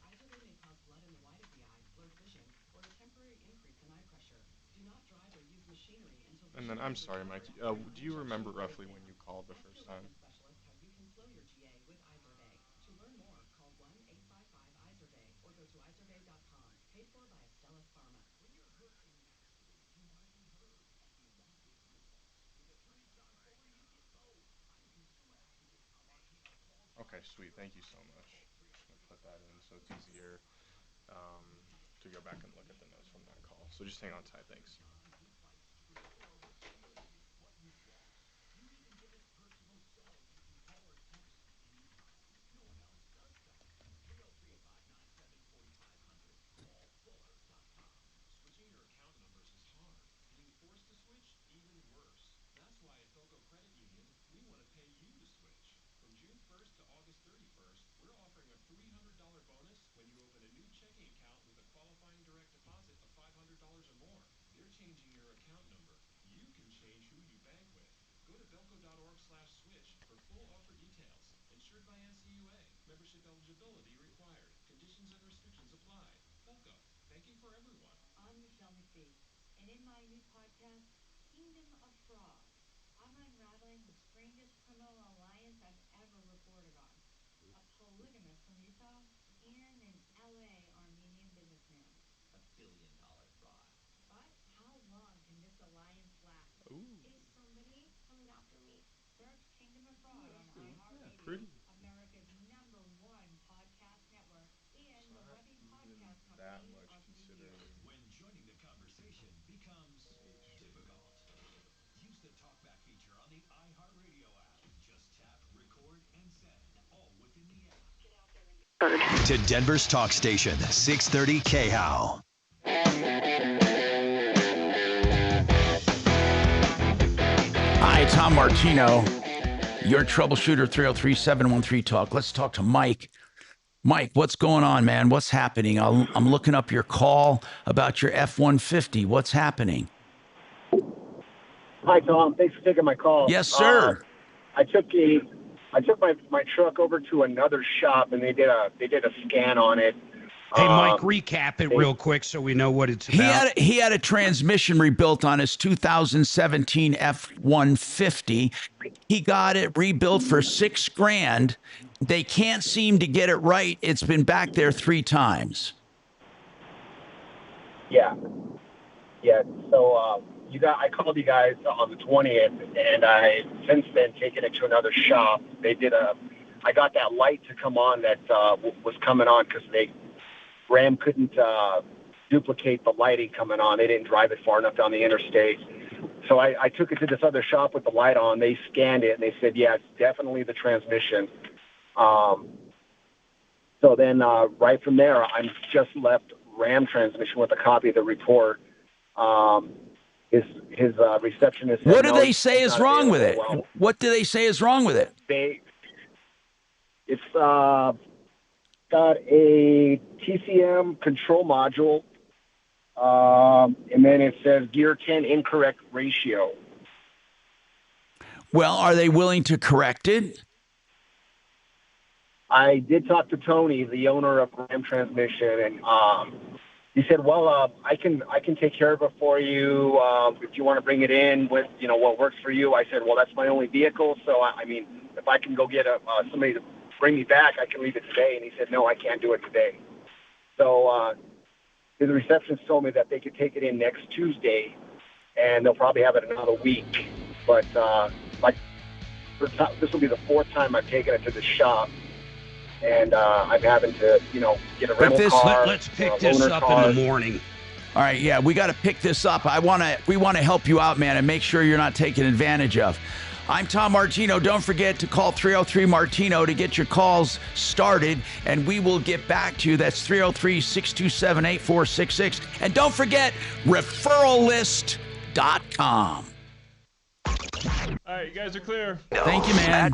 Izervay may cause blood in the white of the eye, blurred vision, or a temporary increase in eye pressure. Do not drive or use machinery until. And then I'm sorry, Mike. Do you remember roughly when you called the first time? Specialist how you can slow your GA with Izervay. To learn more, call 1-855-IZERVAY or go to izervay.com. Paid for by Astellas Pharma. When you're hurt in an accident, you want to be heard, and you want business loss. With attorney John Fuller, you get both. I'm consumer advocate Tom Martino. Okay, sweet. Thank you so much. Just gonna put that in so it's easier to go back and look at the notes from that call. So just hang on tight. Thanks. You even give us personal cell you can call or text anytime. No one else does that. 303-597-4500. Call Fuller.com. Switching your account numbers is hard. Being forced to switch, even worse. That's why at Foco Credit Union, we want to pay you to switch. From June 1st to August 31st, we're offering a $300 bonus when you open a new checking account with a qualifying direct deposit of $500 or more. They're changing your account number. You can change who you bank with. Go to belco.org/switch for full offer details. Insured by NCUA. Membership eligibility required. Conditions and restrictions apply. Belco. Banking for everyone. I'm Michelle McPhee, and in my new podcast, Kingdom of Fraud, I'm unraveling the strangest criminal alliance I've ever reported on. A polygamist from Utah and an LA Armenian businessman. $1 billion fraud. But how long can this alliance last? Ooh. Is somebody coming after me? Search Kingdom of Fraud on iHeartRadio, pretty. America's #1 podcast network, and the Webby Podcast That Company much of the considering. Year. When joining the conversation becomes difficult. Use the TalkBack feature on the iHeartRadio app. Just tap, record, and send, all within the app. Get out there and To Denver's talk station, 630 KHOW. Hi, Tom Martino, your troubleshooter, 303-713-TALK. Let's talk to Mike. Mike, what's going on, man? What's happening? I'm looking up your call about your F-150. What's happening? Hi, Tom. Thanks for taking my call. Yes, sir. I took my truck over to another shop, and they did a scan on it. Hey, Mike, recap it real quick so we know what it's about. He had a transmission rebuilt on his 2017 F-150. He got it rebuilt for $6,000. They can't seem to get it right. It's been back there 3 times. Yeah. So I called you guys on the 20th, and I since then taken it to another shop. I got that light to come on that was coming on because Ram couldn't duplicate the lighting coming on. They didn't drive it far enough down the interstate. So I took it to this other shop with the light on. They scanned it, and they said, yeah, it's definitely the transmission. So then right from there, I'm just left Ram transmission with a copy of the report. His receptionist said, what do they say is wrong with it? What do they say is wrong with it? It's got a TCM control module, and then it says gear 10 incorrect ratio. Well, are they willing to correct it? I did talk to Tony, the owner of Ram Transmission, and he said, "Well, I can take care of it for you if you want to bring it in with what works for you." I said, "Well, that's my only vehicle, so I mean, if I can go get somebody to bring me back, I can leave it today." And he said, "No, I can't do it today." So his receptionist told me that they could take it in next Tuesday, and they'll probably have it another week. But this will be the 4th time I've taken it to the shop. And I'm having to, get a rental car. Let's pick this up in the morning. All right, yeah, we got to pick this up. We want to help you out, man, and make sure you're not taken advantage of. I'm Tom Martino. Don't forget to call 303-MARTINO to get your calls started, and we will get back to you. That's 303-627-8466. And don't forget, referrallist.com. All right, you guys are clear. Thank you, man.